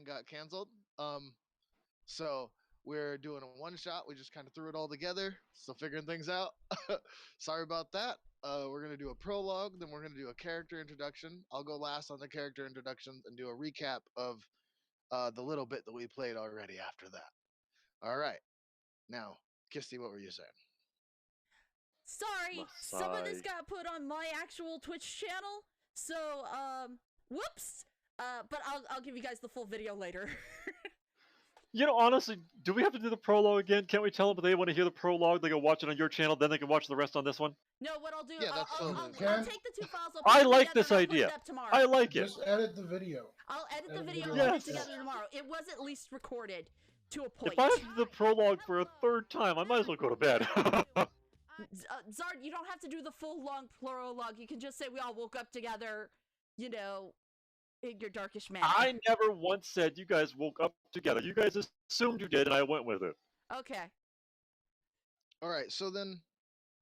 and got canceled. So we're doing a one shot. We just kind of threw it all together, still figuring things out. Sorry about that. We're gonna do a prologue, then we're gonna do a character introduction. I'll go last on the character introduction and do a recap of the little bit that we played already after that. All right. Now, Kisty, what were you saying? Sorry, some of this got put on my actual Twitch channel, so whoops. But I'll give you guys the full video later. You know, honestly, do we have to do the prologue again? Can't we tell them if they want to hear the prologue, they can watch it on your channel, then they can watch the rest on this one? No, what I'll do, Yeah, I'll take the two files. I like this idea. I like it. Just edit the video. I'll edit the video and put it together tomorrow. It was at least recorded to a point. If I have to do the prologue for a third time, I might as well go to bed. Zard, you don't have to do the full long prologue. You can just say we all woke up together, you know, in your darkish manner. I never once said you guys woke up together. You guys assumed you did, and I went with it. Okay. All right, so then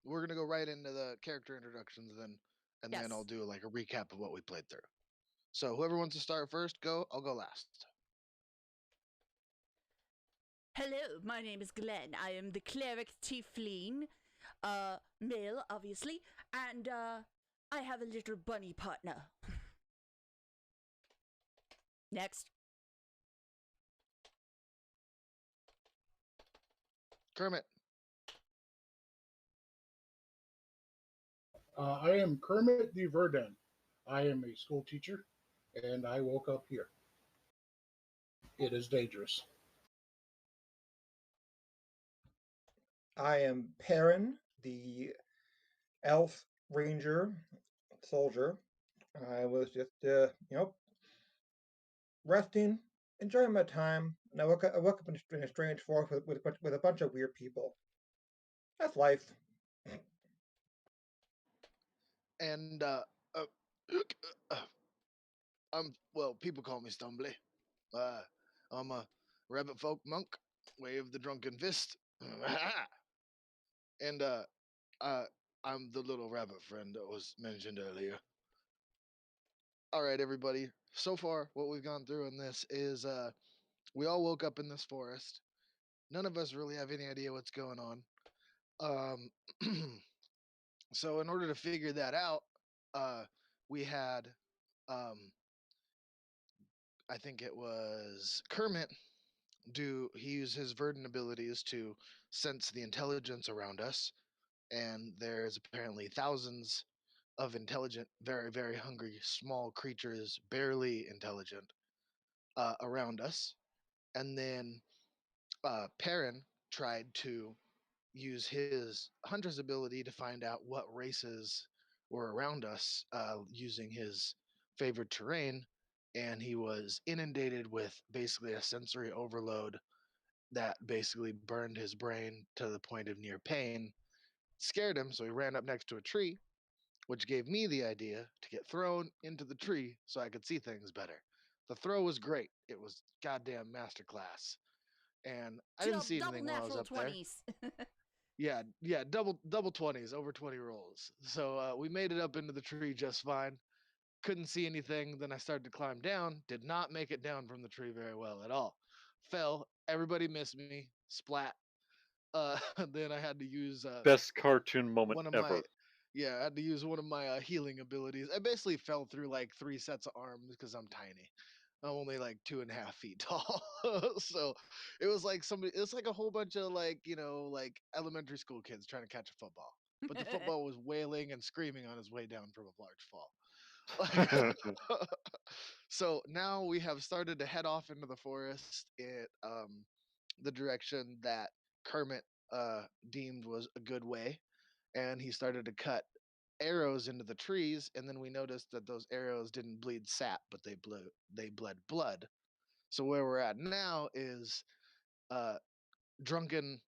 we're gonna go right into the character introductions, then I'll do like a recap of what we played through. So whoever wants to start first, go. I'll go last. Hello, my name is Glenn. I am the cleric Tiefling, male, obviously, and I have a little bunny partner. Next. Kermit. I am Kermit the Verdun. I am a school teacher, and I woke up here. It is dangerous. I am Perrin, the elf ranger soldier. I was just, resting, enjoying my time, and I woke up in a strange forest with a bunch of weird people. That's life. And people call me Stumbly. I'm a rabbit folk monk. Wave the drunken fist. And I'm the little rabbit friend that was mentioned earlier. All right, everybody. So far, what we've gone through in this is we all woke up in this forest. None of us really have any idea what's going on. So in order to figure that out, we had, I think it was Kermit, he used his Verdant abilities to sense the intelligence around us, and there's apparently thousands of intelligent, very, very hungry, small creatures, barely intelligent, around us. And then Perrin tried to use his hunter's ability to find out what races were around us, using his favored terrain, and he was inundated with basically a sensory overload that basically burned his brain to the point of near pain. Scared him, so he ran up next to a tree, which gave me the idea to get thrown into the tree so I could see things better. The throw was great. It was goddamn masterclass. And I didn't see anything while I was up 20s. there. Yeah, double 20s, over 20 rolls. So we made it up into the tree just fine. Couldn't see anything. Then I started to climb down. Did not make it down from the tree very well at all. Fell. Everybody missed me. Splat. Then I had to use best cartoon moment ever. I had to use one of my healing abilities. I basically fell through like 3 sets of arms because I'm tiny. I'm only like 2.5 feet tall. So it was like a whole bunch of like elementary school kids trying to catch a football. But the football was wailing and screaming on his way down from a large fall. So now we have started to head off into the forest in the direction that Kermit deemed was a good way, and he started to cut arrows into the trees, and then we noticed that those arrows didn't bleed sap, but they bled blood. So where we're at now is drunken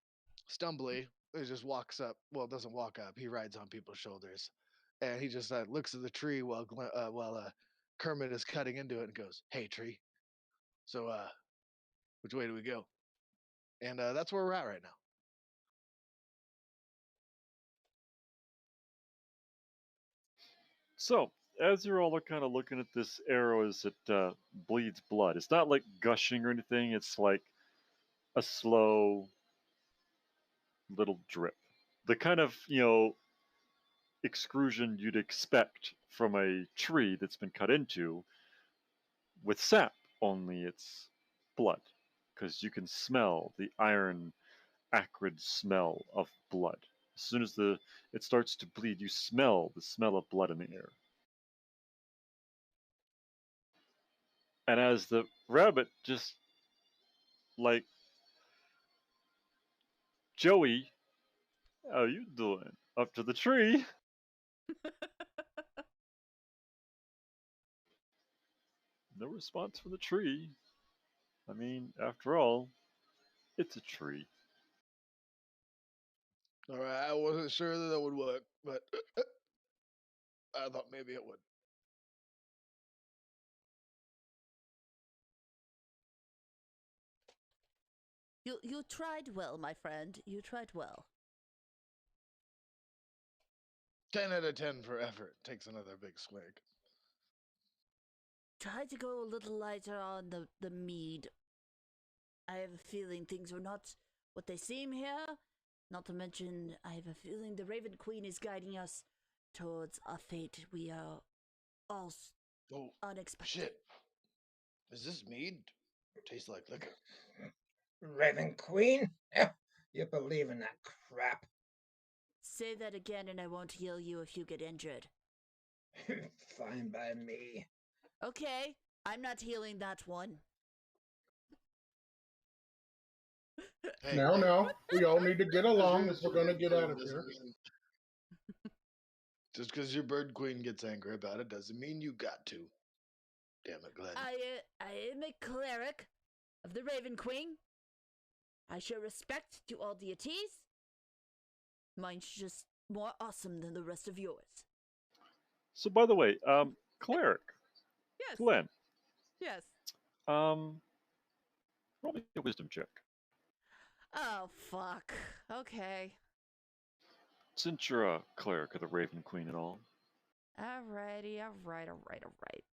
Stumbly. He just walks up. Well, doesn't walk up. He rides on people's shoulders, and he just looks at the tree while Kermit is cutting into it and goes, "Hey, tree. So which way do we go?" And that's where we're at right now. So, as you're all kind of looking at this arrow as it bleeds blood, it's not like gushing or anything. It's like a slow little drip. The kind of, excrusion you'd expect from a tree that's been cut into with sap, only it's blood. Because you can smell the iron, acrid smell of blood. As soon as it starts to bleed, you smell the smell of blood in the air. And as the rabbit just like, Joey, how you doing? Up to the tree. No response from the tree. I mean, after all, it's a tree. All right, I wasn't sure that would work, but I thought maybe it would. You tried well, my friend. You tried well. 10 out of 10 for effort. Takes another big swig. Try to go a little lighter on the mead. I have a feeling things are not what they seem here. Not to mention, I have a feeling the Raven Queen is guiding us towards a fate we are all Oh, unexpected. shit. Is this mead? Tastes like liquor. Raven Queen? You believe in that crap? Say that again and I won't heal you if you get injured. Fine by me. Okay, I'm not healing that one. Hey, Now, we all need to get along if we're going to get out of here. Just because your bird queen gets angry about it doesn't mean you got to. Damn it, Glenn. I am a cleric of the Raven Queen. I show respect to all deities. Mine's just more awesome than the rest of yours. So, by the way, cleric, Yes. Glenn, Yes. roll me a wisdom check. Oh, fuck. Okay. Since you're a cleric of the Raven Queen and all. Alrighty, alright.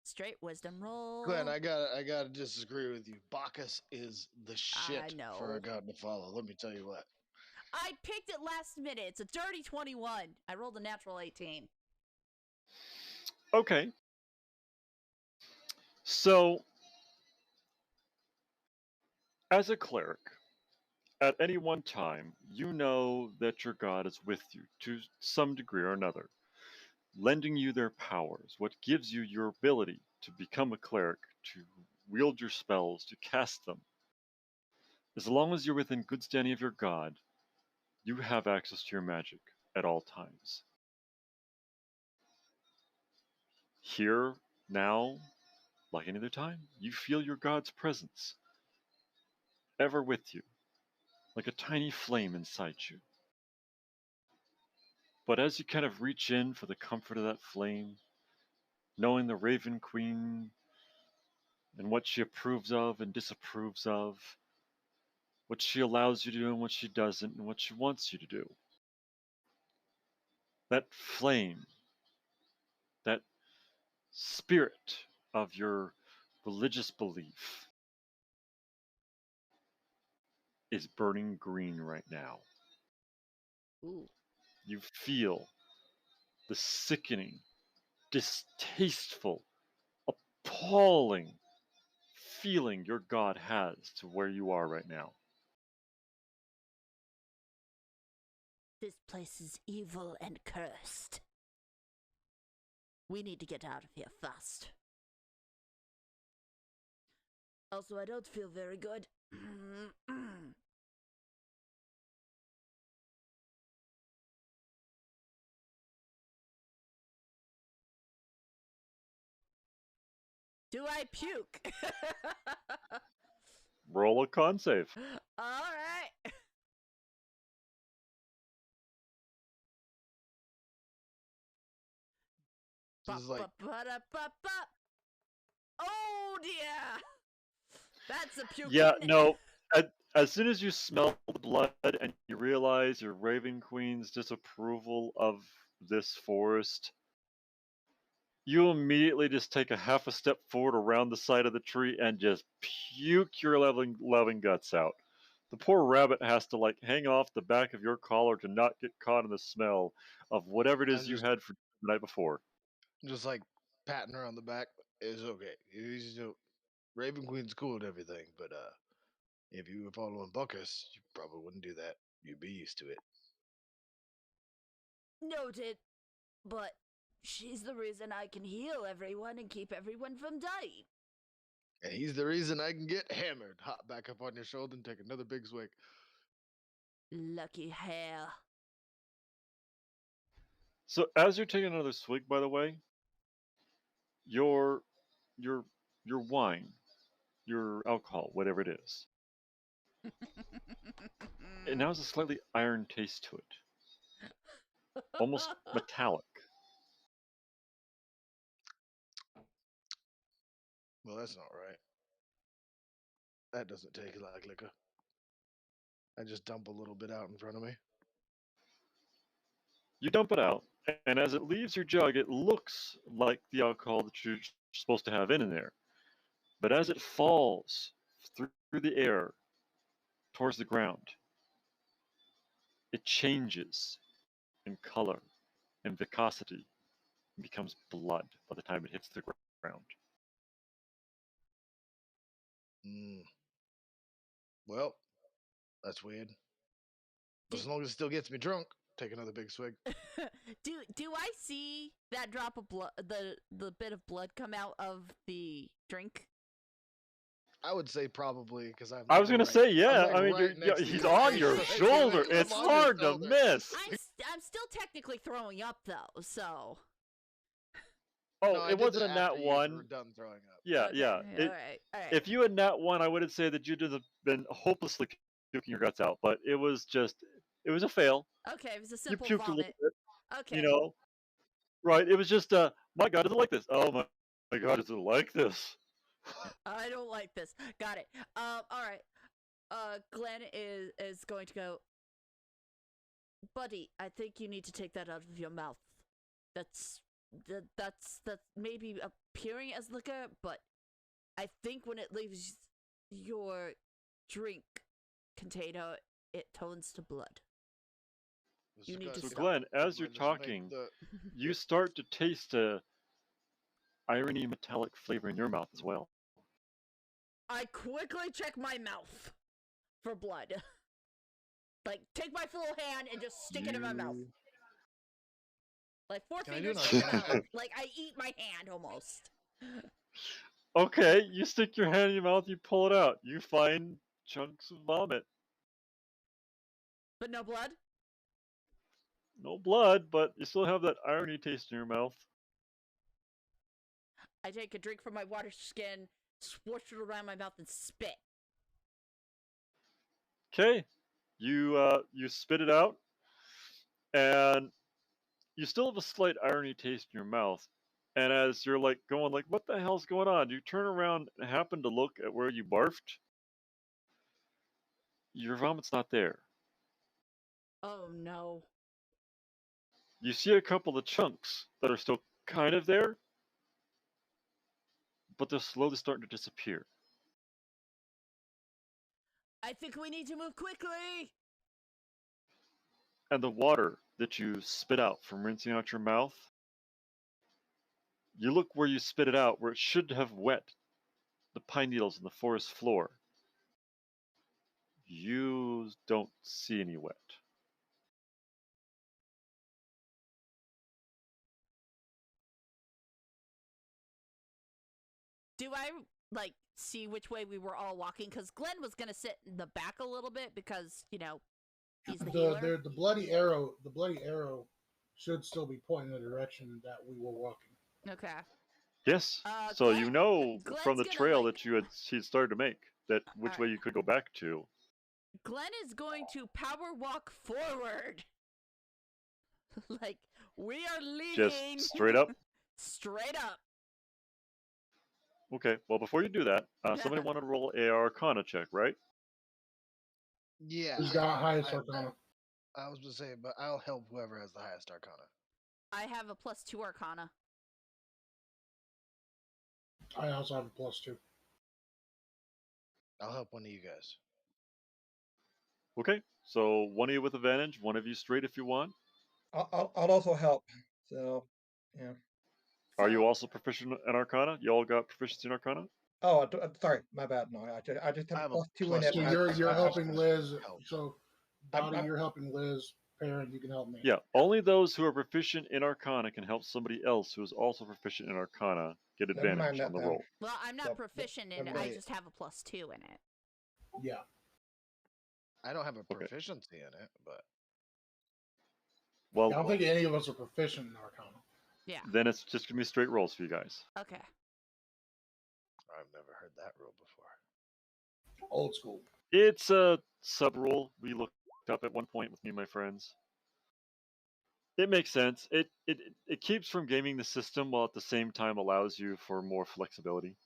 Straight wisdom roll. Glenn, I gotta disagree with you. Bacchus is the shit for know. a god to follow. Let me tell you what. I picked it last minute. It's a dirty 21. I rolled a natural 18. Okay. So, as a cleric, at any one time, you know that your god is with you to some degree or another, lending you their powers, what gives you your ability to become a cleric, to wield your spells, to cast them. As long as you're within good standing of your god, you have access to your magic at all times. Here, now, like any other time, you feel your god's presence, ever with you, like a tiny flame inside you. But as you kind of reach in for the comfort of that flame, knowing the Raven Queen and what she approves of and disapproves of, what she allows you to do and what she doesn't, and what she wants you to do. That flame, that spirit of your religious belief is burning green right now. Ooh. You feel the sickening, distasteful, appalling feeling your god has to where you are right now. This place is evil and cursed. We need to get out of here fast. Also, I don't feel very good. Do I puke? Roll a con save. All right. This is like Oh dear! That's a puke. Yeah, no. As soon as you smell the blood and you realize your Raven Queen's disapproval of this forest, You immediately just take a half a step forward around the side of the tree and just puke your loving guts out. The poor rabbit has to like hang off the back of your collar to not get caught in the smell of whatever it I'm is you had for the night before. just like patting her on the back. It's okay. Raven Queen's cool and everything, but if you were following Buckus, you probably wouldn't do that. You'd be used to it. Noted. But she's the reason I can heal everyone and keep everyone from dying. And he's the reason I can get hammered. Hop back up on your shoulder and take another big swig. Lucky hair. So as you're taking another swig, by the way, your your wine, your alcohol, whatever it is, it now has a slightly iron taste to it, almost metallic. Well, that's not right. That doesn't taste like liquor. I just dump a little bit out in front of me. You dump it out, and as it leaves your jug, it looks like the alcohol that you're supposed to have in there. But as it falls through the air towards the ground, it changes in color and viscosity and becomes blood by the time it hits the ground. Well, that's weird. But as long as it still gets me drunk, take another big swig. Do I see that drop of blood, the bit of blood come out of the drink? I would say probably because I was gonna say, yeah. I mean, right he's on your shoulder. It's hard to miss. I'm still technically throwing up though, so. Oh, No, it wasn't a nat one. We're done throwing up. Yeah, Okay, yeah. all right. If you had nat one, I would say that you'd have been hopelessly puking your guts out. But it was a fail. Okay, it was a simple You puked vomit. a little bit. Okay. You know, right? It was just, my God, is it like this? Oh my God, is it like this? I don't like this. Got it. All right. Glenn is going to go. Buddy, I think you need to take that out of your mouth. That's maybe appearing as liquor, but I think when it leaves your drink container, it turns to blood. You need to So stop. Glenn, as you're talking, you start to taste a irony metallic flavor in your mouth as well. I quickly check my mouth for blood. Like, take my full hand and just stick it in my mouth. Like, 4 fingers in my mouth. Like, I eat my hand almost. Okay, you stick your hand in your mouth, you pull it out. You find chunks of vomit. But no blood? No blood, but you still have that irony taste in your mouth. I take a drink from my water skin, swoosh it around my mouth, and spit. Okay, you spit it out, and you still have a slight irony taste in your mouth. And as you're like going like, what the hell's going on? You turn around and happen to look at where you barfed. Your vomit's not there. Oh no. You see a couple of chunks that are still kind of there, but they're slowly starting to disappear. I think we need to move quickly. And the water that you spit out from rinsing out your mouth, you look where you spit it out, where it should have wet the pine needles in the forest floor. You don't see any wet. Do I, like, see which way we were all walking? Because Glenn was going to sit in the back a little bit because, you know, he's the healer. The bloody arrow should still be pointing in the direction that we were walking. Okay. Yes. So Glenn, you know Glenn's from the gonna, trail like, that she'd started to make that which way you could go back to. Glenn is going to power walk forward. Like, we are leaving. Just straight up? Straight up. Okay, well, before you do that, somebody want to roll a Arcana check, right? Yeah. Who's got highest Arcana? I was going to say, but I'll help whoever has the highest Arcana. I have a +2 Arcana. I also have a +2. I'll help one of you guys. Okay, so one of you with advantage, one of you straight if you want. I'll also help. So, yeah. Are you also proficient in Arcana? You all got proficiency in Arcana? Oh, sorry, my bad. No, I just I have have a +2 in it. So +1. you're helping Liz. Help. So I'm- Dottie, you're helping Liz. Perrin, you can help me. Yeah, only those who are proficient in Arcana can help somebody else who is also proficient in Arcana get Never mind advantage that on the then. roll. Well, I'm not Yep, proficient in never it. I mind. just have a +2 in it. Yeah. I don't have a Okay. proficiency in it, but Well, I don't think any of us are proficient in Arcana. Yeah. then it's just gonna be straight rolls for you guys. Okay. I've never heard that rule before. Old school. It's a sub rule we looked up at one point with me and my friends. It makes sense. It keeps from gaming the system while at the same time allows you for more flexibility.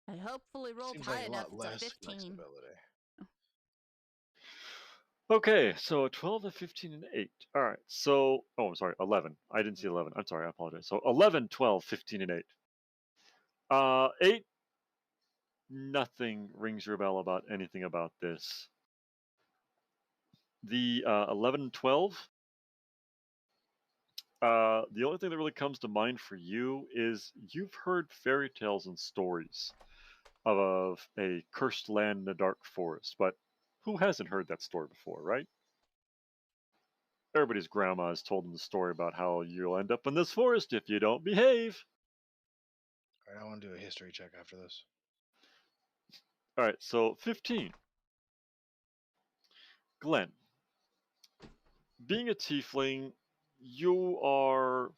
I hopefully rolled Seems high like a enough. lot less It's a 15. flexibility. Okay, so 12, a 15, and 8. All right, so, oh, I'm sorry, 11. I didn't see 11. I'm sorry, I apologize. So 11, 12, 15, and 8. 8, nothing rings your bell about anything about this. The 11 and 12, the only thing that really comes to mind for you is you've heard fairy tales and stories of a cursed land in a dark forest, but who hasn't heard that story before, right? Everybody's grandma has told them the story about how you'll end up in this forest if you don't behave. All right, I want to do a history check after this. All right, so 15. Glenn, being a tiefling, you are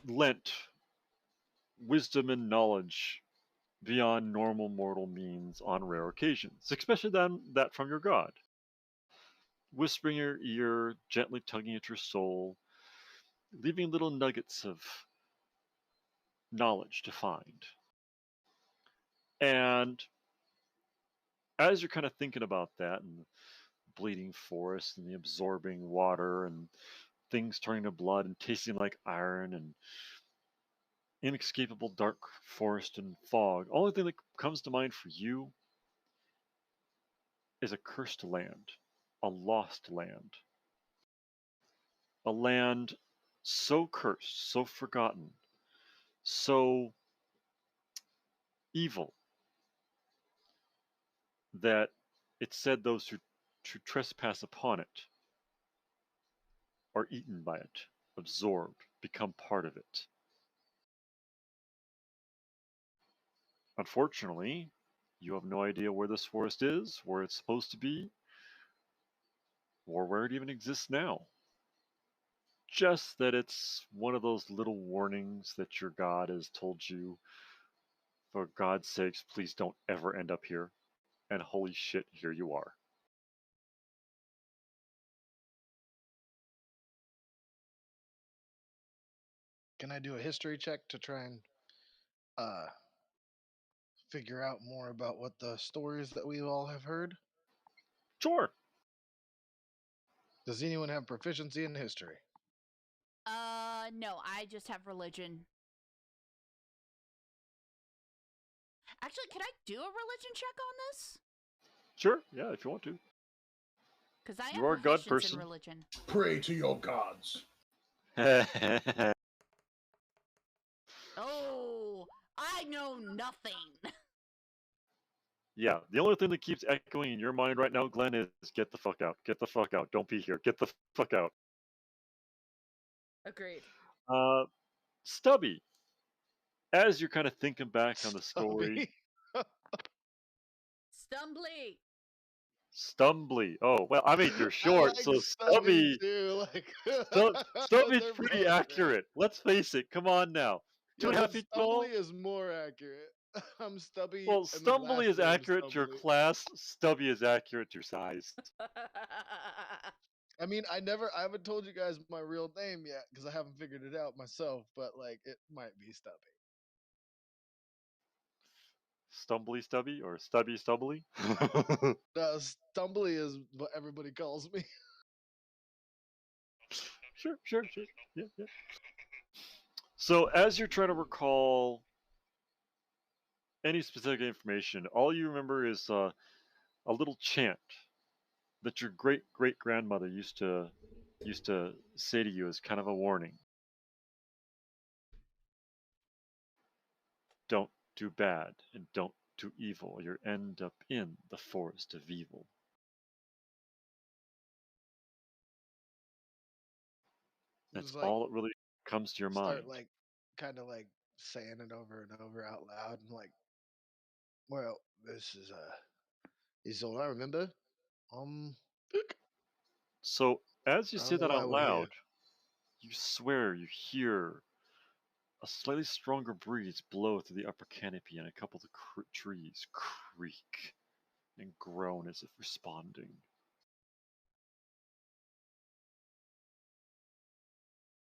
lent wisdom and knowledge beyond normal mortal means on rare occasions, especially that from your god. Whispering in your ear, gently tugging at your soul, leaving little nuggets of knowledge to find. And as you're kind of thinking about that and the bleeding forest and the absorbing water and things turning to blood and tasting like iron and inescapable dark forest and fog, only thing that comes to mind for you is a cursed land, a lost land, a land so cursed, so forgotten, so evil that it said those who trespass upon it are eaten by it, absorbed, become part of it. Unfortunately, you have no idea where this forest is, where it's supposed to be, or where it even exists now. Just that it's one of those little warnings that your god has told you, for God's sakes, please don't ever end up here. And holy shit, here you are. Can I do a history check to try and figure out more about what the stories that we all have heard? Sure. Does anyone have proficiency in history? No, I just have religion. Actually, can I do a religion check on this? Sure, yeah, if you want to. Because I You are a have god proficiency person. in religion. Pray to your gods. Oh, I know nothing. Yeah, the only thing that keeps echoing in your mind right now, Glenn, is get the fuck out. Get the fuck out. Don't be here. Get the fuck out. Agreed. Stubby, as you're kind of thinking back on the story, Stumbly. Stumbly. Oh, well, I mean, you're I short, like so Stubby Stubby. too. Like Stubby's they're pretty both accurate. Let's face it. Come on now. Yeah, 2.5 but feet tall. Stumbly is more accurate. I'm Stubby. Well, and the Stumbly is last name accurate to your Stumbly. class. Stubby is accurate to your size. I mean, I haven't told you guys my real name yet because I haven't figured it out myself. But like, it might be Stubby. Stumbly Stubby or Stubby Stubbly? Stumbly is what everybody calls me. Sure. Yeah. So as you're trying to recall any specific information, all you remember is a little chant that your great grandmother used to say to you as kind of a warning. Don't do bad and don't do evil. You end up in the forest of evil. That's Just, like, all that really comes to your mind. start kind of saying it over and over out loud, and well, this is all I remember. So as you I say don't know that why out we're here. loud, you swear you hear a slightly stronger breeze blow through the upper canopy, and a couple of the trees creak and groan as if responding.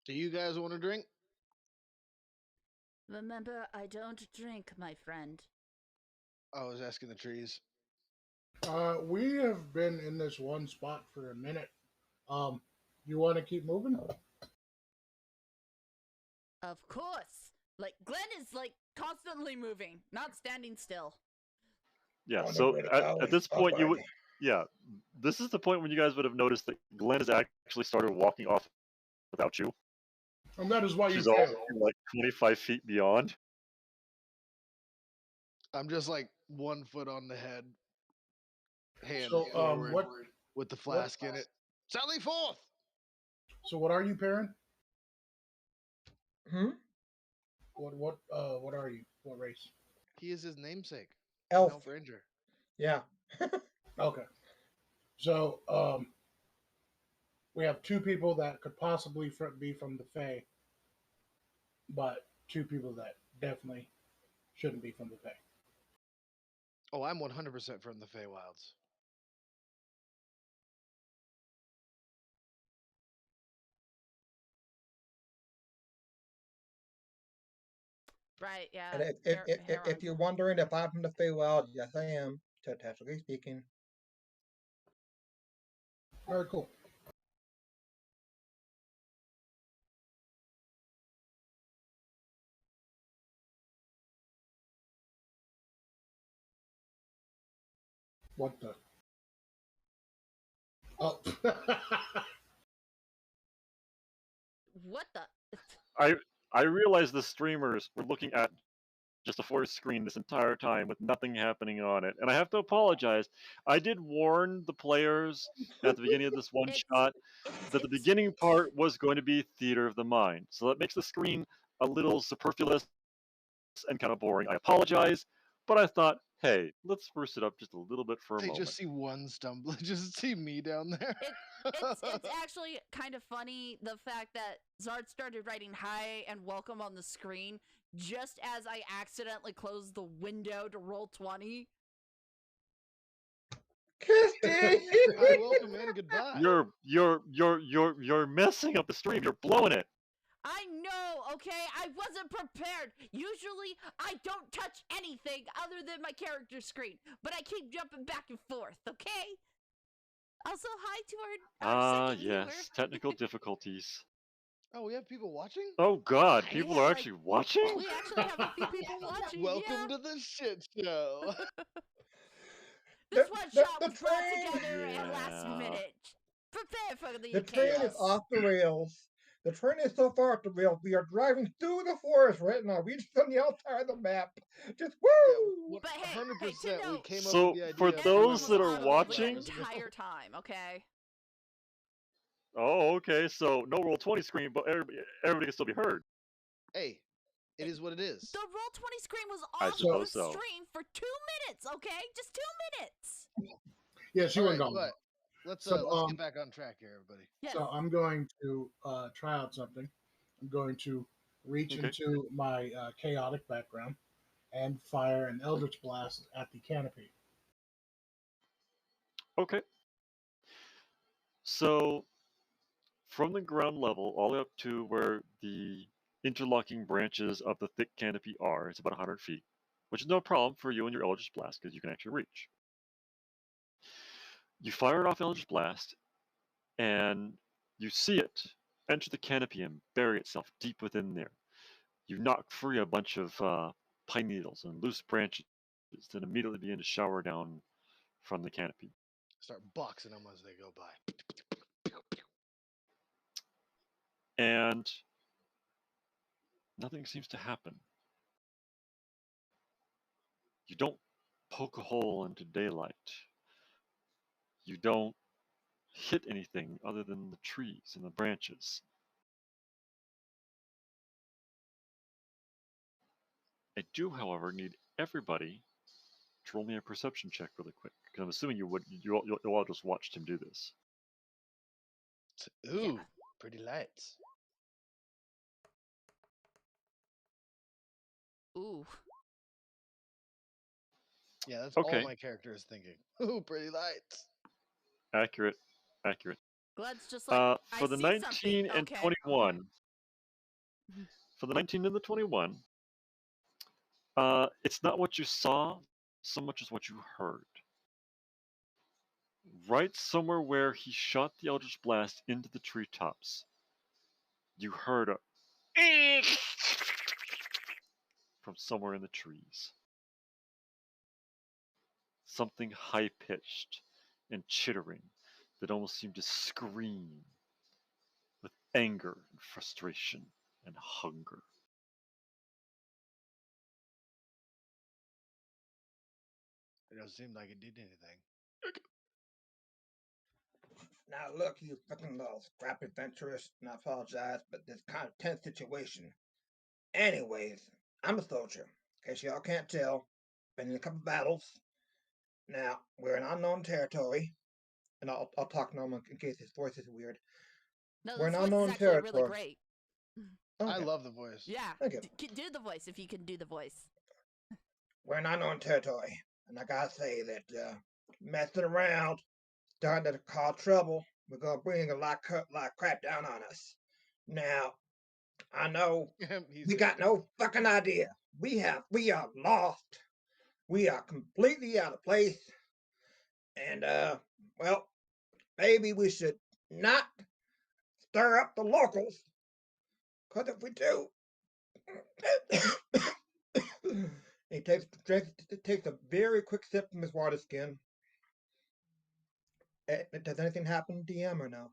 Do you guys want to drink? Remember, I don't drink, my friend. I was asking the trees. We have been in this one spot for a minute. You want to keep moving? Of course. Like, Glenn is, like, constantly moving, not standing still. Yeah, Oh, so nowhere to go. at this point, you Awkward. would, yeah, this is the point when you guys would have noticed that Glenn has actually started walking off without you. And that is why you She's failed. all like 25 feet beyond. I'm just 1 foot on the head, hand So, forward with the flask in it. Sally forth! So what are you, Perrin? Hmm? What are you? What race? He is his namesake. Elf. Elf Ranger. Yeah. Okay. So, we have two people that could possibly be from the Fae, but two people that definitely shouldn't be from the Fae. Oh, I'm 100% from the Feywilds. Right, yeah. And if you're wondering if I'm from the Feywild, yes, I am, technically speaking. All right, cool. What the? Oh. What the? I realized the streamers were looking at just a forest screen this entire time with nothing happening on it, and I have to apologize. I did warn the players at the beginning of this one shot that the beginning part was going to be theater of the mind, so that makes the screen a little superfluous and kind of boring. I apologize, but I thought, hey, let's spruce it up just a little bit for a They moment. just see one stumble. Just see me down there. It's actually kind of funny, the fact that Zard started writing hi and welcome on the screen just as I accidentally closed the window to roll 20. Kirsty! Hi, welcome, and goodbye. You're messing up the stream. You're blowing it. I know, okay? I wasn't prepared. Usually, I don't touch anything other than my character screen, but I keep jumping back and forth, okay? Also, hi to our second yes, viewer. technical difficulties. Oh, we have people watching? Oh God, We people have, are like, actually watching? We actually have a few people watching. Welcome yeah. to the shit show. This one shot the was brought train- together at last minute. Prepare for the train chaos. is off the rails. The train is so far off the rails. We are driving through the forest right now. We just on the outside of the map. Just woo! Yeah, But hey, 100%. to We note, came So, up with the idea. for of those doing that are this watching- the entire time, okay? Oh, okay. So no roll 20 screen, but everybody can still be heard. Hey, it is what it is. The roll 20 screen was I off the suppose so. stream for 2 minutes, okay? Just 2 minutes. Yeah, she went gone. But let's So, get back on track here, everybody. Yes. So I'm going to try out something. I'm going to reach into my chaotic background and fire an Eldritch Blast at the canopy. Okay. So, from the ground level all the way up to where the interlocking branches of the thick canopy are, it's about 100 feet, which is no problem for you and your Eldritch Blast because you can actually reach. You fire it off Eldritch Blast, and you see it enter the canopy and bury itself deep within there. You knock free a bunch of pine needles and loose branches, then immediately begin to shower down from the canopy. Start boxing them as they go by. And nothing seems to happen. You don't poke a hole into daylight. You don't hit anything other than the trees and the branches. I do, however, need everybody to roll me a perception check really quick, because I'm assuming you all just watched him do this. Ooh, Yeah. pretty lights. Ooh. Yeah, that's Okay. all my character is thinking. Ooh, pretty lights. Accurate. Glad's just like, For I the see 19 something. and Okay. 21, for the 19 and the 21, it's not what you saw so much as what you heard. Right somewhere where he shot the Eldritch Blast into the treetops, you heard a from somewhere in the trees. Something high-pitched and chittering that almost seemed to scream with anger and frustration and hunger. It doesn't seem like it did anything. Now look, you fucking little scrap adventurers, and I apologize, but this kind of tense situation. Anyways, I'm a soldier. In case y'all can't tell, been in a couple battles. Now, we're in unknown territory, and I'll talk normal in case his voice is weird. No, We're this in voice is unknown actually really territory. great. Okay. I love the voice. Yeah. Thank you. Do the voice if you can do the voice. We're in unknown territory, and I gotta say that messing around, starting to cause trouble, we're gonna bring a lot of crap down on us. Now, I know we got no fucking idea. We are lost. We are completely out of place. And well, maybe we should not stir up the locals. Cause if we do, he takes a very quick sip from his water skin. Does anything happen, DM, or no?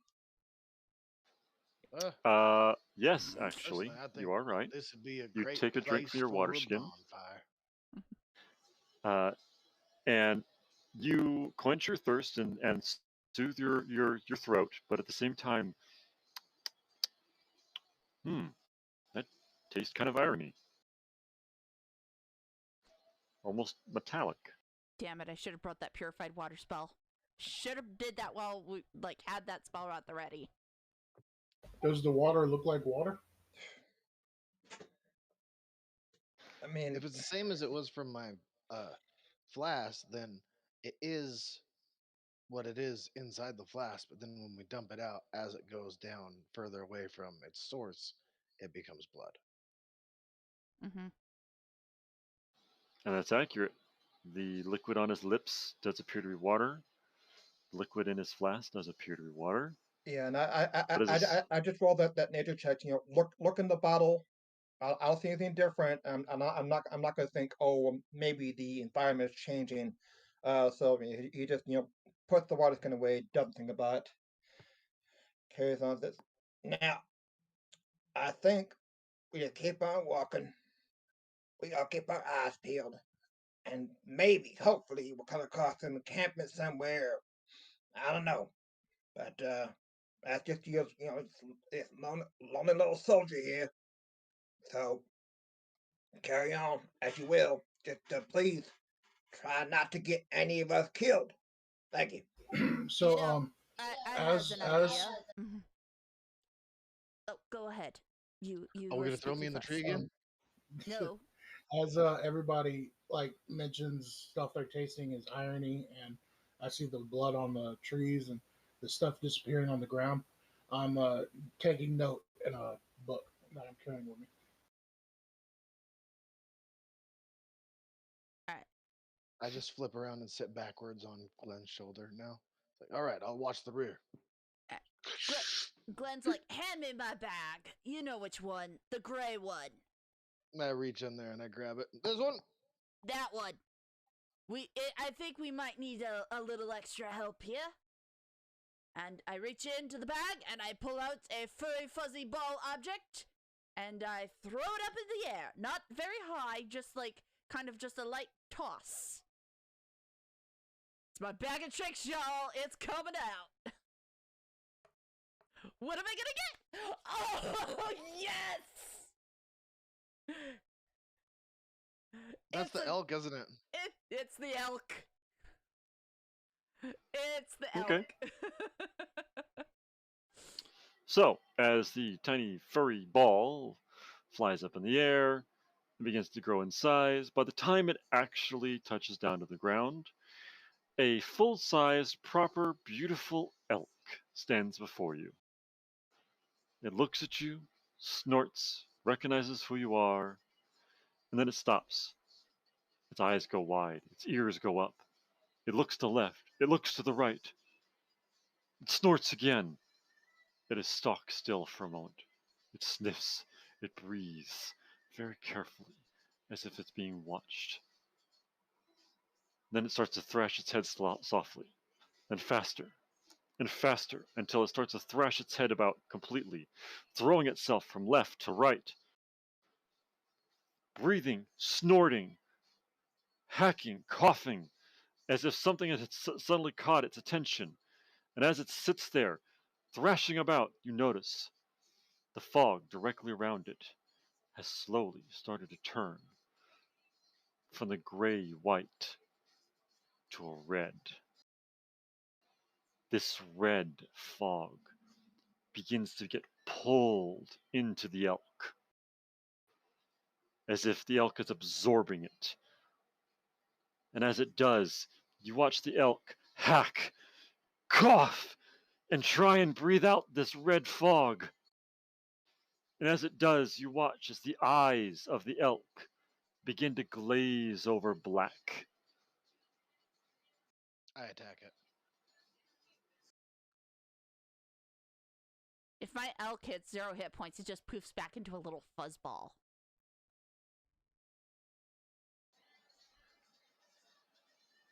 Yes, actually, I think you are right. this would be a You great take a drink place from your for water a skin. bonfire. And you quench your thirst and soothe your throat, but at the same time, that tastes kind of irony. Almost metallic. Damn it! I should have brought that purified water spell. Should have did that while we had that spell at the ready. Does the water look like water? I mean, If it's the same as it was from my flask, then it is what it is inside the flask. But then when we dump it out, as it goes down further away from its source, it becomes blood. Mm-hmm. And that's accurate. The liquid on his lips does appear to be water. The liquid in his flask does appear to be water. yeah, and But is this... I just rolled that nature check. You know, look in the bottle. I don't see anything different. I'm not going to think, oh, maybe the environment is changing. So he just puts the water skin away, doesn't think about it, carries on this. Now, I think we just keep on walking. We all keep our eyes peeled, and maybe, hopefully, we'll come across an encampment somewhere. I don't know, but that's just it's lonely little soldier here. So carry on as you will. Just please try not to get any of us killed. Thank you. So I as has an idea. Mm-hmm. Oh, go ahead. You. Are we gonna throw me in the tree again? No. As everybody like mentions stuff they're tasting is irony, and I see the blood on the trees and the stuff disappearing on the ground. I'm taking note in a book that I'm carrying with me. All right. I just flip around and sit backwards on Glenn's shoulder now. It's like, all right, I'll watch the rear. Glenn's like, hand me my bag. You know which one. The gray one. I reach in there and I grab it. There's one. That one. I think we might need a little extra help here. And I reach into the bag and I pull out a furry fuzzy ball object and I throw it up in the air. Not very high, just like kind of just a light toss. It's my bag of tricks, y'all. It's coming out. What am I gonna get? Oh, yes! That's the elk, isn't it? It's the elk. It's the elk. Okay. So, as the tiny furry ball flies up in the air and begins to grow in size, by the time it actually touches down to the ground, a full-sized, proper, beautiful elk stands before you. It looks at you, snorts, recognizes who you are, and then it stops. Its eyes go wide, its ears go up. It looks to the left, it looks to the right. It snorts again. It is stock still for a moment. It sniffs, it breathes, very carefully, as if it's being watched. Then it starts to thrash its head softly, and faster, until it starts to thrash its head about completely, throwing itself from left to right, breathing, snorting, hacking, coughing, as if something had suddenly caught its attention. And as it sits there, thrashing about, you notice the fog directly around it has slowly started to turn from the gray-white to a red. This red fog begins to get pulled into the elk, as if the elk is absorbing it. And as it does, you watch the elk hack, cough, and try and breathe out this red fog. And as it does, you watch as the eyes of the elk begin to glaze over black. I attack it. If my elk hits 0 hit points, it just poofs back into a little fuzzball.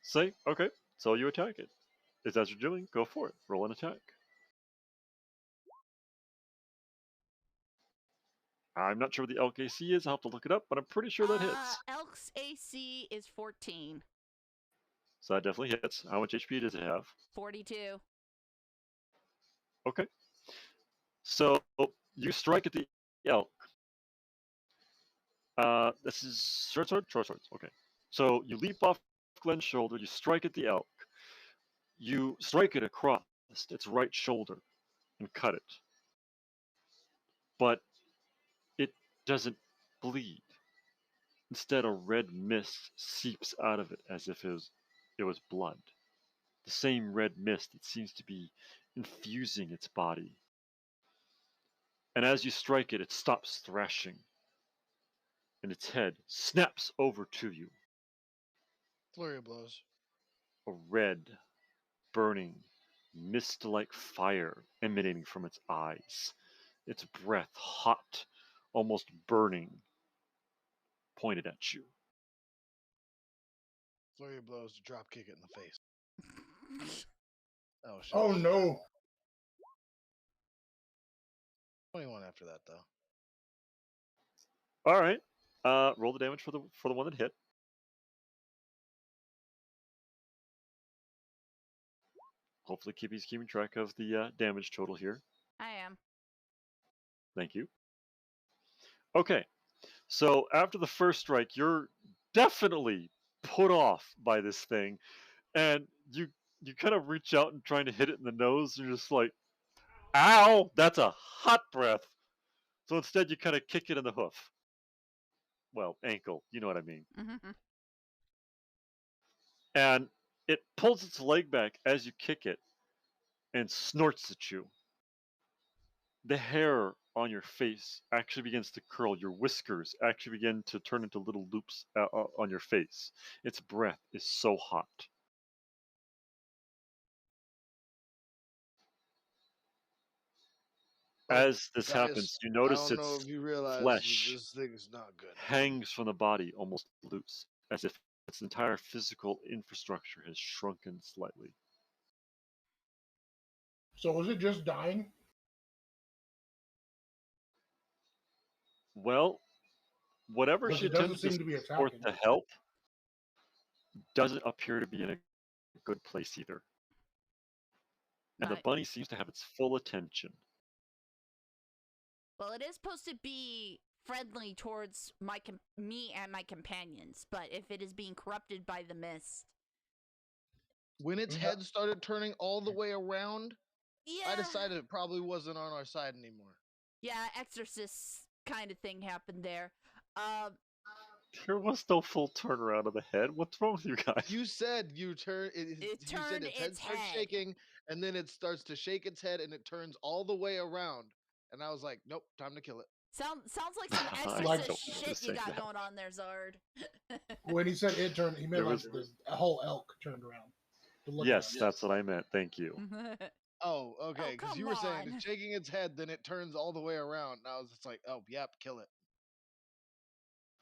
Say, okay, so you attack it. If that's what you're doing, go for it. Roll an attack. I'm not sure what the elk AC is. I'll have to look it up, but I'm pretty sure that hits. Elk's AC is 14. So that definitely hits. How much HP does it have? 42. Okay. So you strike at the elk. This is short sword? Short swords. Okay. So you leap off Glenn's shoulder, you strike at the elk. You strike it across its right shoulder and cut it. But it doesn't bleed. Instead, a red mist seeps out of it as if it was blood. The same red mist that seems to be infusing its body. And as you strike it, it stops thrashing. And its head snaps over to you. Flurry of blows. A red, burning, mist-like fire emanating from its eyes. Its breath hot, almost burning, pointed at you. Flurry of blows to drop kick it in the face. Oh shit. Oh no! 21 after that though. All right. Roll the damage for the one that hit. Hopefully, Kippy's keeping track of the damage total here. I am. Thank you. Okay. So after the first strike, you're definitely put off by this thing, and you kind of reach out and trying to hit it in the nose, and you're just like, "Ow! That's a hot breath." So instead, you kind of kick it in the hoof. Well, ankle. You know what I mean. Mm-hmm. And it pulls its leg back as you kick it and snorts at you. The hair on your face actually begins to curl. Your whiskers actually begin to turn into little loops on your face. Its breath is so hot. As this Guys, happens, you I notice don't know its if you realize flesh this thing is not good. hangs from the body almost loose, as if its entire physical infrastructure has shrunken slightly. So was it just dying? Well, whatever Because she it doesn't attempted seem to be forth attacking. to help doesn't appear to be in a good place either. And the Right. bunny seems to have its full attention. Well, it is supposed to be friendly towards me and my companions, but if it is being corrupted by the mist, When its Yeah. head started turning all the way around, yeah, I decided it probably wasn't on our side anymore. yeah, exorcist kind of thing happened there. There was no full turnaround of the head. What's wrong with you guys? You said you turn. It You said turned its head its starts head. shaking, and then it starts to shake its head, and it turns all the way around. And I was like, "Nope, time to kill it." Sounds like some I exorcist Like- don't shit just you say got that. going on there, Zard. When he said it turned, he meant There like was- a whole elk turned around. To look Yes, at us. that's what I meant. Thank you. Oh, okay. Because come you were saying on. it's shaking its head, then it turns all the way around. And I was just like, "Oh, yep, kill it.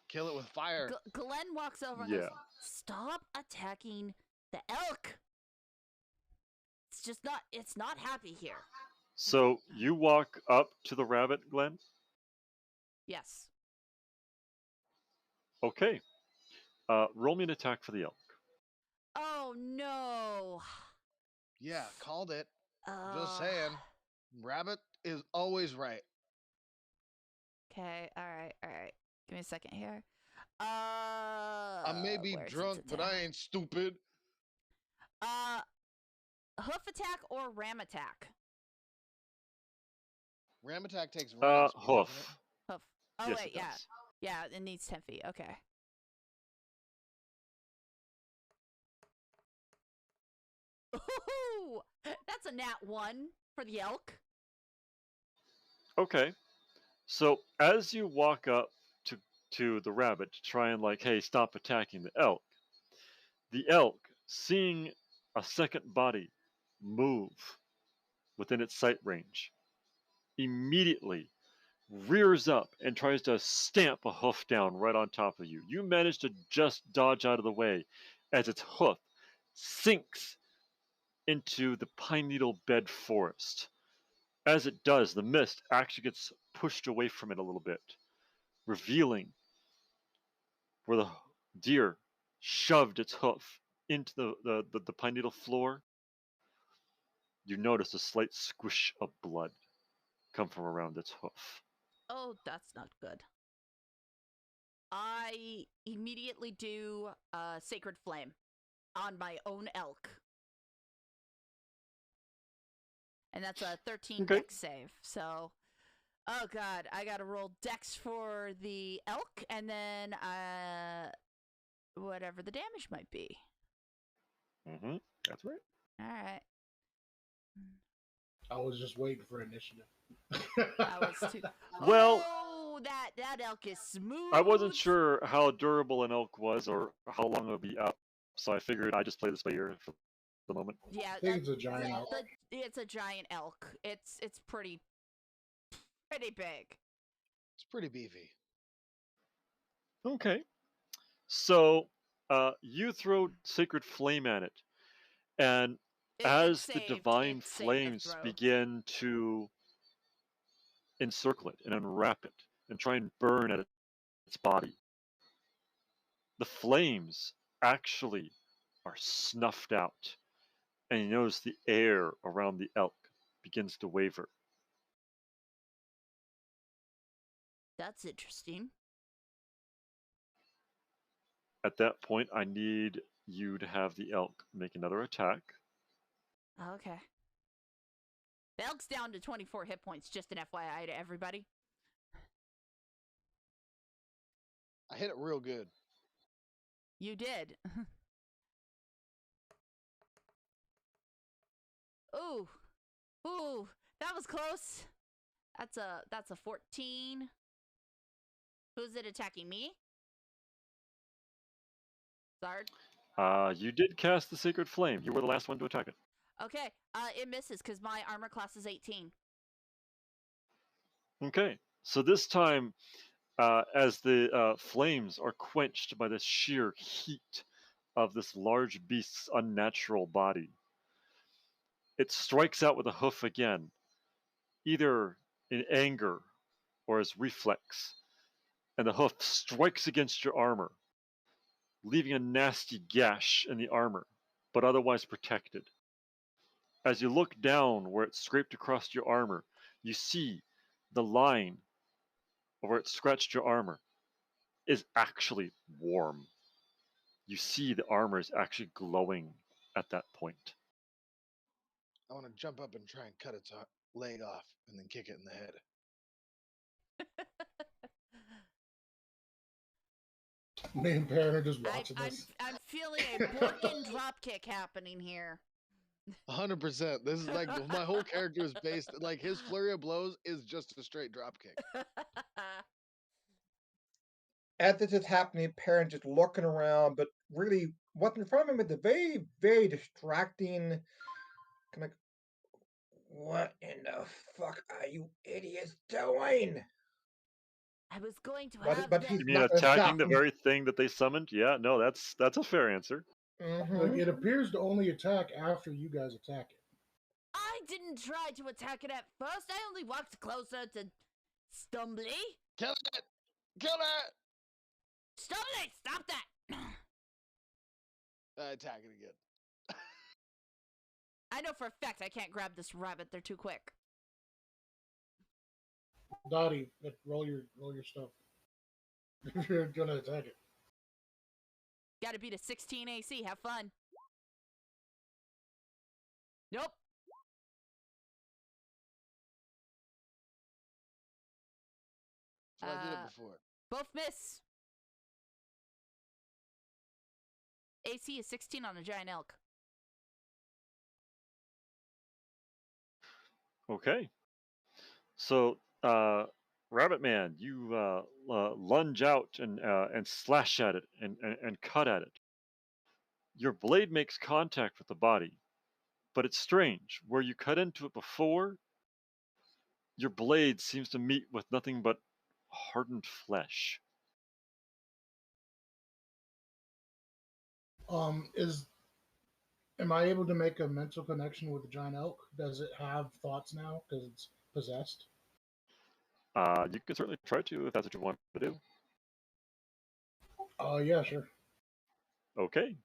Kill it with fire." Glenn walks over and Yeah. goes, "Stop attacking the elk. It's not happy here." So you walk up to the rabbit, Glenn? Yes. Okay. Roll me an attack for the elk. Oh no. Yeah, called it. Just Uh, saying. Rabbit is always right. Okay, alright. Give me a second here. I may be where's its drunk, but I attack? ain't stupid. Hoof attack or ram attack? Ram attack takes round speed, doesn't it? Hoof. Hoof. Oh Yes, wait, it yeah. does. Yeah, it needs 10 feet. Okay. Ooh, that's a nat 1 for the elk. Okay. So as you walk up to the rabbit to try and like, hey, stop attacking the elk, seeing a second body move within its sight range, immediately rears up and tries to stamp a hoof down right on top of you. You manage to just dodge out of the way as its hoof sinks into the pine needle bed forest. As it does, the mist actually gets pushed away from it a little bit, revealing where the deer shoved its hoof into the pine needle floor. You notice a slight squish of blood come from around its hoof. Oh, that's not good. I immediately do Sacred Flame on my own elk. And that's a 13 Okay. dex save. So, oh god, I gotta roll dex for the elk and then whatever the damage might be. Mm-hmm. That's right. Alright. I was just waiting for initiative. That was too. Well, Oh, that elk is smooth. I wasn't sure how durable an elk was or how long it would be up, so I figured I'd just play this by ear for the moment. Yeah, I think it's a giant elk. It's a giant elk. It's pretty big. It's pretty beefy. Okay. So you throw Sacred Flame at it, and as the divine flames begin to encircle it and unwrap it and try and burn at its body, the flames actually are snuffed out, and you notice the air around the elk begins to waver. That's interesting. At that point, I need you to have the elk make another attack. Okay. The elk's down to 24 hit points, just an FYI to everybody. I hit it real good. You did. Ooh. Ooh, that was close. That's a 14. Who's it attacking, me? Zard? You did cast the Sacred Flame. You were the last one to attack it. Okay, it misses because my armor class is 18. Okay, so this time, as the flames are quenched by the sheer heat of this large beast's unnatural body, it strikes out with a hoof again, either in anger or as reflex, and the hoof strikes against your armor, leaving a nasty gash in the armor, but otherwise protected. As you look down where it scraped across your armor, you see the line where it scratched your armor is actually warm. You see the armor is actually glowing at that point. I want to jump up and try and cut its leg off and then kick it in the head. Me and Perrin are just watching this. I'm feeling a Borkin dropkick happening here. 100%. This is like my whole character is based like his flurry of blows is just a straight drop kick. As this is happening, Perrin just looking around, but really, what's in front of him is a very, very distracting kind of. What in the fuck are you idiots doing? I was going to But have but them. he's You mean not gonna attacking stop the him. very thing that they summoned? Yeah, no, that's a fair answer. Like, it appears to only attack after you guys attack it. I didn't try to attack it at first. I only walked closer to Stumbly. Kill it! Kill it! Stumbly, stop that! Attack it again. I know for a fact I can't grab this rabbit. They're too quick. Dottie, roll your stuff. If you're gonna attack it. Gotta beat a 16 AC. Have fun. Nope. That's why I did it before. Both miss. AC is 16 on a Giant Elk. Okay. So, Rabbit Man, you lunge out and slash at it and cut at it. Your blade makes contact with the body, but it's strange. Where you cut into it before, your blade seems to meet with nothing but hardened flesh. Am I able to make a mental connection with the giant elk? Does it have thoughts now because it's possessed? You can certainly try to if that's what you want to do. Yeah, sure. Okay.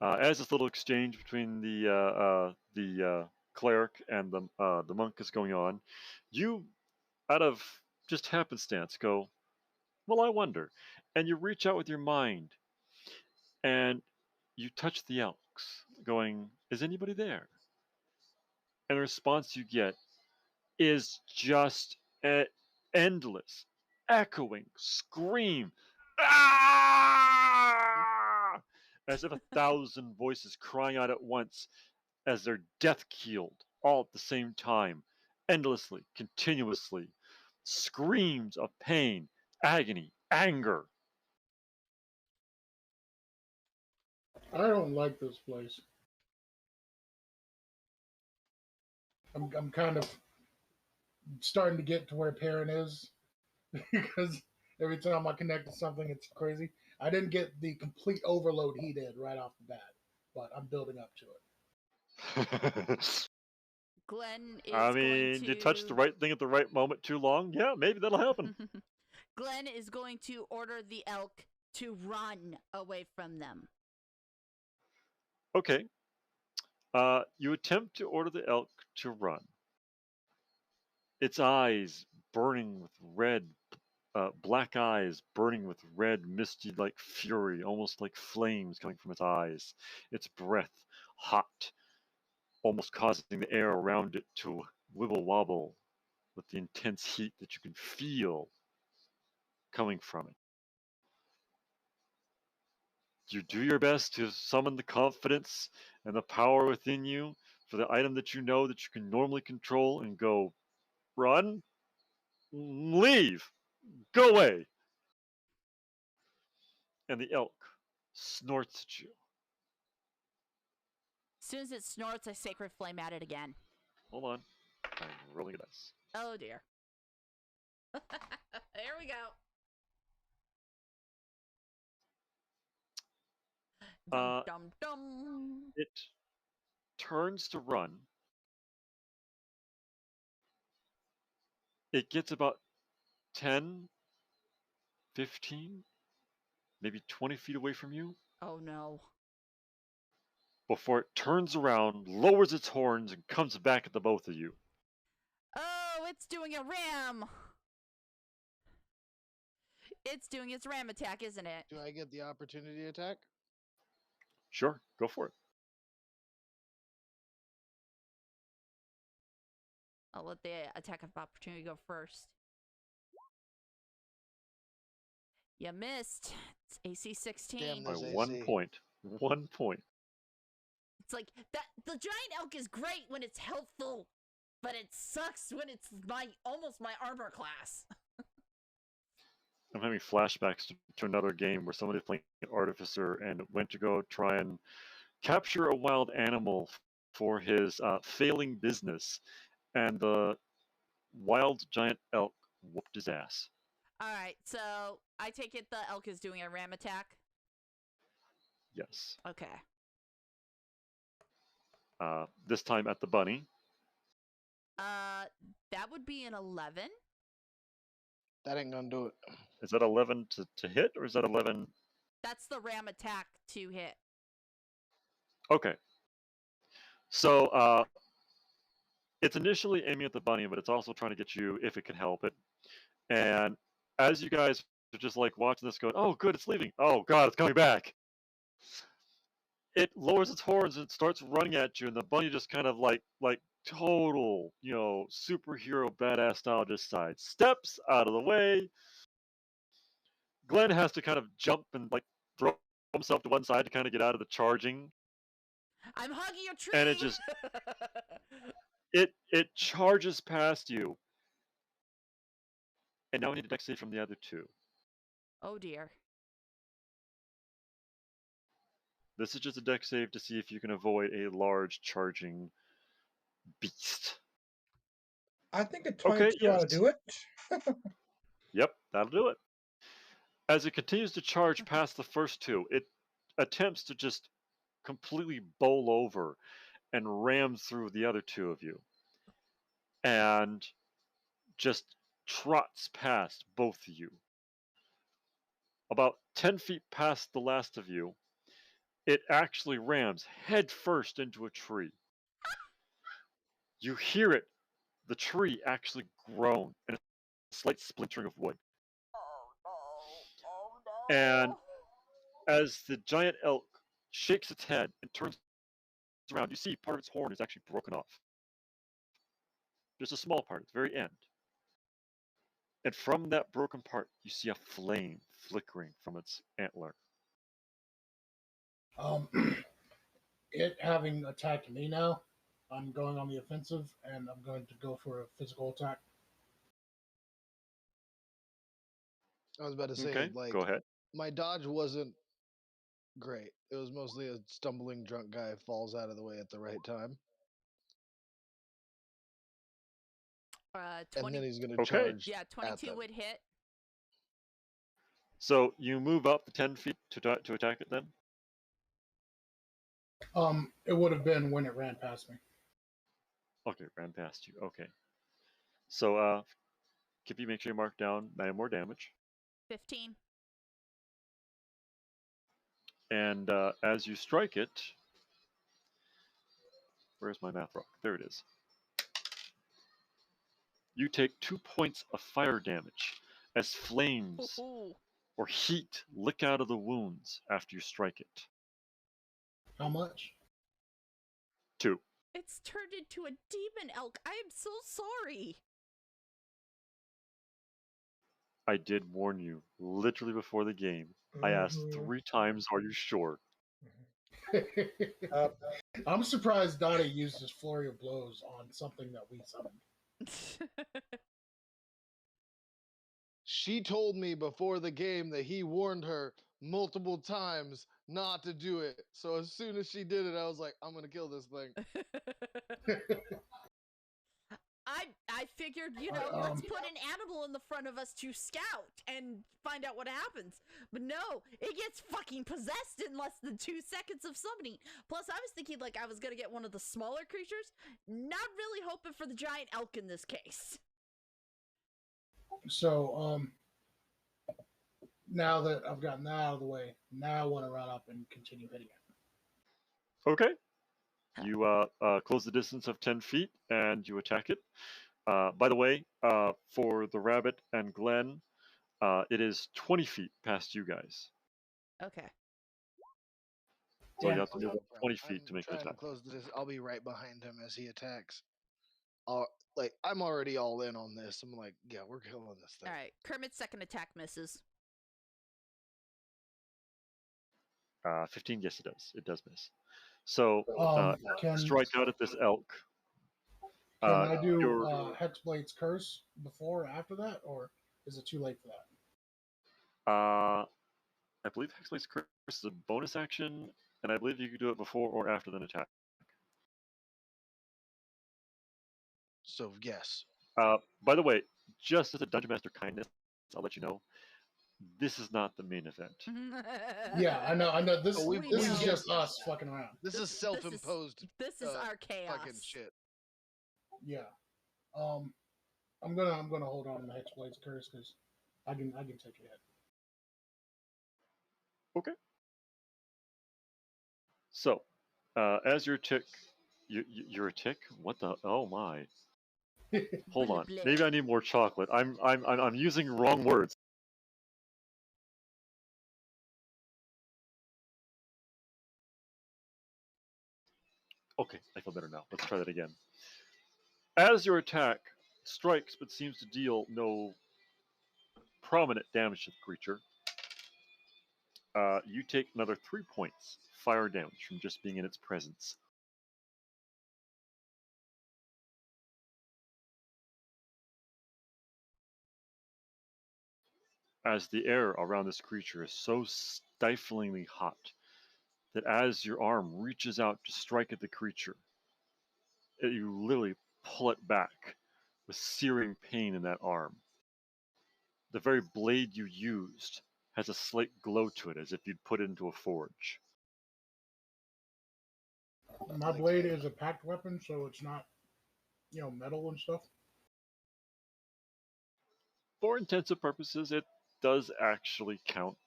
As this little exchange between the cleric and the monk is going on, you, out of just happenstance, go, well, I wonder, and you reach out with your mind, and you touch the elks, going, is anybody there? And the response you get is just an endless, echoing scream. Ah! As if 1,000 voices crying out at once as they're death keeled all at the same time, endlessly, continuously. Screams of pain, agony, anger. I don't like this place. I'm kind of starting to get to where Perrin is because every time I connect to something, it's crazy. I didn't get the complete overload he did right off the bat, but I'm building up to it. Glenn is I going mean, to... you touch the right thing at the right moment too long. Yeah, maybe that'll happen. Glenn is going to order the elk to run away from them. Okay. You attempt to order the elk to run. Its eyes burning with red, black eyes burning with red, misty like fury, almost like flames coming from its eyes. Its breath hot, almost causing the air around it to wibble wobble with the intense heat that you can feel coming from it. You do your best to summon the confidence and the power within you for the item that you know that you can normally control and go, run, leave, go away. And the elk snorts at you. As soon as it snorts, I Sacred Flame at it again. Hold on. I'm rolling a dice. Oh dear. Here we go. Dum, dum, dum. It turns to run. It gets about 10, 15, maybe 20 feet away from you Oh no. before it turns around, lowers its horns, and comes back at the both of you. Oh, it's doing a ram. It's doing its ram attack, isn't it? Do I get the opportunity attack? Sure, go for it. I'll let the attack of opportunity go first. You missed. It's AC 16. Damn By this AC. 1 point. 1 point. It's like that. The giant elk is great when it's helpful, but it sucks when it's almost my armor class. I'm having flashbacks to another game where somebody playing Artificer and went to go try and capture a wild animal for his failing business, and the wild giant elk whooped his ass. All right, so I take it the elk is doing a ram attack. Yes. Okay. This time at the bunny. That would be an 11. That ain't gonna do it. Is that 11 to hit, or is that 11? That's the ram attack to hit. Okay. So it's initially aiming at the bunny, but it's also trying to get you if it can help it. And as you guys are just like watching this going, oh, good, it's leaving. Oh, God, it's coming back. It lowers its horns and starts running at you, and the bunny just kind of like total, superhero badass style just sidesteps out of the way. Glenn has to kind of jump and like throw himself to one side to kind of get out of the charging. I'm hugging a tree. And it just it charges past you. And now we need a dex save from the other two. Oh dear. This is just a dex save to see if you can avoid a large charging beast. I think a 22 ought to do it. Yep, that'll do it. As it continues to charge past the first two, it attempts to just completely bowl over and ram through the other two of you. And just trots past both of you. About 10 feet past the last of you, it actually rams head first into a tree. You hear it, the tree actually groan, and a slight splintering of wood. Oh no. Oh no. And as the giant elk shakes its head and turns around, you see part of its horn is actually broken off. Just a small part at the very end. And from that broken part, you see a flame flickering from its antler. It having attacked me now, I'm going on the offensive, and I'm going to go for a physical attack. I was about to say, Okay, like, go ahead. my dodge wasn't great. It was mostly a stumbling drunk guy falls out of the way at the right time. 20, and then he's going to Okay. charge. yeah, at 22 them. would hit. So you move up the 10 feet to attack it then? It would have been when it ran past me. Okay, ran past you. Okay. So, Kippy, make sure you mark down 9 more damage. 15. And as you strike it, where's my math rock? There it is. You take 2 points of fire damage as flames Ooh. or heat lick out of the wounds after you strike it. How much? 2. It's turned into a demon elk. I am so sorry. I did warn you, literally before the game. I asked 3 times, are you sure? I'm surprised Dottie used his flurry of blows on something that we summoned. She told me before the game that he warned her multiple times not to do it. So as soon as she did it, I was like, I'm going to kill this thing. I figured, let's put an animal in the front of us to scout and find out what happens. But no, it gets fucking possessed in less than 2 seconds of summoning. Plus, I was thinking like I was gonna get one of the smaller creatures. Not really hoping for the giant elk in this case. So, now that I've gotten that out of the way, now I want to run up and continue hitting it. Okay. You close the distance of 10 feet and you attack it. By the way, for the rabbit and Glenn, it is 20 feet past you guys. Okay. So you have to move 20 feet to make an trying to attack. close this. I'll be right behind him as he attacks. I'm already all in on this. I'm like, yeah, we're killing this thing. All right. Kermit's second attack misses. 15, yes, it does. It does miss. So Can strike out at this elk. I do Hexblade's Curse before or after that, or is it too late for that? I believe Hexblade's Curse is a bonus action, and I believe you can do it before or after an attack. So yes. By the way, just as a Dungeon Master kindness, I'll let you know, this is not the main event. Yeah, I know. This this is just us fucking around. This is self-imposed. This is our chaos. Fucking shit. Yeah. I'm gonna hold on to the Hexblade's Curse because I can take a hit. Okay. So, as your tick, you're a tick. What the? Oh my! Hold on. Maybe I need more chocolate. I'm using wrong words. Okay, I feel better now. Let's try that again. As your attack strikes but seems to deal no prominent damage to the creature, you take another 3 points fire damage from just being in its presence. As the air around this creature is so stiflingly hot that as your arm reaches out to strike at the creature, you literally pull it back with searing pain in that arm. The very blade you used has a slight glow to it, as if you'd put it into a forge. My blade is a packed weapon, so it's not, metal and stuff. For intensive purposes, it does actually count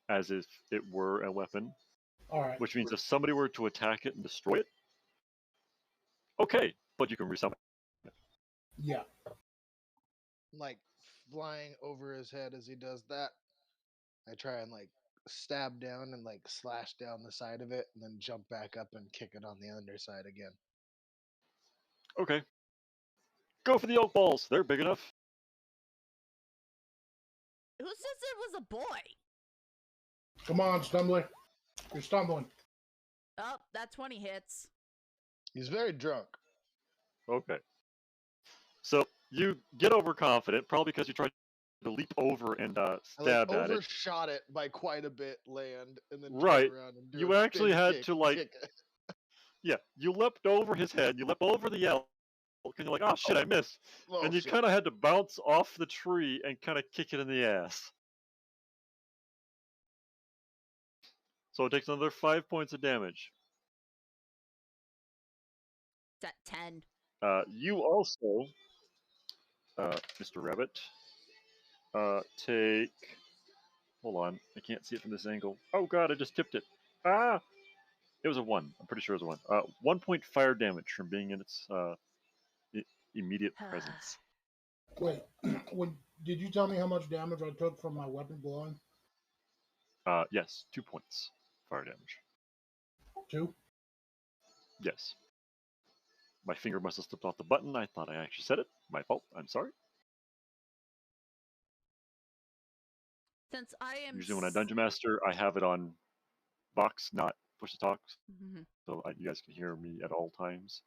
as if it were a weapon. All right. Which means if somebody were to attack it and destroy it, okay, but you can resummon it. Yeah. Like flying over his head as he does that, I try and stab down and slash down the side of it, and then jump back up and kick it on the underside again. Okay. Go for the oak balls. They're big enough. Who says it was a boy? Come on, Stumbler. You're stumbling. Oh, that 20 hits. He's very drunk. Okay. So you get overconfident, probably because you tried to leap over and stab I at it. overshot it by quite a bit, land, and then Right. turn around and do You a actually spin had kick, to kick it. Yeah, you leapt over his head, you leapt over the elk, and you're like, oh shit, I missed. Oh, And you shit. kind of had to bounce off the tree and kind of kick it in the ass. So it takes another 5 points of damage. It's at 10. You also, Mr. Rabbit, take... Hold on, I can't see it from this angle. Oh god, I just tipped it. Ah! It was a 1. I'm pretty sure it was a 1. 1 point fire damage from being in its immediate presence. Wait, did you tell me how much damage I took from my weapon glowing? Yes, 2 points fire damage. 2? Yes. My finger must have slipped off the button. I thought I actually said it. My fault. I'm sorry. Since I am... Usually when I Dungeon Master, I have it on Vox, not push to talk, Mhm. so you guys can hear me at all times.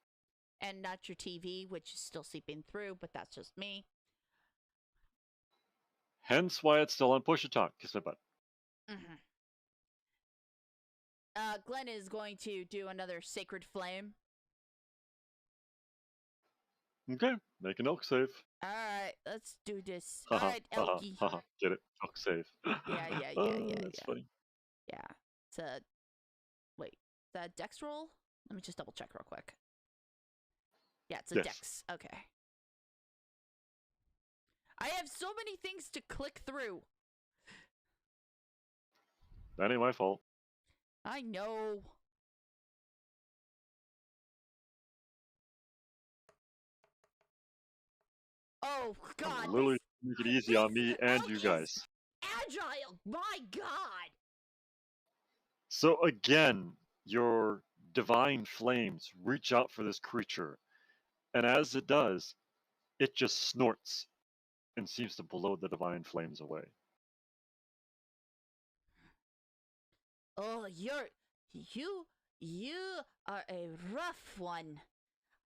And not your TV, which is still seeping through, but that's just me. Hence why it's still on push to talk. Kiss my butt. Mhm. Glenn is going to do another Sacred Flame. Okay, make an elk save. All right, let's do this. All Haha, right, haha, Elky. haha. Get it? Elk save. Yeah. That's funny. Yeah. It's a wait. Is that a dex roll? Let me just double check real quick. Yeah, it's a Yes. dex. Okay. I have so many things to click through. That ain't my fault. I know. Oh God! Literally make it easy on me and elk you is guys. Agile. My God. So again, your divine flames reach out for this creature, and as it does, it just snorts and seems to blow the divine flames away. Oh, you are a rough one.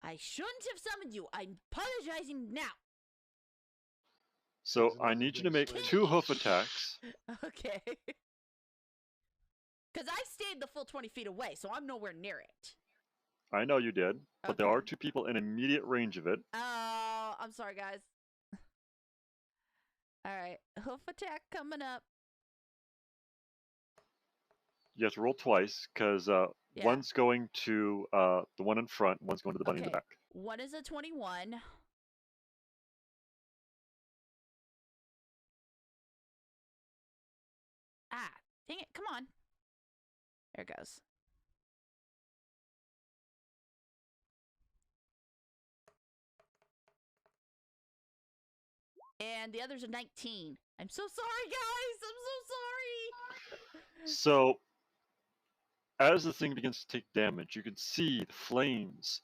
I shouldn't have summoned you. I'm apologizing now. So Isn't I it the need you to big make swing? 2 hoof attacks. Okay. Because I stayed the full 20 feet away, so I'm nowhere near it. I know you did, but there Okay. are 2 people in immediate range of it. Oh, I'm sorry, guys. All right, hoof attack coming up. You have to roll twice because Yeah. one's going to the one in front, one's going to the bunny in the Okay. back. One is a 21. Ah, dang it. Come on. There it goes. And the other's a 19. I'm so sorry, guys. I'm so sorry. So as the thing begins to take damage, you can see the flames,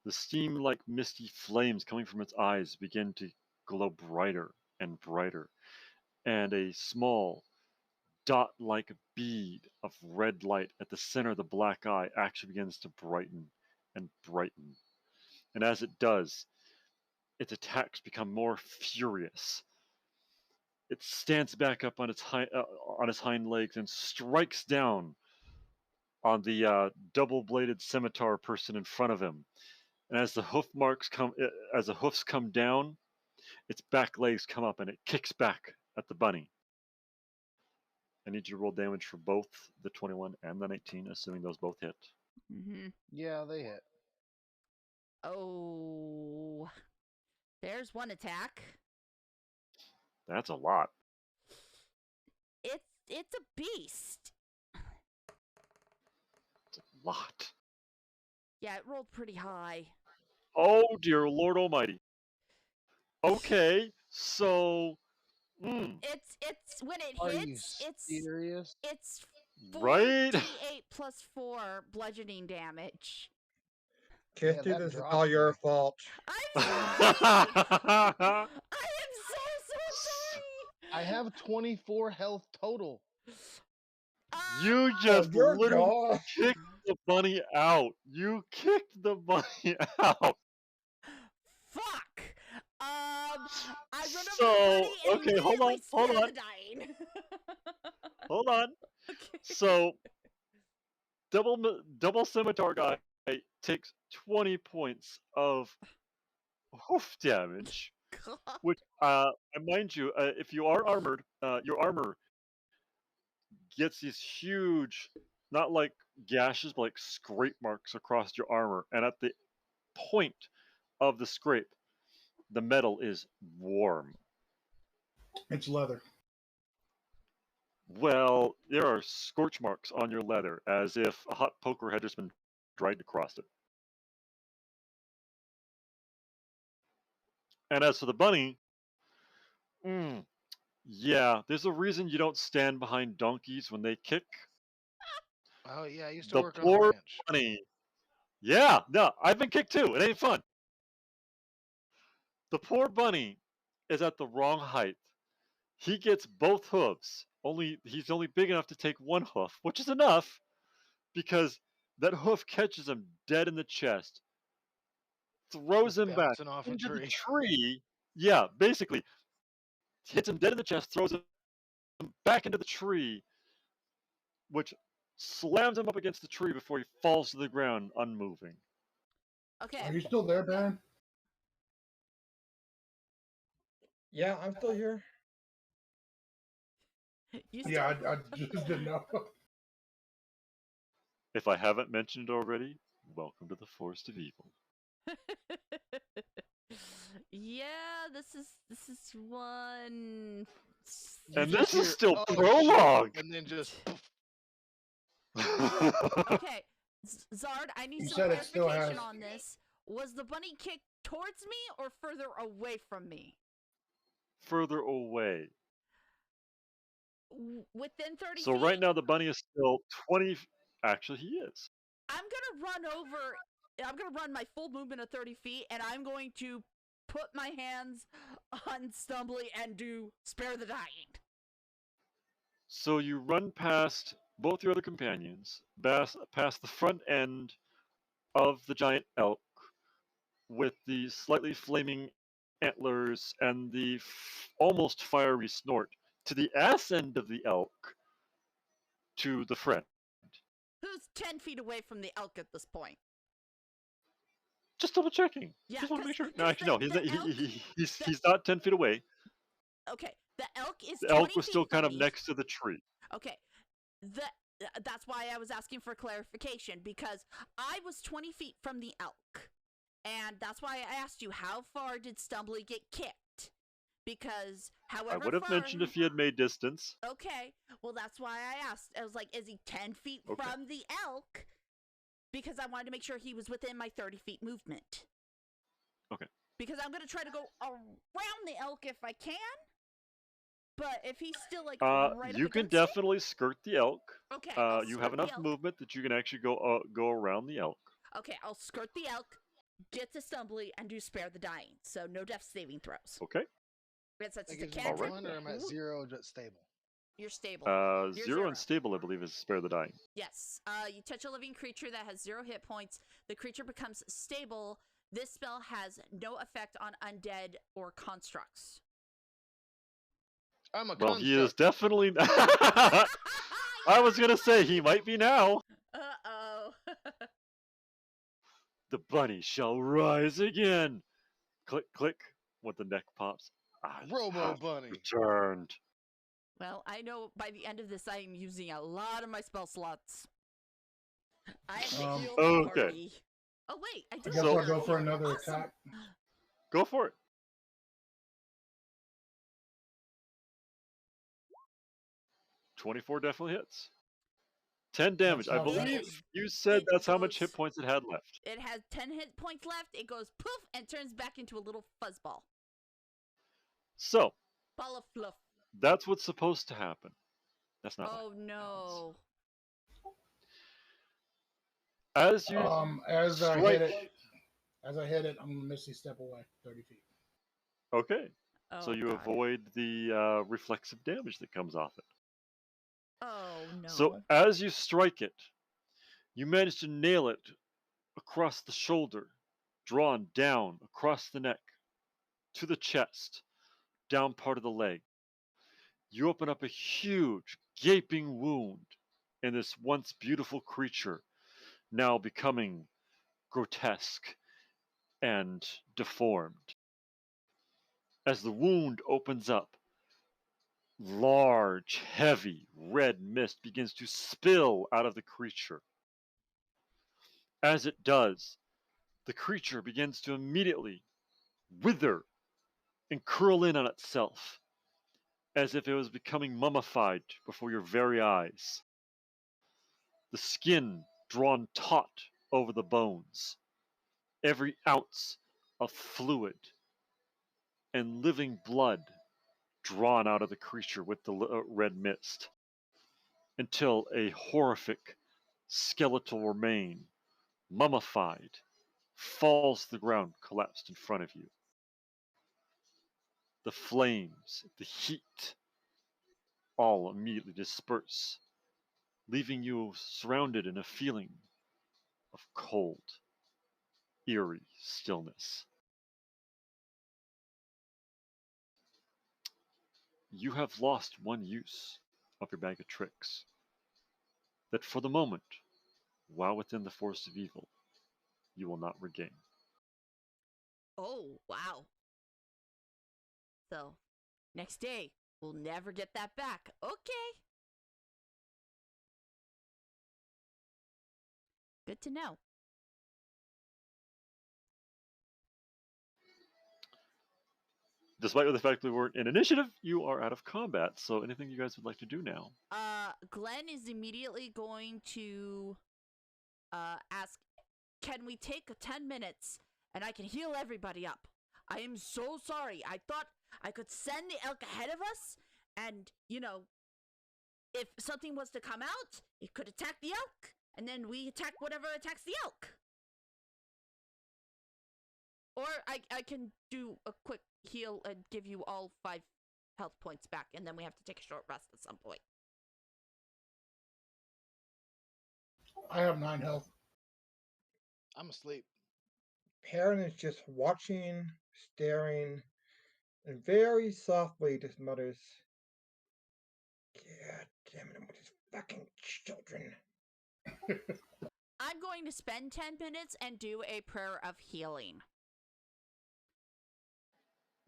the steam-like misty flames coming from its eyes begin to glow brighter and brighter, and a small dot-like bead of red light at the center of the black eye actually begins to brighten and brighten. And as it does, its attacks become more furious. It stands back up on its hind legs and strikes down on the double-bladed scimitar person in front of him. And as the as the hoofs come down, its back legs come up and it kicks back at the bunny. I need you to roll damage for both the 21 and the 19, assuming those both hit. Mm-hmm. Yeah, they hit. Oh. There's one attack. That's a lot. It's a beast. It's a lot. Yeah, it rolled pretty high. Oh dear Lord Almighty. Okay, so It's when it Are hits, you serious? it's right? 4d8 plus 4 bludgeoning damage. Kitty, Yeah, that this is dropped all your me. fault. I'm sorry. I am so sorry. I have 24 health total. You just You're literally gone. kicked the bunny out. You kicked the bunny out. Fuck. I run over So, the bunny and okay, hold on, immediately hold spare on. the dying. Hold on. Okay. So, double scimitar guy takes 20 points of hoof damage, God. which, mind you, if you are armored, your armor gets these huge, not like gashes, but like scrape marks across your armor, and at the point of the scrape, the metal is warm. It's leather. Well, there are scorch marks on your leather, as if a hot poker had just been dragged across it. And as for the bunny, yeah, there's a reason you don't stand behind donkeys when they kick. Oh yeah, I used to The work on a poor ranch. bunny. Yeah, no, I've been kicked too. It ain't fun. The poor bunny is at the wrong height. He gets both hooves. He's only big enough to take one hoof, which is enough because that hoof catches him dead in the chest, throws him back Bouncing off a into the tree. tree. Yeah, basically hits him dead in the chest, throws him back into the tree, which slams him up against the tree before he falls to the ground, unmoving. Okay. Are you still there, Baron? Yeah, I'm still here. You still... Yeah, I just didn't know. If I haven't mentioned it already, welcome to the Forest of Evil. Yeah, this is one. You And just this is hear, still "Oh, shit," prologue! and then just Okay, Zard, I need You some said it still clarification has- on this. Was the bunny kicked towards me or further away from me? Further away. Within 30 So feet? right now the bunny is still 20. Actually, he is. I'm gonna run my full movement of 30 feet, and I'm going to put my hands on Stumbly and do Spare the Dying. So you run past both your other companions, past the front end of the giant elk with the slightly flaming antlers and the almost fiery snort, to the ass end of the elk, to the friend. Who's 10 feet away from the elk at this point? Just double checking. Yeah, Just want to make sure. 'cause No, actually, no. He's the not, elk- he's not 10 feet away. Okay, the elk is The 20 elk was feet still kind from of me. next to the tree. Okay, that's why I was asking for clarification, because I was 20 feet from the elk, and that's why I asked you, how far did Stumbly get kicked? Because however I would have far... mentioned if he had made distance. Okay, well, that's why I asked. I was like, is he 10 feet Okay. from the elk? Because I wanted to make sure he was within my 30 feet movement. Okay. Because I'm going to try to go around the elk if I can. But if he's still like right You up can against it... definitely skirt the elk. Okay, I'll You skirt have the enough elk. movement that you can actually go around the elk. Okay, I'll skirt the elk, get to Stumbly, and do Spare the Dying. So no death saving throws. Okay. It's a That gives me cantrip. one, or I'm at 0, just stable. You're stable. You're 0 and stable, I believe, is Spare the Dying. Yes. You touch a living creature that has 0 hit points. The creature becomes stable. This spell has no effect on undead or constructs. I'm a Well, he is construct. definitely. I was gonna say he might be now. Uh-oh. The bunny shall rise again. Click, click. When the neck pops. I Robo have bunny. returned. Well, I know by the end of this, I am using a lot of my spell slots. I have to heal the Okay. party. Oh, wait. I I do guess So- I'll go for another Awesome. attack. Go for it. 24 definitely hits. 10 damage. That's I not believe bad. you said It that's how much goes- hit points it had left. It has 10 hit points left. It goes poof and turns back into a little fuzzball. So, Ball of fluff. that's what's supposed to happen. That's not Oh, no. As you As I strike. hit it, I'm gonna Misty step away 30 feet. Okay. Oh, So you God. avoid the reflexive damage that comes off it. Oh, no. So as you strike it, you manage to nail it across the shoulder, drawn down across the neck, to the chest, down part of the leg. You open up a huge, gaping wound in this once beautiful creature, now becoming grotesque and deformed. As the wound opens up, large, heavy, red mist begins to spill out of the creature. As it does, the creature begins to immediately wither and curl in on itself, as if it was becoming mummified before your very eyes. The skin drawn taut over the bones, every ounce of fluid and living blood drawn out of the creature with the red mist, until a horrific skeletal remain, mummified, falls to the ground, collapsed in front of you. The flames, the heat, all immediately disperse, leaving you surrounded in a feeling of cold, eerie stillness. You have lost one use of your bag of tricks that for the moment, while within the force of evil, you will not regain. Oh, wow. So, next day, we'll never get that back. Okay. Good to know. Despite the fact that we weren't in initiative, you are out of combat. So anything you guys would like to do now? Glenn is immediately going to ask, can we take 10 minutes and I can heal everybody up? I am so sorry. I thought I could send the elk ahead of us and, if something was to come out, it could attack the elk and then we attack whatever attacks the elk. Or I can do a quick heal and give you all 5 health points back, and then we have to take a short rest at some point. I have 9 health. I'm asleep. Perrin is just watching, staring, and very softly just mutters, "God damn it, with these fucking children." I'm going to spend 10 minutes and do a prayer of healing.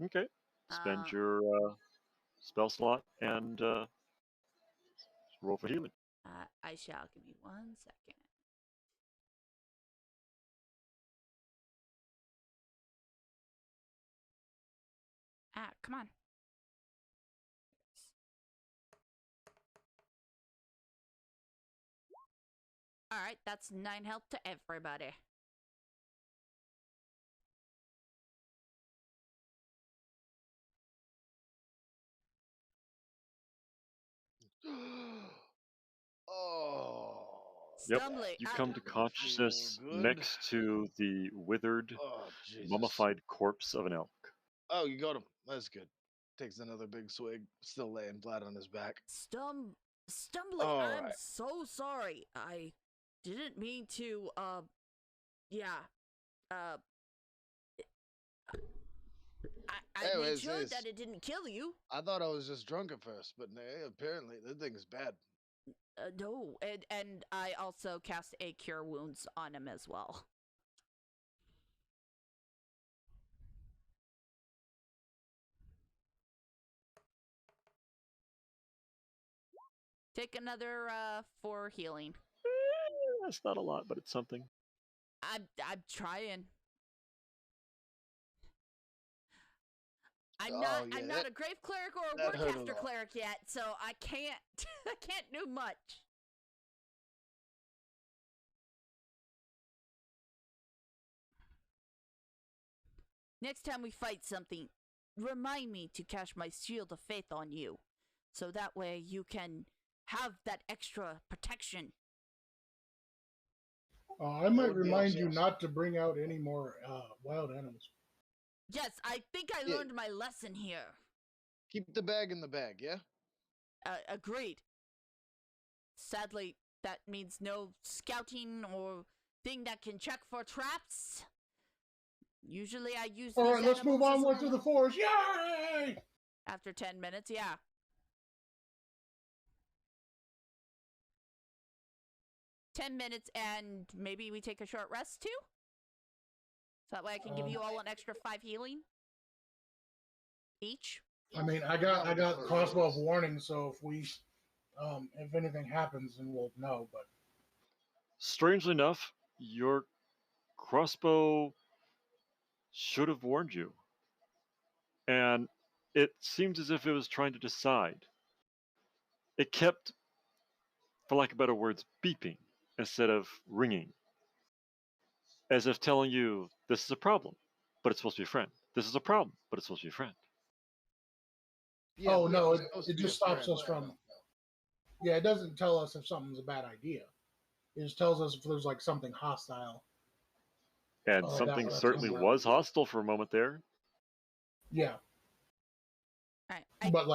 Okay. Spend your spell slot and roll for healing. I shall. Give me 1 second. Come on. Alright, that's 9 health to everybody. Oh. Yep. Stumbly, You come to consciousness next to the withered, mummified corpse of an elk. Oh, you got him. That's good. Takes another big swig, still laying flat on his back. Stumbly, All I'm right. so sorry. I didn't mean to, I made sure that it didn't kill you. I thought I was just drunk at first, but apparently the thing is bad. No, and I also cast a Cure Wounds on him as well. Take another 4 healing. That's not a lot, but it's something. I'm trying. I'm not a grave cleric or a warcaster cleric yet, so I can't I can't do much. Next time we fight something, remind me to cast my Shield of Faith on you, so that way you can have that extra protection. I might remind you not to bring out any more wild animals. Yes, I think I learned my lesson here. Keep the bag in the bag, yeah? Agreed. Sadly, that means no scouting or thing that can check for traps. Usually I use All right, let's move onward to the forest. Yay! After 10 minutes, yeah. "10 minutes and maybe we take a short rest too? So that way I can give you all an extra 5 healing each. I mean, I got crossbow of warning, so if anything happens, then we'll know. But strangely enough, your crossbow should have warned you, and it seems as if it was trying to decide. It kept, for lack of better words, beeping instead of ringing, as if telling you this is a problem, but it's supposed to be a friend. This is a problem, but it's supposed to be a friend. Yeah, oh no, it just stops us from. Yeah, it doesn't tell us if something's a bad idea. It just tells us if there's like something hostile. And something certainly was hostile for a moment there. Yeah. Right. But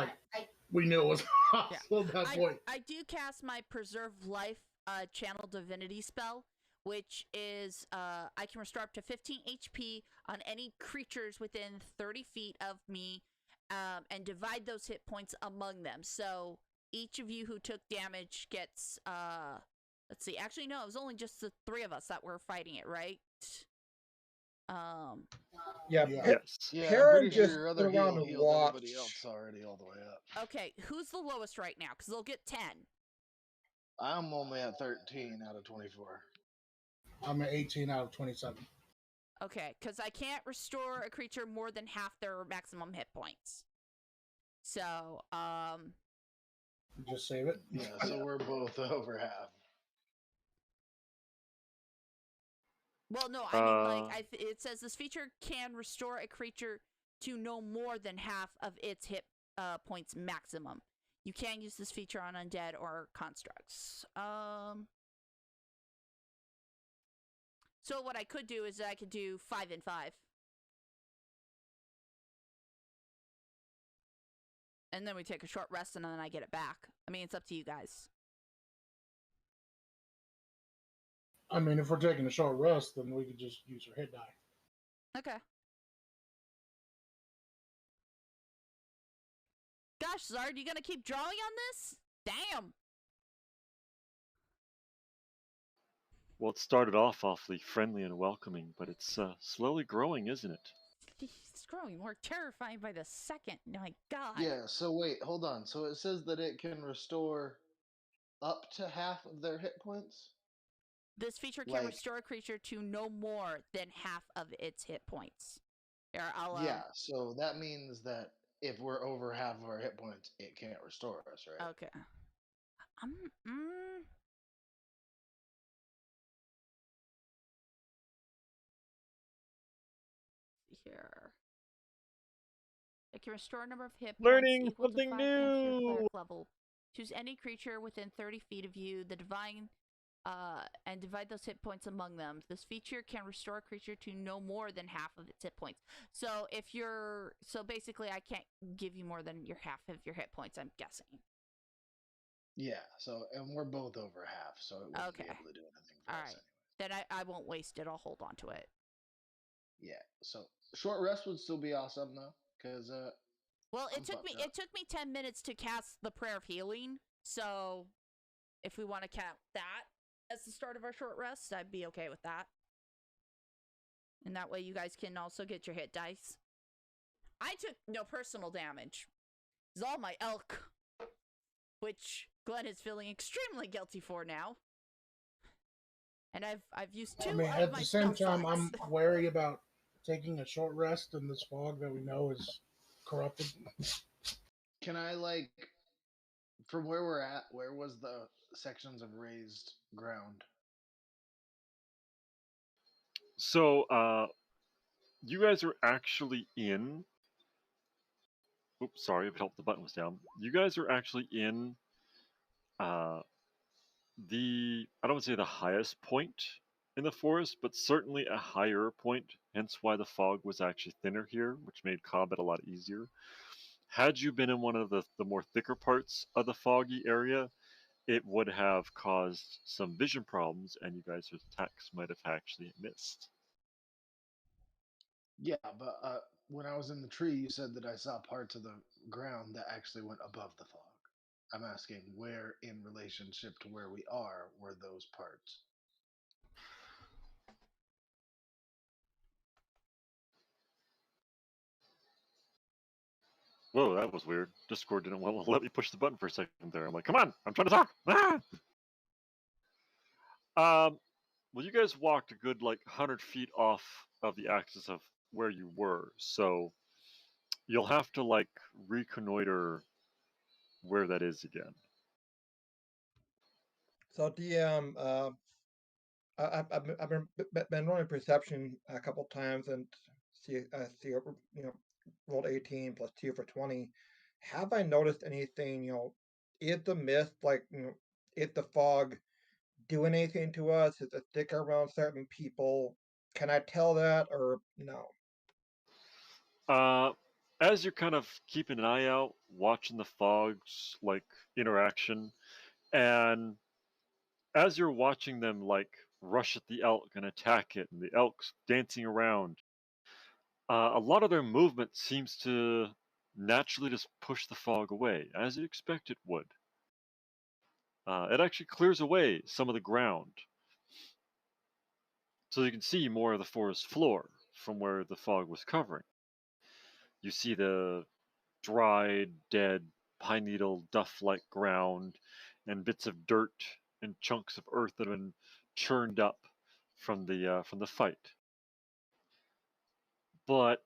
we knew it was hostile at that point. I do cast my Preserve Life Channel Divinity spell, which is I can restore up to 15 HP on any creatures within 30 feet of me, and divide those hit points among them. So each of you who took damage gets, let's see, actually no, it was only just the 3 of us that were fighting it, right? Yeah, Yeah. Yes. Yeah, I'm Perrin pretty sure just your stood other around heal and healed everybody else watched. already all the way up. Okay, who's the lowest right now? Because they'll get 10. I'm only at 13 out of 24. I'm at 18 out of 27. Okay, because I can't restore a creature more than half their maximum hit points. So, Just save it. Yeah, so we're both over half. well, no, I mean, like, it says this feature can restore a creature to no more than half of its hit points maximum. You can use this feature on undead or constructs. So what I could do is I could do 5 and 5. And then we take a short rest and then I get it back. I mean, it's up to you guys. I mean, if we're taking a short rest, then we could just use our hit die. Okay. Gosh, Zard, you gonna keep drawing on this? Damn. Well, it started off awfully friendly and welcoming, but it's slowly growing, isn't it? It's growing more terrifying by the second. My God. Yeah, so wait, hold on. So it says that it can restore up to half of their hit points? This feature can Like- restore a creature to no more than half of its hit points. Here, I'll, Yeah, so that means that if we're over half of our hit points, it can't restore us, right? Okay. Here. It can restore a number of hit Learning points equal something to 5 times your new! cleric level. Choose any creature within 30 feet of you, the divine, and divide those hit points among them. This feature can restore a creature to no more than half of its hit points. So if you're, so basically, I can't give you more than your half of your hit points. I'm guessing. Yeah, so, and we're both over half, so it wouldn't be Okay. able to do anything for All us right. anyway. Then I won't waste it. I'll hold on to it. Yeah, so short rest would still be awesome though, because Well, I'm fucked up. it took me 10 minutes to cast the Prayer of Healing. So if we want to count that as the start of our short rest, I'd be okay with that. And that way you guys can also get your hit dice. I took no personal damage. It's all my elk, which Glenn is feeling extremely guilty for now. And I've used 2 I mean, of at my the same spell time, I'm slots. wary about taking a short rest in this fog that we know is corrupted. Can I, like, from where we're at, where was the sections of raised ground? So, you guys are actually in. Oops, sorry, it helped the button was down. You guys are actually in I don't want to say the highest point in the forest, but certainly a higher point, hence why the fog was actually thinner here, which made combat a lot easier. Had you been in one of the more thicker parts of the foggy area, it would have caused some vision problems, and you guys' attacks might have actually missed. Yeah, but when I was in the tree, you said that I saw parts of the ground that actually went above the fog. I'm asking where, in relationship to where we are, were those parts? Whoa, that was weird. Discord didn't want to let me push the button for a second there. I'm like, come on, I'm trying to talk. Well, you guys walked a good 100 feet off of the axis of where you were, so you'll have to reconnoiter where that is again. So DM, I've been rolling perception a couple times and see rolled 18 plus 2 for 20. Have I noticed anything? Is the mist is the fog doing anything to us? Is it thick around certain people? Can I tell that or no? As you're kind of keeping an eye out, watching the fog's interaction, and as you're watching them rush at the elk and attack it, and the elk's dancing around, a lot of their movement seems to naturally just push the fog away, as you'd expect it would. It actually clears away some of the ground, so you can see more of the forest floor from where the fog was covering. You see the dried, dead, pine needle, duff-like ground, and bits of dirt and chunks of earth that have been churned up from the fight. But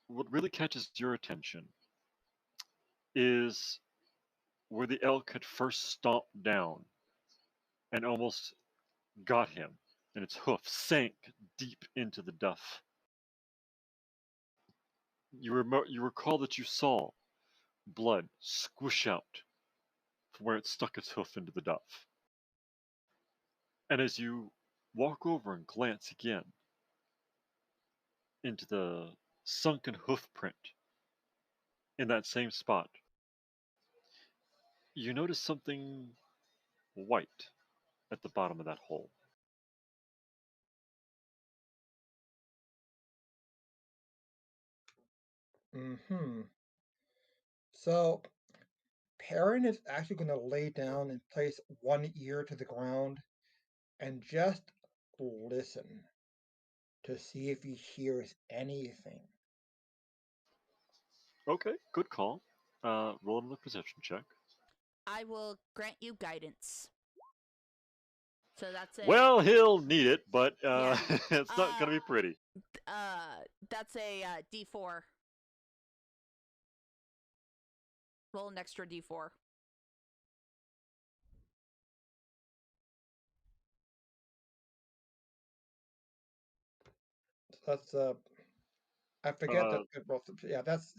what really catches your attention is where the elk had first stomped down and almost got him, and its hoof sank deep into the duff. You recall that you saw blood squish out from where it stuck its hoof into the duff. And as you walk over and glance again into the sunken hoof print in that same spot, you notice something white at the bottom of that hole. So Perrin is actually going to lay down and place one ear to the ground and just listen to see if he hears anything. Okay, good call. Roll another perception check. I will grant you guidance. So that's a Well, he'll need it, but Yeah. it's not going to be pretty. That's a D4. Roll an extra D4. That's I forget that. Yeah, that's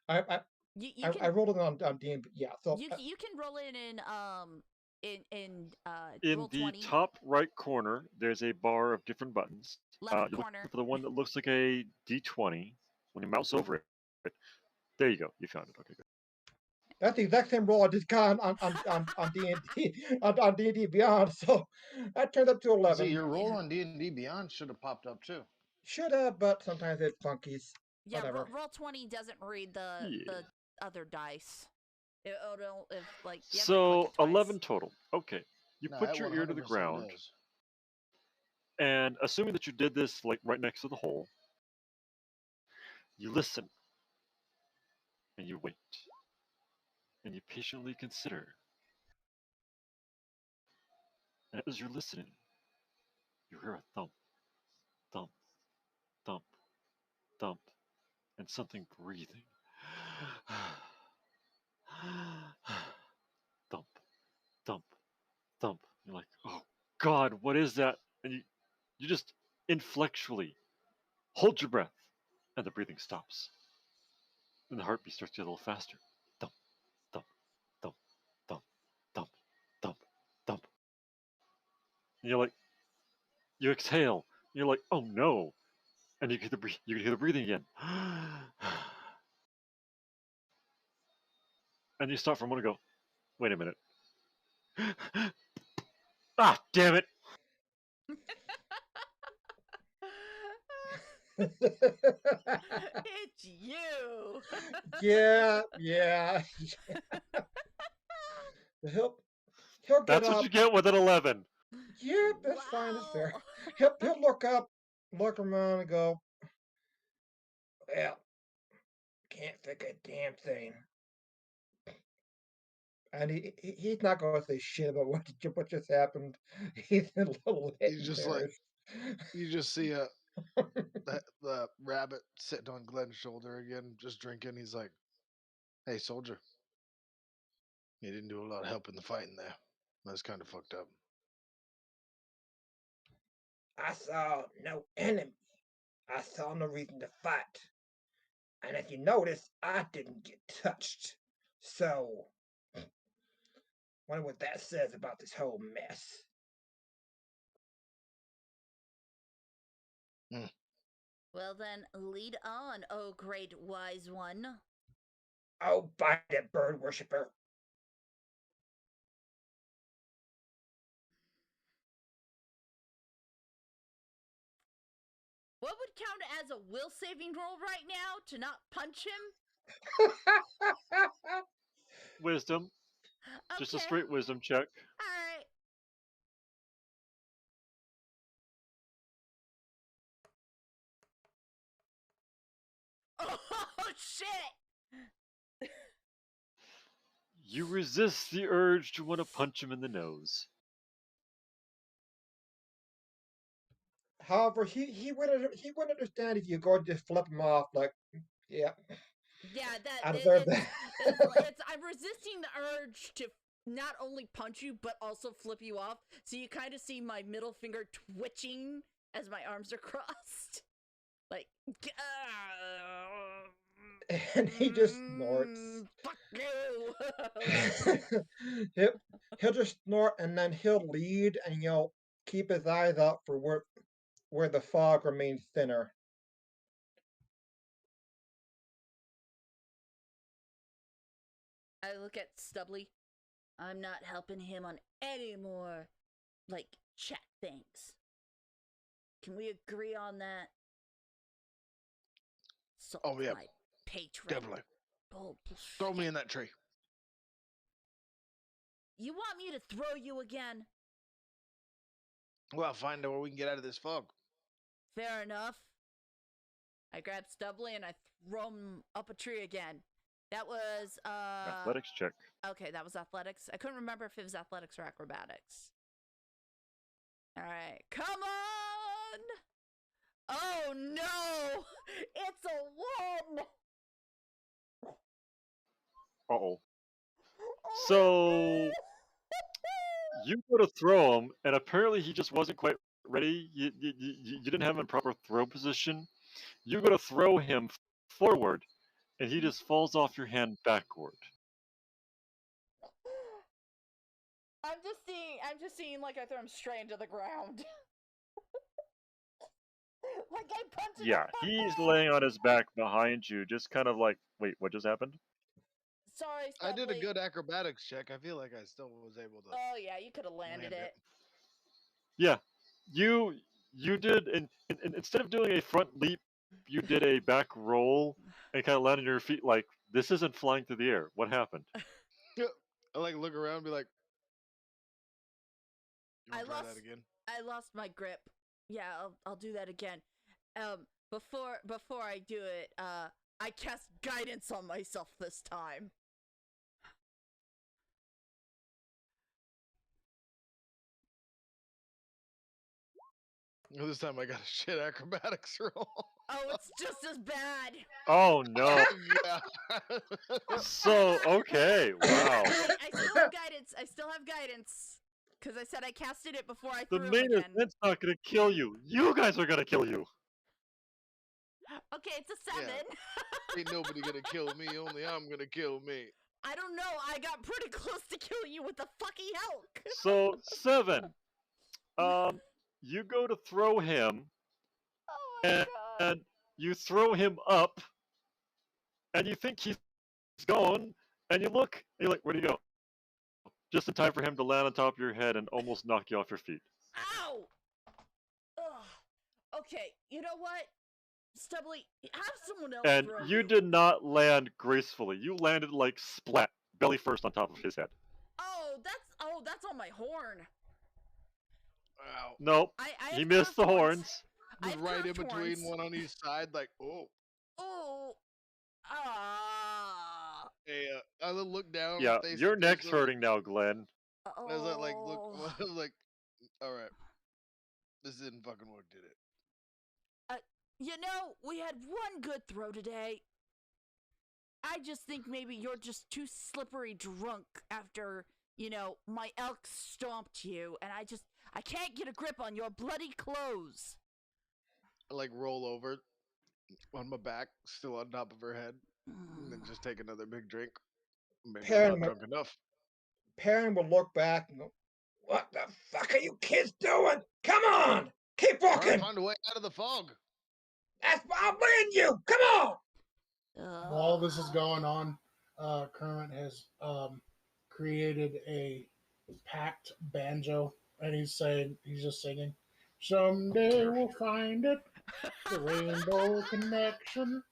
I You rolled it on D&D. Yeah, so you can roll it in In roll the 20. top right corner, there's a bar of different buttons. Left You look corner. for the one that looks like a D20. When you mouse over it, there you go. You found it. Okay, good. that's the exact same roll I just got on D&D on D&D Beyond. So that turned up to 11. See, your roll on D&D Beyond should have popped up too. Should have, but sometimes it funkies. Yeah, Whatever. roll 20 doesn't read the other dice. It'll if like you have to So click it twice. 11 total. Okay, you No, put that your ear to the 100% ground, does. and assuming that you did this like right next to the hole, you listen, and you wait, and you patiently consider. And as you're listening, you hear a thump, thump, thump, thump, and something breathing. Thump, thump, thump. You're like, oh God, what is that? And you just inflexually hold your breath, and the breathing stops. And the heartbeat starts to get a little faster. Thump, thump, thump, thump, thump, thump, thump. And you're like, you exhale. And you're like, oh no. And you can hear the breathing again. And you stop for a moment and go, wait a minute. Ah, damn it. It's you. yeah. he'll get That's up. what you get with an 11. Yep, that's fine. That's fair. He'll look up, look around, and go, well, can't think of a damn thing. And he's not going to say shit about what just happened. He's a little He's just like, you just see the rabbit sitting on Glenn's shoulder again, just drinking. He's like, hey, soldier. You didn't do a lot of help in the fighting there. That's kind of fucked up. I saw no enemy. I saw no reason to fight. And as you notice, I didn't get touched. So, wonder what that says about this whole mess. Well then, lead on, oh great wise one. Oh, bite it, bird worshiper. What would count as a will saving roll right now to not punch him? Wisdom. Okay. Just a straight wisdom check. Alright. Oh shit! You resist the urge to want to punch him in the nose. However, he would understand if you go and just flip him off, like, yeah, Yeah, I deserve it's, that. it's I'm resisting the urge to not only punch you but also flip you off. So you kind of see my middle finger twitching as my arms are crossed, like. And he just snorts. Fuck you. he'll, he'll just snort, and then he'll lead, and keep his eyes out for where the fog remains thinner. I look at Stubbly. I'm not helping him on any more, like, chat things. Can we agree on that? So Oh, yeah. my patron. Definitely. Oh, Throw me in that tree. You want me to throw you again? Well, find out where we can get out of this fog. Fair enough. I grab Stubbly and I throw him up a tree again. That was, Athletics check. Okay, that was athletics. I couldn't remember if it was athletics or acrobatics. Alright, come on! Oh no! It's a 1! Uh-oh. So, you go to throw him, and apparently he just wasn't quite ready. You didn't have him in proper throw position. You go to throw him forward, and he just falls off your hand backward. I'm just seeing like I throw him straight into the ground. Like I punched him. Yeah, he's laying on his back behind you, just kind of like, wait, what just happened? Sorry, I did a Stubbly. good acrobatics check. I feel like I still was able to. Oh yeah, you could have landed it. Yeah, you did, and instead of doing a front leap, you did a back roll and kind of landed on your feet like, this isn't flying through the air. What happened? I like look around and be like, you want to try that again? I lost my grip. Yeah, I'll do that again. Before I do it, I cast guidance on myself this time. This time I got a shit acrobatics roll. Oh, it's just as bad. Oh no. Yeah. So, okay, wow. I still have guidance. I still have guidance. Because I said I casted it before I The threw him main again. event's not gonna kill you. You guys are gonna kill you. Okay, it's a 7. Yeah. Ain't nobody gonna kill me, only I'm gonna kill me. I don't know. I got pretty close to kill you with the fucking elk. So, 7. You go to throw him, Oh my god. and you throw him up, and you think he's going, and you look, and you're like, where'd he go? Just in time for him to land on top of your head and almost knock you off your feet. Ow! Ugh. Okay, you know what? Stubbly, have someone else And throw you did not land gracefully. You landed like splat, belly first on top of his head. Oh, that's on my horn. Wow. Nope, I he have missed the curved horns. Was have right in curved between horns. one on each side, like, oh. Oh. Ah. Hey, I look down. Yeah, face your to neck's face, hurting now, Glenn. Oh. As I like look, I was like, all right, this didn't fucking work, did it? You know, we had one good throw today. I just think maybe you're just too slippery drunk after, my elk stomped you, and I can't get a grip on your bloody clothes. I like roll over on my back, still on top of her head, and then just take another big drink. Maybe I'm not drunk enough. Perrin will look back and go, "What the fuck are you kids doing? Come on! Keep Trying walking! to find a way out of the fog. That's why I'm bringing you! Come on!" While this is going on, Kermit has created a packed banjo, and he's just singing, "Someday we'll find it, the rainbow connection."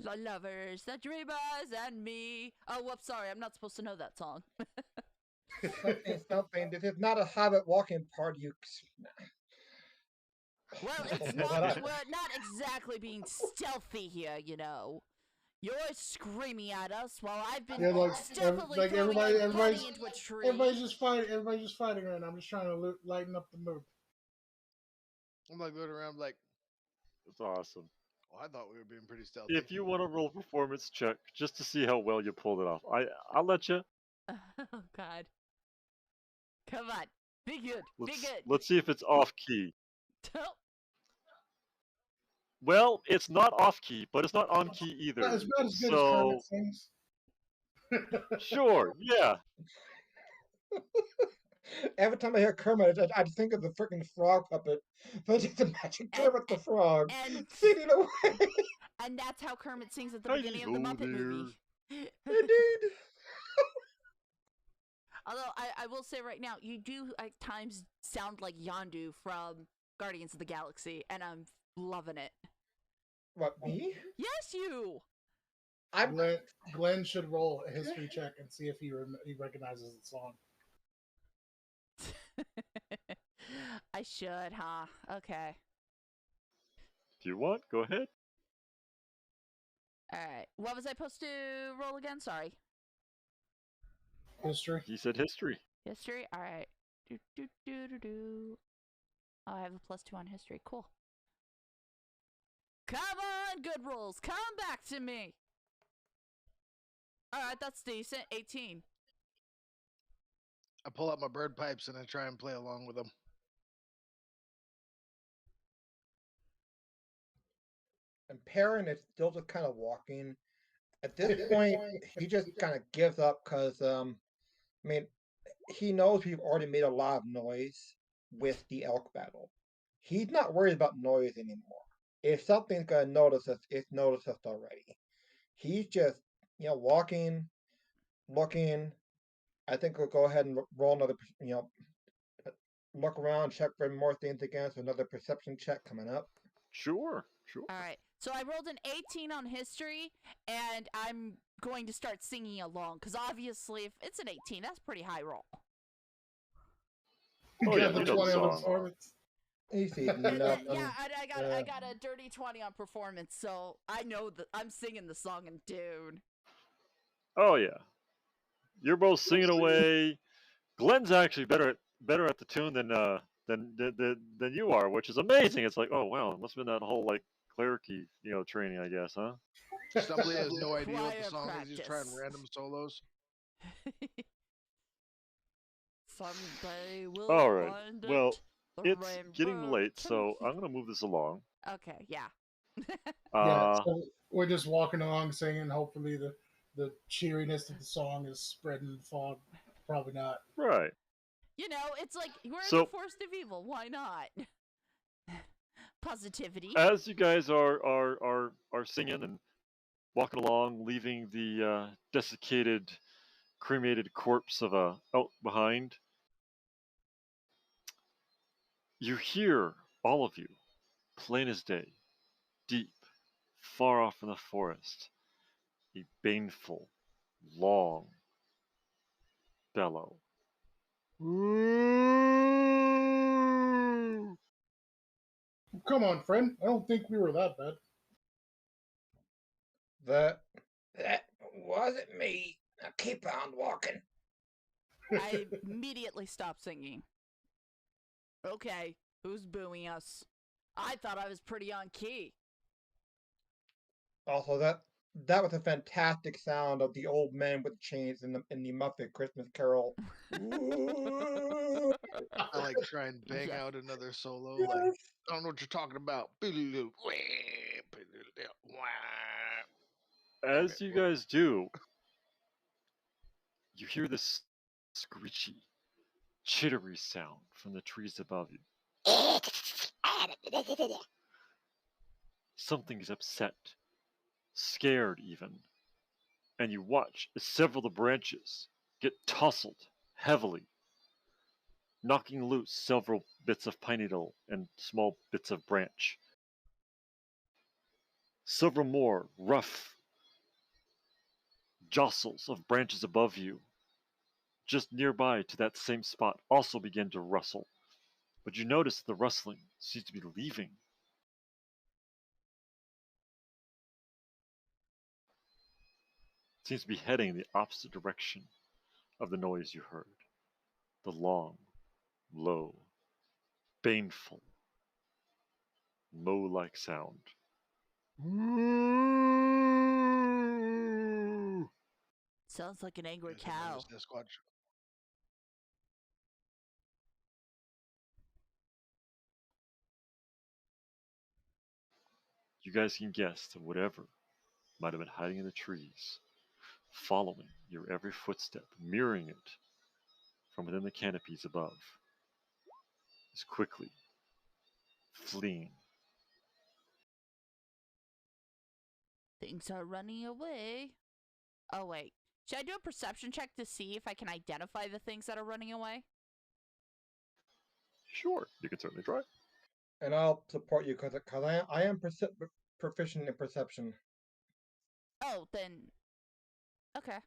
The lovers, the dreamers, and me. Oh, whoops, sorry, I'm not supposed to know that song. Something. This is not a hobbit walking party. Well, it's not that we're not exactly being stealthy here, you know. You're screaming at us while I've been stealthily throwing a body into a tree. Everybody's just fighting right now. I'm just trying to lighten up the mood. I'm like looking around like, That's awesome. oh, I thought we were being pretty stealthy. If you want to roll a performance check just to see how well you pulled it off, I'll let you. Oh God! Come on, be good, be good. Let's see if it's off key. Well, it's not off key, but it's not on key either. It's not as good as Kermit sings. Sure, yeah. Every time I hear Kermit, I think of the freaking frog puppet. But just imagine Kermit the Frog singing away. And that's how Kermit sings at the beginning of the Muppet movie. Indeed. Although I will say right now, you do at times sound like Yondu from Guardians of the Galaxy, and I'm loving it. What, me? Yes, you! Glenn should roll a history check and see if he recognizes the song. I should, huh? Okay. If you want, go ahead. Alright. What was I supposed to roll again? Sorry. History. He said history. History? Alright. Oh, I have a +2 on history. Cool. Come on, good rolls. Come back to me. Alright, that's decent. 18. I pull out my bird pipes and I try and play along with them. And Perrin is still just kind of walking. At this point, he just kind of gives up because, I mean, he knows we've already made a lot of noise with the elk battle. He's not worried about noise anymore. If something's going to notice us, it's noticed us already. He's just, walking, looking. I think we'll go ahead and roll another, look around, check for more things again. So another perception check coming up. Sure. All right. So I rolled an 18 on history, and I'm going to start singing along, because obviously if it's an 18, that's pretty high roll. Oh, yeah, the 20 on performance. Easy. Yeah, I got a dirty 20 on performance, so I know that I'm singing the song in tune. Oh yeah, you're both singing away. Glenn's actually better at the tune than you are, which is amazing. It's like, oh wow, it must have been that whole like clericy, training, I guess, huh? Somebody has no idea what the song is. He's trying random solos. Someday we'll find it. Well, it's getting late, so I'm gonna move this along. Okay, yeah. So we're just walking along singing. Hopefully the cheeriness of the song is spreading the fog. Probably not. Right. It's like we're in the force of evil. Why not? Positivity. As you guys are singing and walking along, leaving the desiccated, cremated corpse of a elk behind, you hear, all of you, plain as day, deep, far off in the forest, a baneful, long bellow. Come on, friend. I don't think we were that bad. That wasn't me. Now keep on walking. I immediately stopped singing. Okay, who's booing us? I thought I was pretty on key. Also, that was a fantastic sound of the old man with chains in the Muppet Christmas Carol. I like try and bang out another solo. Like, I don't know what you're talking about. As you guys do, you hear this screechy, chittery sound from the trees above you. Something is upset, scared even, and you watch as several of the branches get tousled heavily, knocking loose several bits of pine needle and small bits of branch. Several more rough jostles of branches above you, just nearby to that same spot, also begin to rustle. But you notice the rustling seems to be leaving. Seems to be heading in the opposite direction of the noise you heard. The long, low, baneful, mow-like sound. Sounds like an angry There's another cow. Sasquatch. You guys can guess that whatever might have been hiding in the trees, following your every footstep, mirroring it from within the canopies above, is quickly fleeing. Things are running away. Oh, wait. Should I do a perception check to see if I can identify the things that are running away? Sure, you can certainly try. And I'll support you because I am proficient in perception. Oh, then... Okay.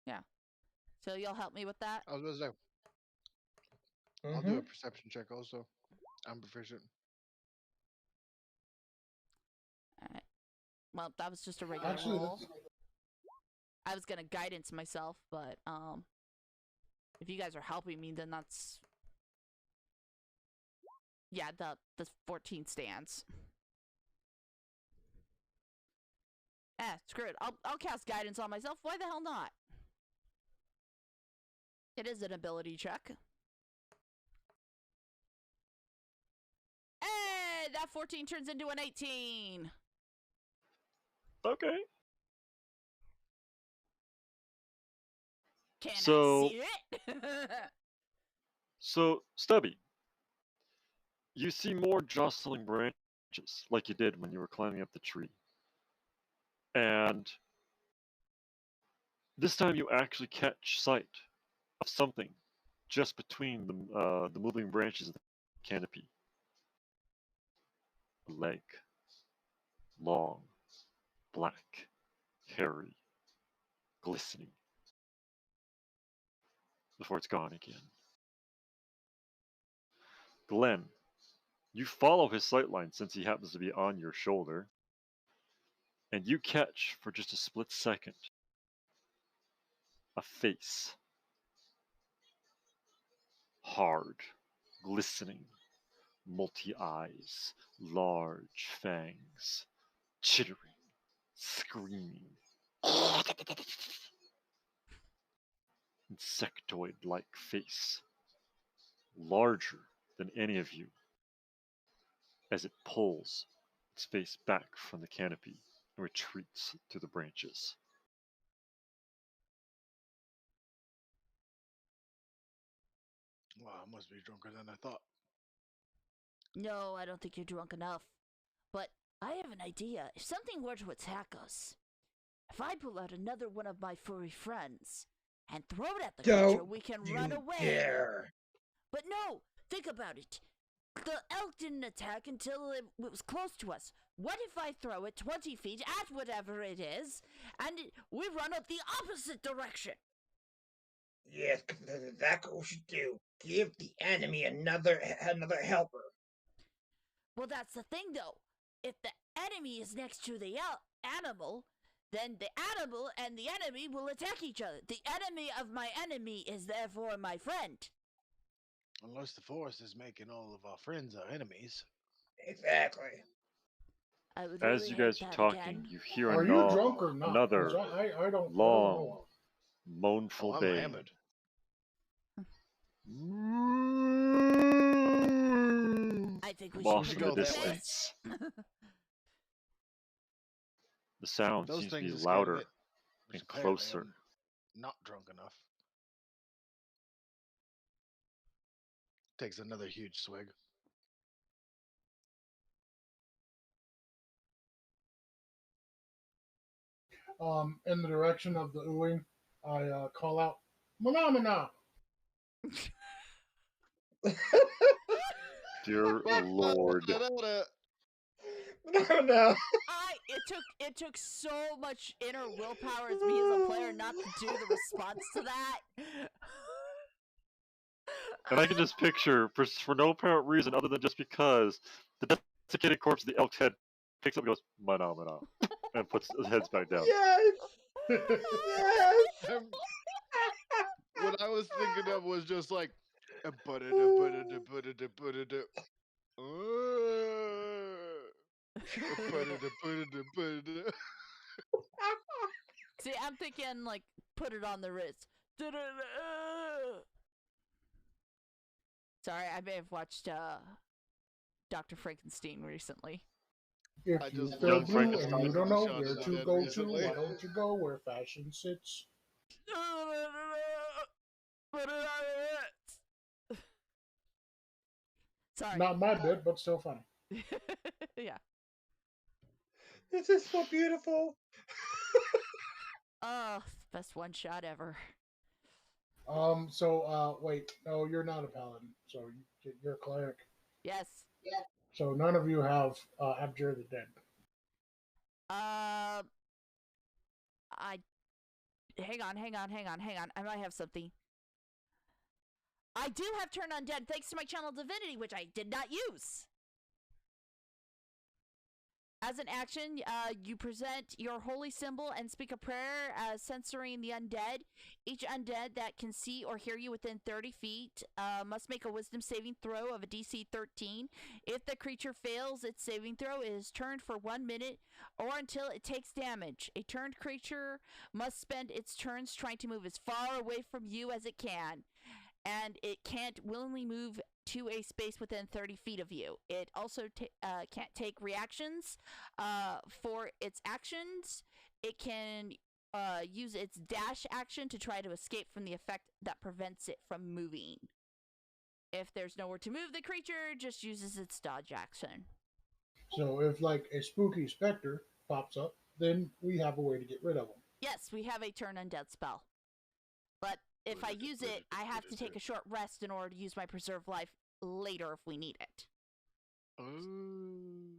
Yeah. So you'll help me with that? I was going to say, I'll do a perception check also. I'm proficient. Alright. Well, that was just a regular roll. I was gonna guidance myself, but if you guys are helping me, then that's the 14 stands. Screw it. I'll cast guidance on myself. Why the hell not? It is an ability check. Hey, that 14 turns into an 18. Okay. Can I see it? So, Stubby, you see more jostling branches like you did when you were climbing up the tree. And this time you actually catch sight of something just between the moving branches of the canopy. A leg. Long, black, hairy, glistening. Before it's gone again. Glenn, you follow his sightline since he happens to be on your shoulder, and you catch, for just a split second, a face. Hard, glistening, multi-eyes, large fangs, chittering, screaming. Insectoid-like face, larger than any of you, as it pulls its face back from the canopy and retreats through the branches. Wow, I must be drunker than I thought. No, I don't think you're drunk enough. But I have an idea. If something were to attack us, if I pull out another one of my furry friends and throw it at the creature, we can run away. Dare. But no, think about it. The elk didn't attack until it was close to us. What if I throw it 20 feet at whatever it is, and we run up the opposite direction? Yes, that's exactly what we should do. Give the enemy another helper. Well, that's the thing, though. If the enemy is next to the animal, then the animal and the enemy will attack each other. The enemy of my enemy is therefore my friend. Unless the forest is making all of our friends our enemies. Exactly. I would As really you hate guys are that talking, again. you hear Are you drunk or not? another 'Cause I don't long, know. moanful I'm bay. hammered. I think we Off should in put the it in that way. distance. The sound Those seems to be things are scared of louder it, which and apparently closer. I'm not drunk enough. Takes another huge swig. In the direction of the oohing, I call out, "Phenomena!" Dear Lord. No. It took so much inner willpower as me as a player not to do the response to that. And I can just picture, for no apparent reason other than just because, the desiccated corpse of the elk's head picks up and goes, mana, mana, and puts his heads back down. Yes. Yes. What I was thinking of was just like, See, I'm thinking like put it on the wrist. Sorry, I may have watched Dr. Frankenstein recently. If I you just feel Young blue and Frankenstein you don't know shot where his to head go recently. to, why don't you go where fashion sits? Put it on the wrist. Sorry. Not my bit, but still funny. Yeah. This is so beautiful. Oh, best one shot ever. Wait. No, you're not a paladin. So you're a cleric. Yes. So none of you have Abjure the Dead. I hang on. I might have something. I do have Turn Undead thanks to my channel Divinity, which I did not use. As an action, you present your holy symbol and speak a prayer censoring the undead. Each undead that can see or hear you within 30 feet must make a wisdom saving throw of a DC 13. If the creature fails, its saving throw is turned for 1 minute or until it takes damage. A turned creature must spend its turns trying to move as far away from you as it can, and it can't willingly move to a space within 30 feet of you. It also can't take reactions for its actions. It can use its dash action to try to escape from the effect that prevents it from moving. If there's nowhere to move, the creature just uses its dodge action. So if like a spooky specter pops up, then we have a way to get rid of them. Yes, we have a turn undead spell. But if I use it, I have to take a short rest in order to use my preserve life later if we need it.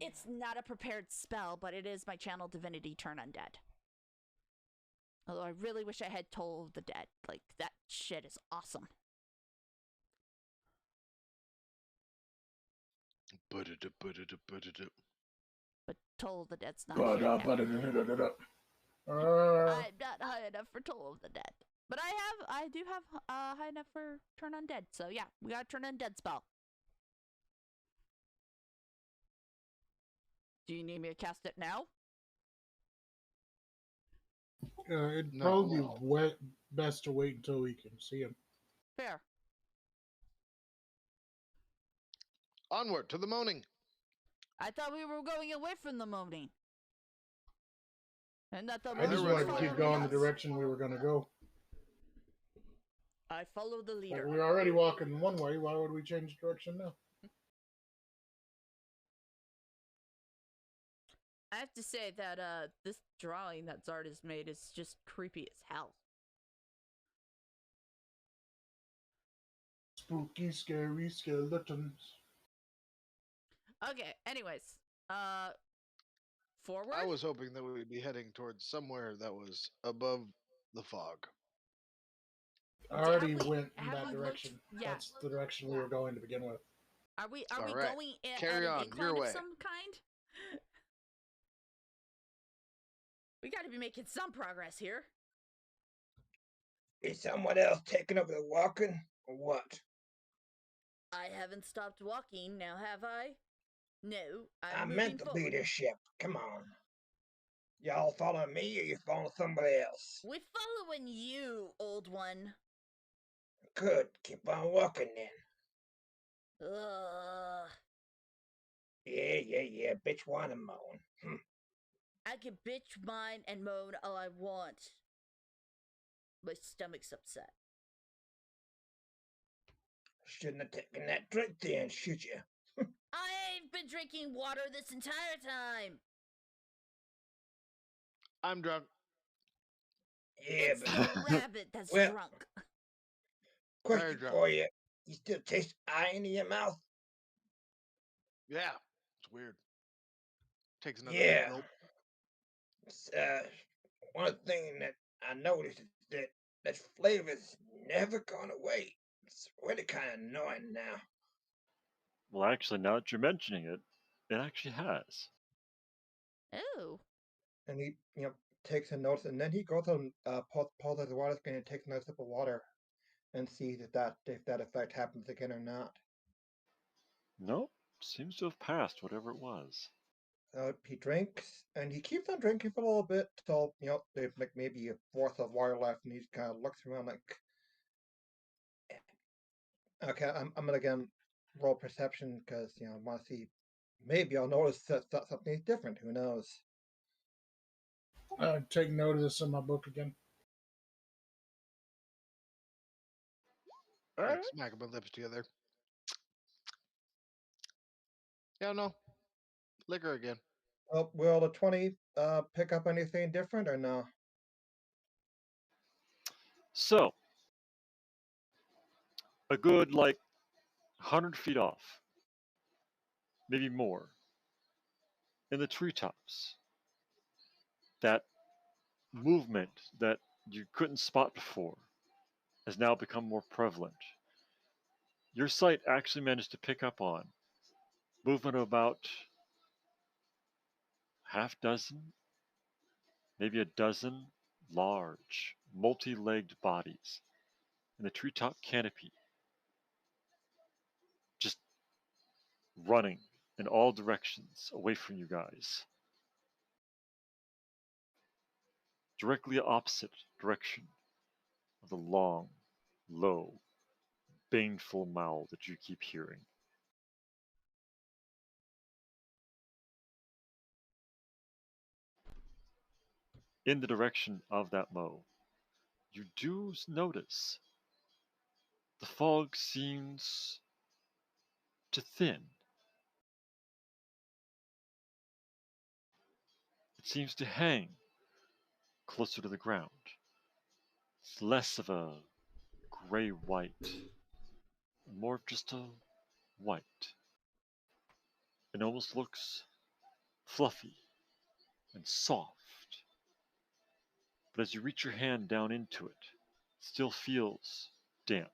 It's not a prepared spell, but it is my channel Divinity Turn Undead. Although I really wish I had Toll of the Dead. Like, that shit is awesome. But Toll of the Dead's not here now. I'm not high enough for Toll of the Dead. But I do have high enough for Turn Undead. So yeah, we got a Turn Undead spell. Do you need me to cast it now? It'd probably be best to wait until we can see him. Fair. Onward to the moaning. I thought we were going away from the moaning. And that the I just moaning was wanted to keep following going the us. direction we were going to go. I follow the leader. Like, we're already walking one way. Why would we change direction now? I have to say that this drawing that Zard has made is just creepy as hell. Spooky, scary skeletons. Okay, anyways. Forward? I was hoping that we would be heading towards somewhere that was above the fog. I already Have we- went in have that we direction. looked- yeah. That's the direction we were going to begin with. Are we All right. going Carry at on, an incline your of way. some kind? We got to be making some progress here. Is someone else taking over the walking, or what? I haven't stopped walking now, have I? No, I I'm meant moving the forward. leadership. Come on. Y'all following me, or you following somebody else? We're following you, old one. Good. Keep on walking then. Ugh. Yeah. Bitch, whine and moan. I can bitch, whine, and moan all I want. My stomach's upset. Shouldn't have taken that drink then, should you? I've been drinking water this entire time. I'm drunk. Yeah, It's but the rabbit that's Well- drunk. question drunk. for you. You still taste iron in your mouth? Yeah, it's weird. Takes another Yeah. gulp. One thing that I noticed is that flavor's never gone away. really kind of annoying now. Well, actually, now that you're mentioning it, it actually has. Oh. And he, takes a notice, and then he goes and pulls out the water screen and takes another sip of water, and sees if that effect happens again or not. Nope, seems to have passed whatever it was. He drinks, and he keeps on drinking for a little bit till there's like maybe a fourth of water left, and he kind of looks around like, okay, I'm gonna again roll perception because I want to see. Maybe I'll notice that something's different. Who knows? Take note of this in my book again. All Like right. smack my lips together. Yeah, no. Liquor again. Will the 20 pick up anything different or no? So, a good, 100 feet off, maybe more, in the treetops, that movement that you couldn't spot before has now become more prevalent. Your sight actually managed to pick up on movement of about half dozen, maybe a dozen large, multi-legged bodies in the treetop canopy, just running in all directions away from you guys. Directly opposite direction of the long, low, baneful mowl that you keep hearing. In the direction of that mow, you do notice the fog seems to thin. It seems to hang closer to the ground. It's less of a gray white, more of just a white. It almost looks fluffy and soft. But as you reach your hand down into it, it still feels damp,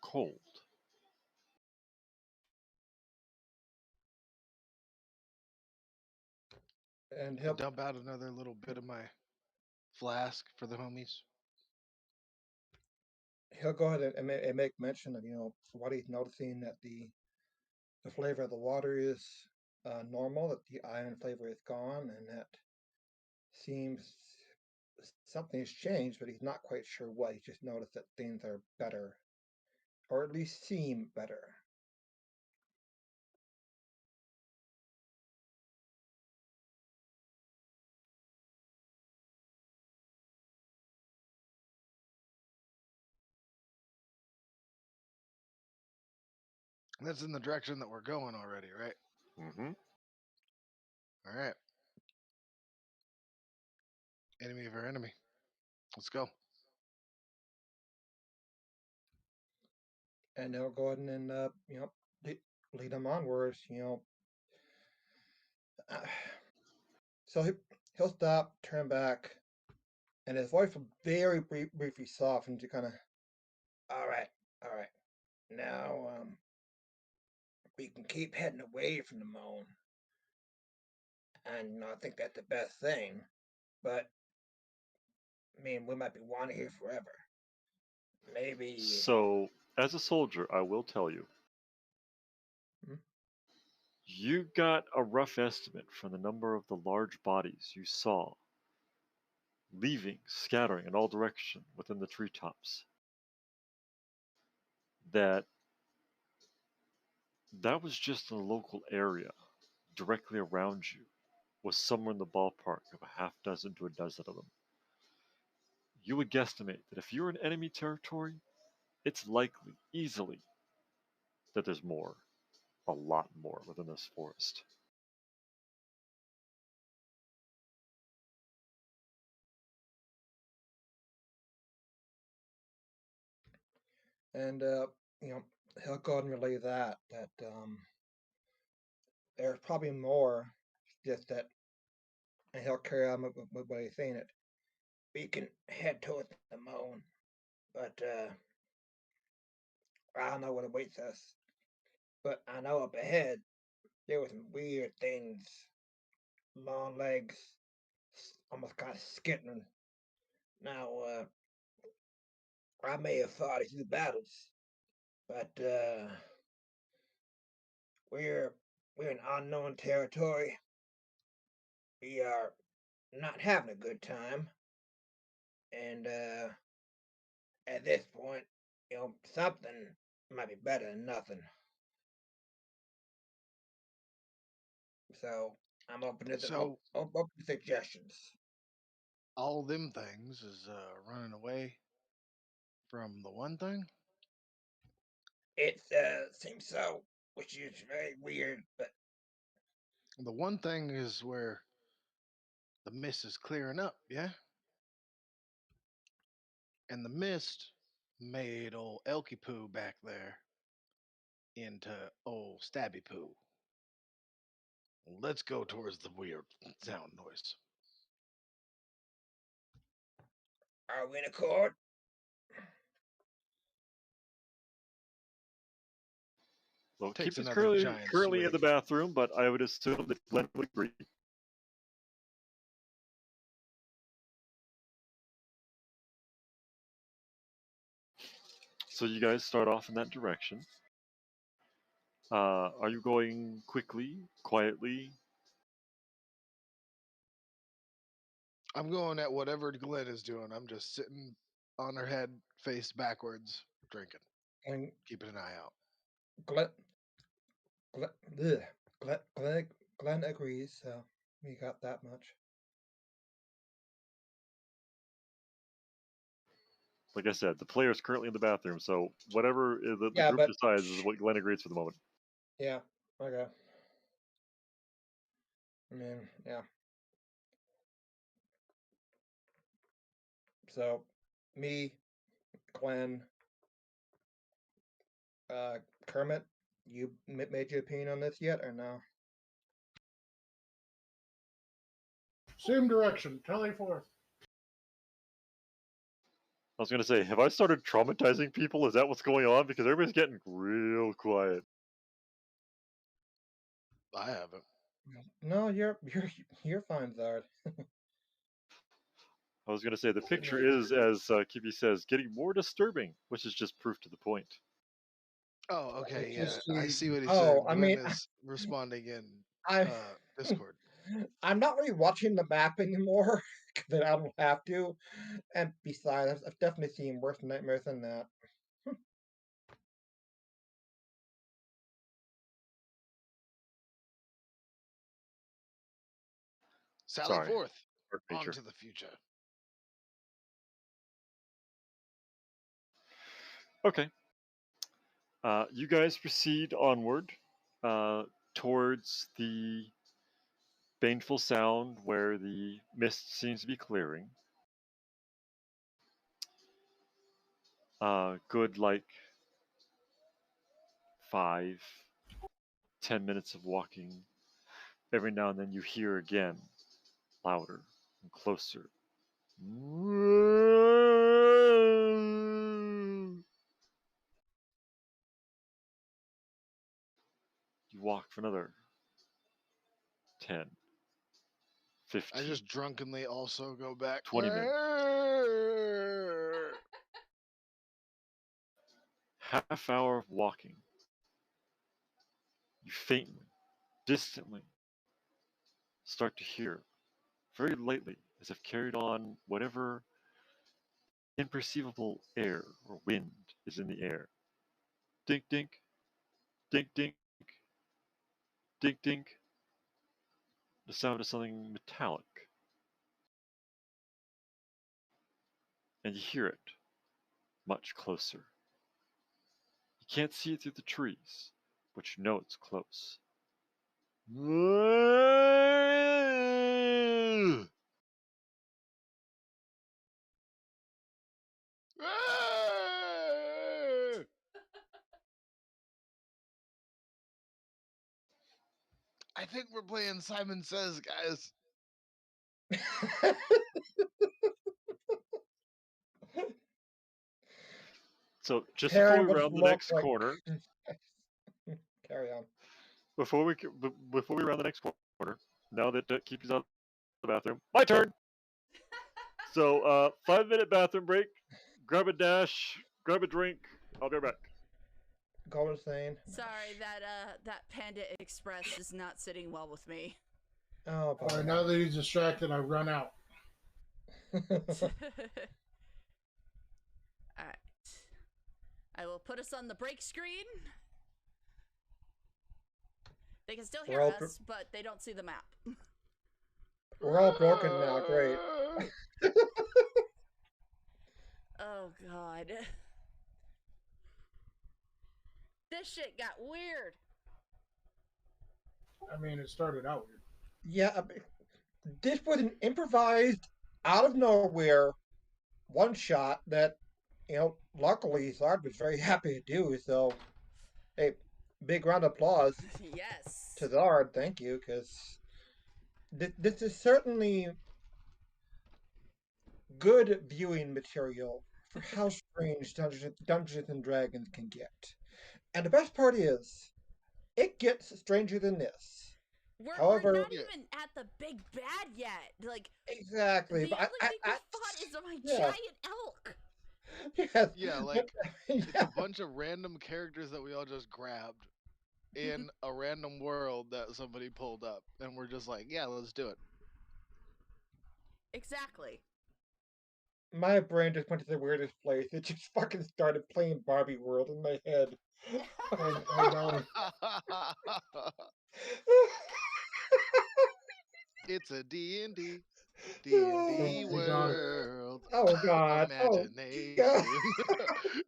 cold. And I'll dump out another little bit of my flask for the homies. he'll go ahead and make mention of what he's noticing, that the flavor of the water is normal, that the iron flavor is gone, and that seems something has changed, but he's not quite sure what. He just noticed that things are better, or at least seem better. That's in the direction that we're going already, right? Mm-hmm. All right. Enemy of our enemy. Let's go. And they'll go ahead and lead them onwards. So he'll stop, turn back, and his voice will very briefly soften to kind of, all right, now we can keep heading away from the moon, and I think that's the best thing. But I mean, we might be wanted here forever. Maybe. So, as a soldier, I will tell you, Hmm? you got a rough estimate from the number of the large bodies you saw leaving, scattering in all directions within the treetops. That was just in a local area directly around you, was somewhere in the ballpark of a half dozen to a dozen of them. You would guesstimate that if you're in enemy territory, it's likely, easily, that there's more, a lot more within this forest. And he'll go ahead and relay that there's probably more. Just that, and he'll carry on with what he's saying. It. We can head towards the moon, but I don't know what awaits us, but I know up ahead there were some weird things. Long legs, almost kind of skittering. Now, I may have fought a few battles, but we're in unknown territory. We are not having a good time, and at this point, something might be better than nothing. So I'm open to open to suggestions. All them things is running away from the one thing. It seems so, which is very weird, but The one thing is where the mist is clearing up, yeah? And the mist made old Elky Poo back there into old Stabby Poo. Let's go towards the weird sound noise. are we in accord? Well, Takes Keep is another giant currently in the swig. bathroom, but I would assume that Glenn would agree. So you guys start off in that direction. Are you going quickly, quietly? I'm going at whatever Glenn is doing. I'm just sitting on her head, face backwards, drinking, And keeping an eye out. Glenn agrees, so we got that much. Like I said, the player is currently in the bathroom, so whatever the Yeah, group but decides is what Glenn agrees for the moment. yeah, okay. I mean, yeah. So, me, Glenn, Kermit, you made your opinion on this yet or no? Same direction. Tally forth. I was going to say, have I started traumatizing people? Is that what's going on? Because everybody's getting real quiet. I haven't. No, you're fine, Zard. I was going to say, the picture is, as Kippy says, getting more disturbing, which is just proof to the point. Oh, okay, It's yeah. just I the- see what he's Oh, saying. I Glenn mean, is responding in I'm Discord. I'm not really watching the map anymore because I don't have to. And besides, I've definitely seen worse nightmares than that. Sally Sorry. forth Dark nature. onto the future. Okay. You guys proceed onward towards the baneful sound where the mist seems to be clearing. Good, like 5-10 minutes of walking. Every now and then you hear again, louder and closer. You walk for another 10, 15. I just drunkenly also go back. 20 minutes. Half hour of walking. You faintly, distantly start to hear, very lightly, as if carried on whatever imperceivable air or wind is in the air. Dink dink, dink dink, dink dink. The sound of something metallic. And you hear it much closer. You can't see it through the trees, but you know it's close. I think we're playing Simon Says, guys. So just Karen before we would round the look next like- corner, Carry on. before we round the next corner, now that Keepy's out of the bathroom, my turn. So 5-minute bathroom break. Grab a dash. Grab a drink. I'll be right back. Go insane. Sorry, that Panda Express is not sitting well with me. Oh, All right, boy. now that he's distracted, I run out. Alright. I will put us on the break screen. They can still hear We're all us, but they don't see the map. We're all broken now. Great. Oh, God. This shit got weird. I mean, it started out weird. Yeah, this was an improvised, out of nowhere, one shot that, luckily Zard was very happy to do. So, hey, big round of applause Yes. to Zard. Thank you, because this is certainly good viewing material for how strange Dungeons and Dragons can get. And the best part is, it gets stranger than this. We're not Yeah. even at the big bad yet. Like, Exactly. the but only thing we fought is my yeah. giant elk. Yes. Yeah, like it's yeah. a bunch of random characters that we all just grabbed in a random world that somebody pulled up, and we're just like, yeah, let's do it. Exactly. My brain just went to the weirdest place. It just fucking started playing Barbie World in my head. I know. It's a D&D Oh, world. oh God. Imagination.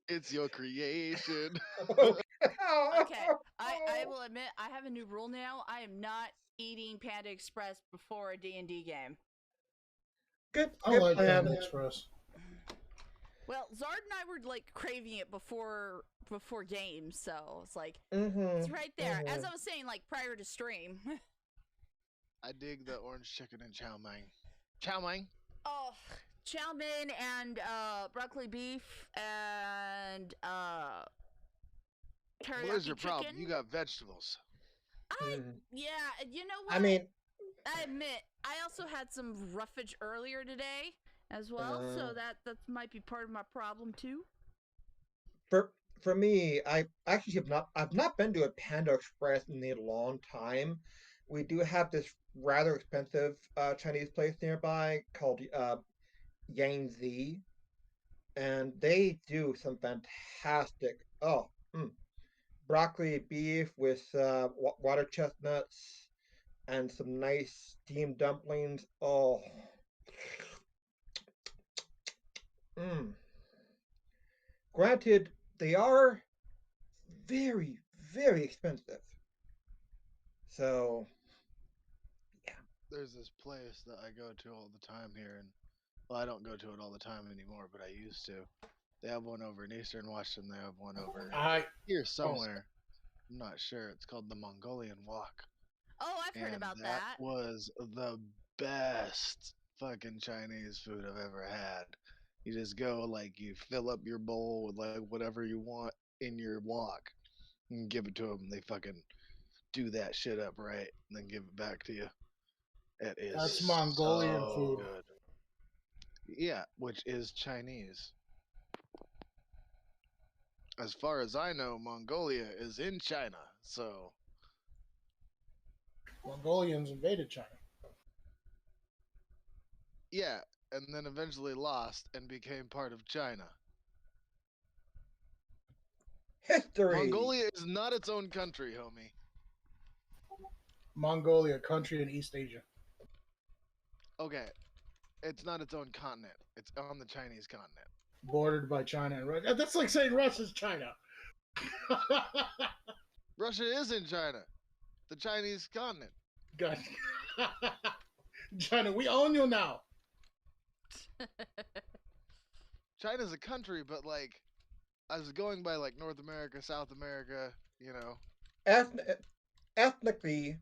It's your creation. Okay, I will admit I have a new rule now. I am not eating Panda Express before a D&D game. Good. I Good like plan. Panda Express. Well, Zard and I were like craving it before games, so it's like Mhm, it's right there. As mhm. I was saying, like prior to stream. I dig the orange chicken and chow mein. Chow mein? Oh, chow mein and broccoli beef and teriyaki Where's your chicken. problem? You got vegetables. Mhm. Yeah, you know what? I mean, I admit, I also had some roughage earlier today as well, so that might be part of my problem too. for me, I actually I've not been to a Panda Express in a long time. We do have this rather expensive Chinese place nearby called Yangtze, and they do some fantastic broccoli beef with water chestnuts and some nice steamed dumplings. Oh, granted, they are very, very expensive. So, There's this place that I go to all the time here, and well, I don't go to it all the time anymore, but I used to. They have one over in Eastern Washington. They have one over here somewhere. I'm not sure. It's called the Mongolian Walk. Oh, I've heard about that. Was the best fucking Chinese food I've ever had. You just go, like, you fill up your bowl with like whatever you want in your wok and give it to them. They fucking do that shit up right and then give it back to you. It is That's Mongolian so food. good. Yeah, which is Chinese. As far as I know, Mongolia is in China, so Mongolians invaded China. yeah, and then eventually lost and became part of China. history. Mongolia is not its own country, homie. Mongolia, country in East Asia. Okay, it's not its own continent. It's on the Chinese continent. Bordered by China and Russia. That's like saying Russia's China. Russia is in China, the Chinese continent. God. China, we own you now. China's a country, but like, I was going by like North America, South America, you know. Ethnically,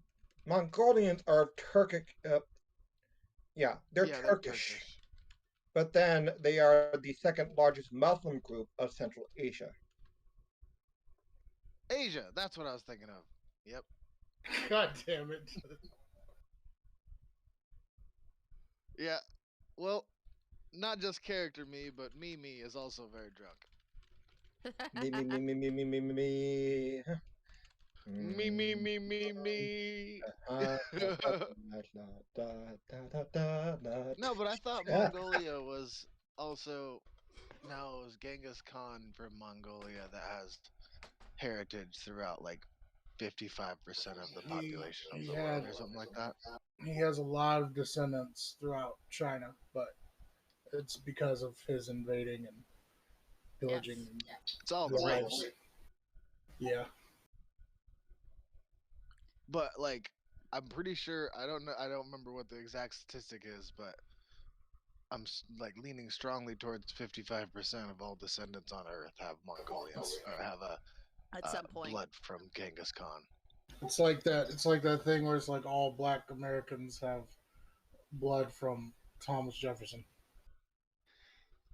Mongolians are Turkic. They're Turkish. but then they are the second largest Muslim group of Central Asia. Asia, that's what I was thinking of. Yep. God damn it. Yeah. Well, not just character me, but me is also very drunk. Me, me, me, me, me, me, me, me, me. Me. Uh, No, but I thought Mongolia was also. No, it was Genghis Khan from Mongolia that has heritage throughout like 55% of the population of the world or something like that. He has a lot of descendants throughout China, but it's because of his invading and pillaging. Yes. And It's all the lives. race. Yeah. But like I'm pretty sure I don't remember what the exact statistic is, but I'm like leaning strongly towards 55% of all descendants on Earth have Mongolian or have a At some point. blood from Genghis Khan. It's like that. It's like that thing where it's like all Black Americans have blood from Thomas Jefferson.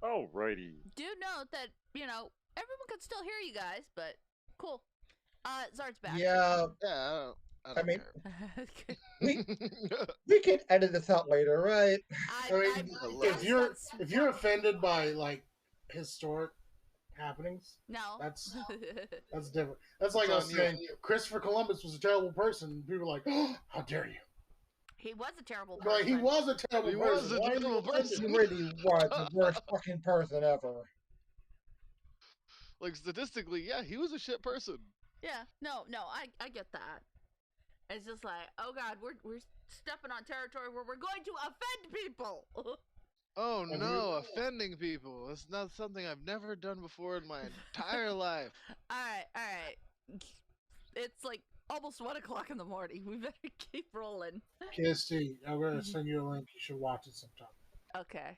Alrighty. Do note that, everyone can still hear you guys, but cool. Zard's back. Yeah, Yeah, I mean, care. we can edit this out later, right? I mean, if you're offended by like historic happenings, no, that's different. That's like us saying Christopher Columbus was a terrible person. People are like, oh, how dare you? He was a terrible person. Like, he was a terrible person. Was a terrible person. He really was the worst fucking person ever. Like statistically, yeah, he was a shit person. Yeah, no, I get that. It's just like, oh god, we're stepping on territory where we're going to offend people. Oh no, offending people. It's not something I've never done before in my entire life. Alright. It's like almost 1 o'clock in the morning. We better keep rolling. KST, I'm gonna send you a link. You should watch it sometime. Okay.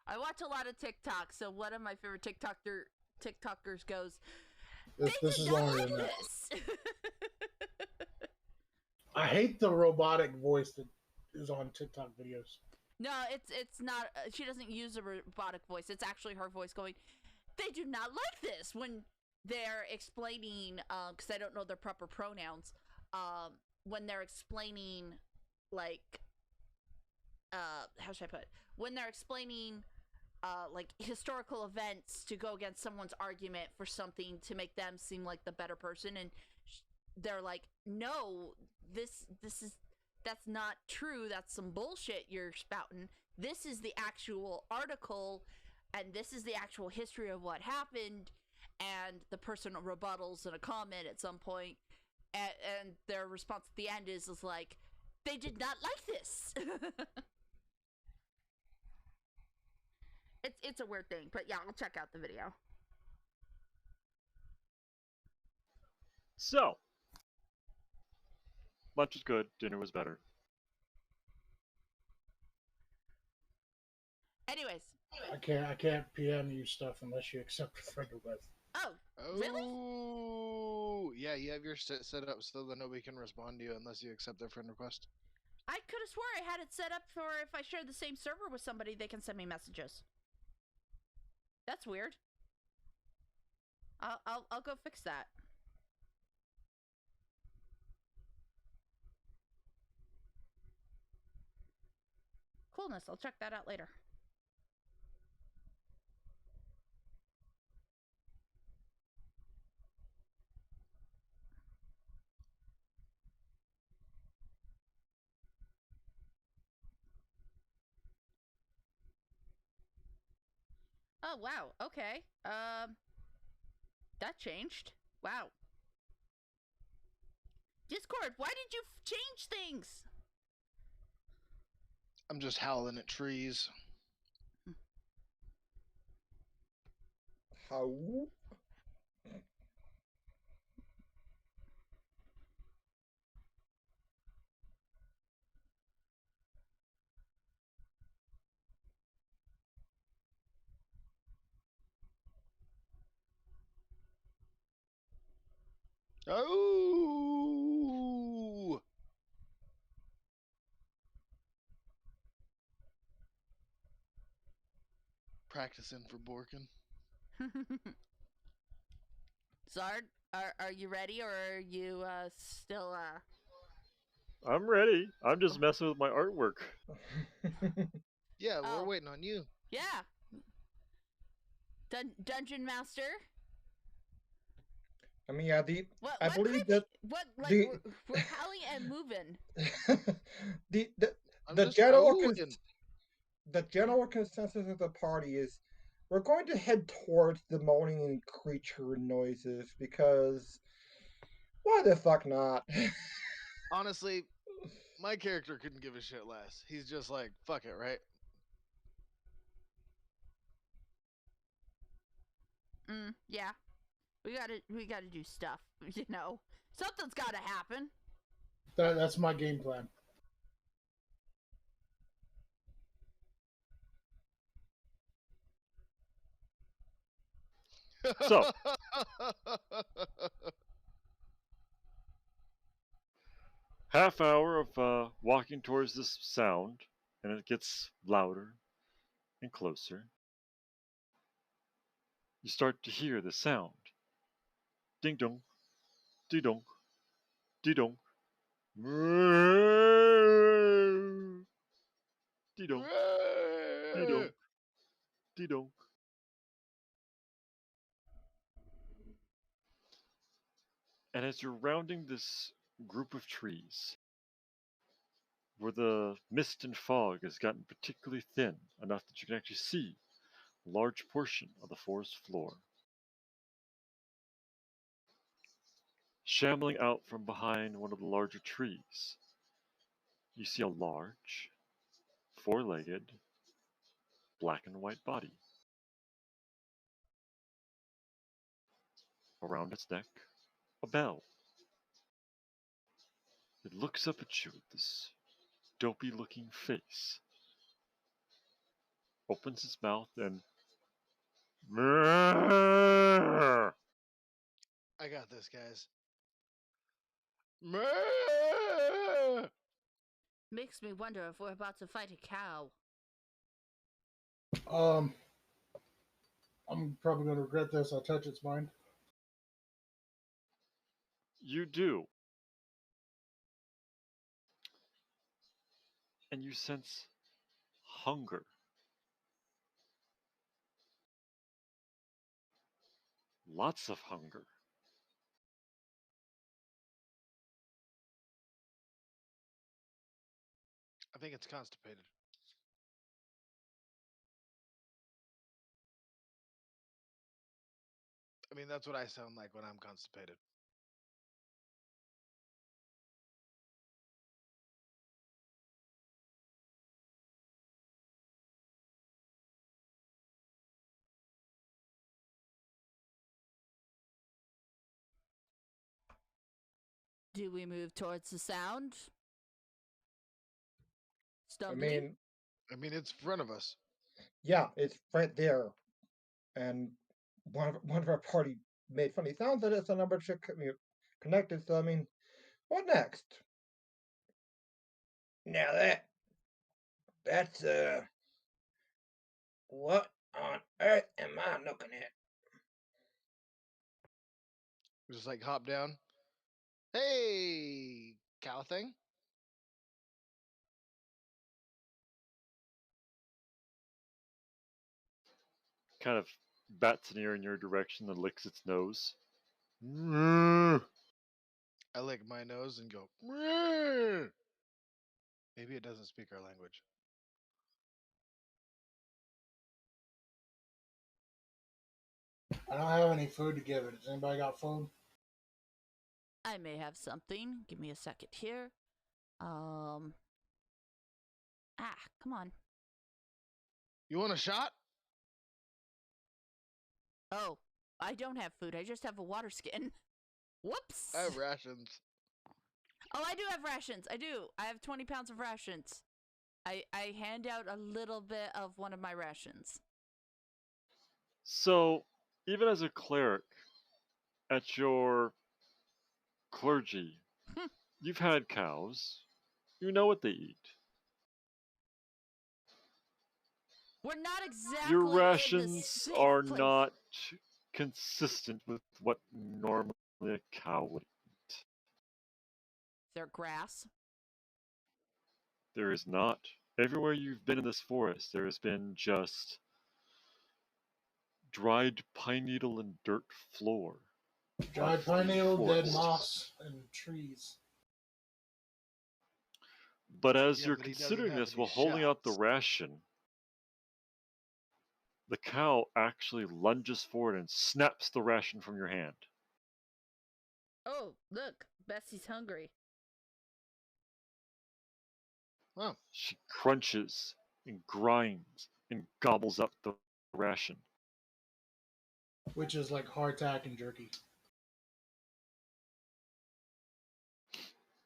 I watch a lot of TikTok, so one of my favorite TikTokers goes, This is longer than that. this. I hate the robotic voice that is on TikTok videos. No, it's not. She doesn't use a robotic voice. It's actually her voice going, they do not like this when they're explaining, because I don't know their proper pronouns, when they're explaining, like, how should I put it? When they're explaining, like, historical events to go against someone's argument for something to make them seem like the better person, and they're like, no, that's not true. That's some bullshit you're spouting. This is the actual article, and this is the actual history of what happened. And the person rebuttals in a comment at some point, and their response at the end is like, they did not like this. It's a weird thing, but yeah, I'll check out the video. So, lunch is good, dinner was better. Anyways. I can't PM you stuff unless you accept a friend request. Oh, really? Oh, yeah, you have your set up so that nobody can respond to you unless you accept their friend request. I could have swore I had it set up for if I share the same server with somebody, they can send me messages. That's weird. I'll go fix that. Coolness, I'll check that out later. Oh, wow. Okay. That changed. Wow. Discord, why did you change things? I'm just howling at trees. How? Oh! Practicing for Borkin. Zard, are you ready, or are you still I'm ready. I'm just messing with my artwork. Yeah, we're Oh. waiting on you. Yeah. Dungeon Master? I mean, yeah, I believe that the we're howling and moving. the I'm the just general rolling. the general consensus of the party is we're going to head towards the moaning and creature noises because why the fuck not? Honestly, my character couldn't give a shit less. He's just like, fuck it, right? Yeah. We gotta do stuff, you know. Something's gotta happen. That's my game plan. So, half hour of walking towards this sound, and it gets louder and closer. You start to hear the sound. Ding dong, ding dong, ding dong. Ding dong, ding dong, ding dong. And as you're rounding this group of trees, where the mist and fog has gotten particularly thin, enough that you can actually see a large portion of the forest floor, shambling out from behind one of the larger trees, you see a large, four-legged, black and white body. Around its neck, a bell. It looks up at you with this dopey-looking face, opens its mouth, and I got this, guys. Makes me wonder if we're about to fight a cow. I'm probably going to regret this. I'll touch its mind. you do. And you sense hunger. Lots of hunger. I think it's constipated. I mean, that's what I sound like when I'm constipated. Do we move towards the sound? I Stumbling? mean, it's in front of us. yeah, it's right there, and one of our party made funny sounds at it, so number should connected. So I mean, what next? Now that's what on earth am I looking at? Just like hop down. Hey, cow thing. Kind of bats an ear in your direction and licks its nose. Mm. I lick my nose and go. "Meow." Maybe it doesn't speak our language. I don't have any food to give it. Has anybody got food? I may have something. Give me a second here. Come on. You want a shot? Oh, I don't have food. I just have a water skin. Whoops. I have rations. Oh, I do have rations. I do. I have 20 pounds of rations. I hand out a little bit of one of my rations. So, even as a cleric, at your clergy, you've had cows. You know what they eat. We're not exactly Your in the rations safe are place. not consistent with what normally a cow would eat. Is there grass? There is not. Everywhere you've been in this forest, there has been just dried pine needle and dirt floor. Dried pine needle, dead moss, and trees. But as Yeah, you're but he doesn't considering have this any while holding out the shots. ration, the cow actually lunges forward and snaps the ration from your hand. Oh, look, Bessie's hungry. Wow. She crunches and grinds and gobbles up the ration. Which is like hardtack and jerky.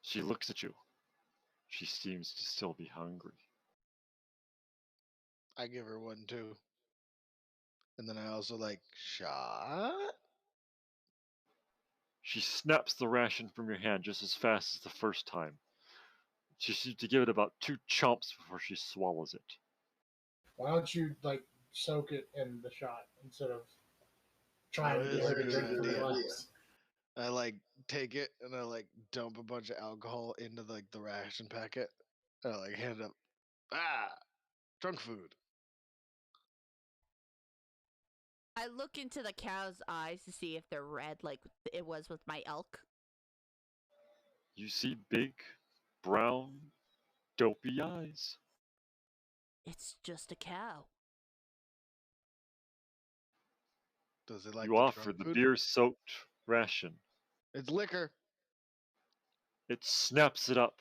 She looks at you. She seems to still be hungry. I give her one too. And then I also like shot. She snaps the ration from your hand just as fast as the first time. She seems to give it about 2 chomps before she swallows it. Why don't you like soak it in the shot instead of trying to That get is her a to good drink from the idea. glass? I like take it and I like dump a bunch of alcohol into like the ration packet. And I like hand it up. Drunk food. I look into the cow's eyes to see if they're red like it was with my elk. You see big, brown, dopey eyes. It's just a cow. Does it like You the offer drunk the food? beer-soaked ration. It's liquor. It snaps it up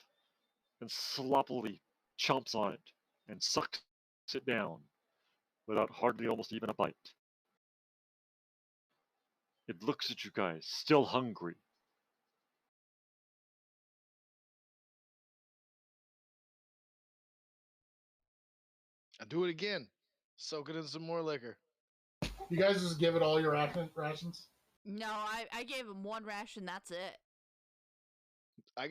and sloppily chomps on it and sucks it down without hardly almost even a bite. It looks at you guys, still hungry. I do it again. Soak it in some more liquor. You guys just give it all your rations? No, I gave him one ration, that's it. I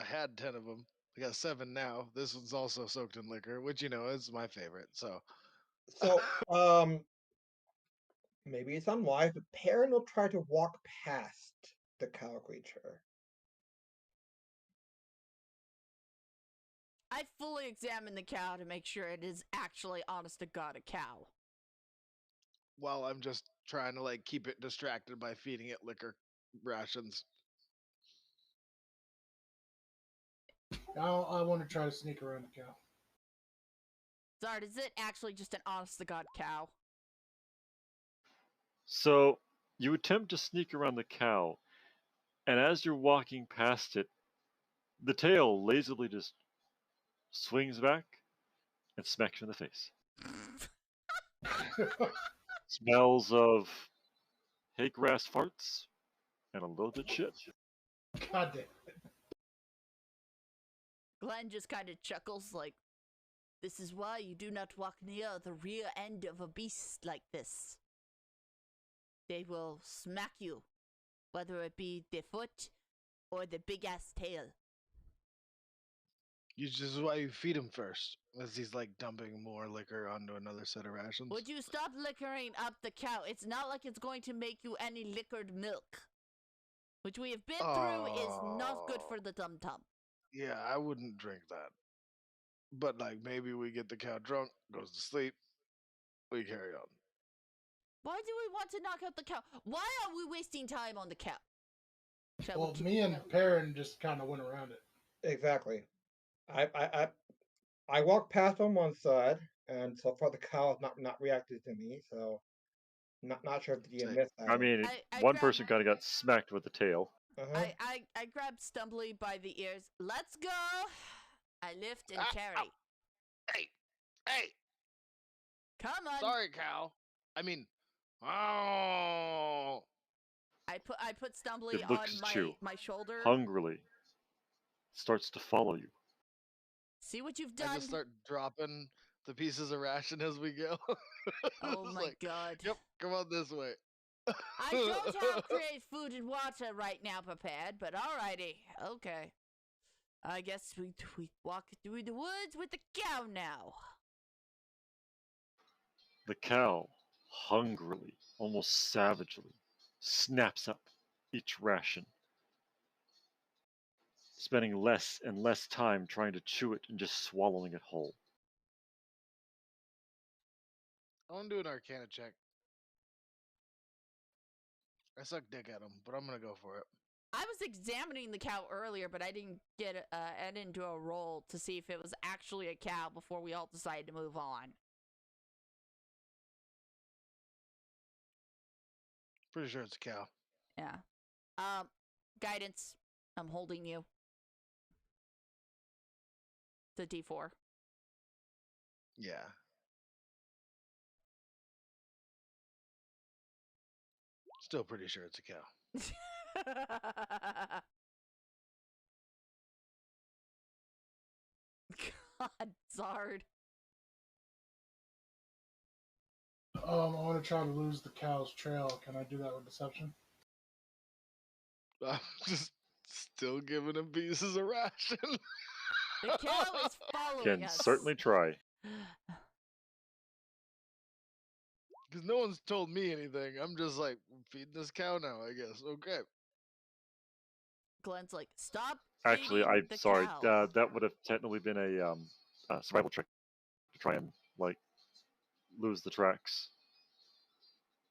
had 10 of them. I got 7 now. This one's also soaked in liquor, which, is my favorite. So, So, maybe it's unwise, but Perrin will try to walk past the cow creature. I fully examine the cow to make sure it is actually, honest to God, a cow. while I'm just trying to like keep it distracted by feeding it liquor rations. I want to try to sneak around the cow. Zard, is it actually just an honest to God cow? So you attempt to sneak around the cow, and as you're walking past it, the tail lazily just swings back and smacks you in the face. Smells of hay grass farts and a little bit shit. God damn. Glenn just kind of chuckles like, this is why you do not walk near the rear end of a beast like this. They will smack you, whether it be the foot or the big-ass tail. This is why you feed him first, as he's like dumping more liquor onto another set of rations. Would you stop liquoring up the cow? It's not like it's going to make you any liquored milk. Which we have been through is not good for the tum-tum. Yeah, I wouldn't drink that. But like maybe we get the cow drunk, goes to sleep, we carry on. Why do we want to knock out the cow? Why are we wasting time on the cow? Well, me and Perrin just kind of went around it. Exactly. I walked past on one side, and so far the cow has not reacted to me. So not sure if you missed that. I mean, one person kind of got smacked with the tail. Uh-huh. I grabbed Stumbly by the ears. Let's go! I lift and carry. Ow. Hey! Come on! Sorry, cow. I mean, oh! I put Stumbly It looks on at you my shoulder. hungrily. Starts to follow you. See what you've done? I just start dropping the pieces of ration as we go. Oh my god. Yep, come on this way. I don't have great food and water right now prepared, but alrighty. Okay. I guess we walk through the woods with the cow now. The cow, hungrily, almost savagely, snaps up each ration, spending less and less time trying to chew it and just swallowing it whole. I want to do an Arcana check. I suck dick at him, but I'm gonna go for it. I was examining the cow earlier, but I didn't I didn't do a roll to see if it was actually a cow before we all decided to move on. Pretty sure it's a cow. Yeah. Guidance. I'm holding you. The D4. Yeah. Still pretty sure it's a cow. God, Zard. I want to try to lose the cow's trail. Can I do that with deception? I'm just still giving him pieces of ration. The cow is following Can us. certainly try. Because no one's told me anything. I'm just like, feeding this cow now, I guess. Okay. Glenn's like, stop. Actually, feeding I'm the sorry. cow. That would have technically been a survival trick to try and lose the tracks,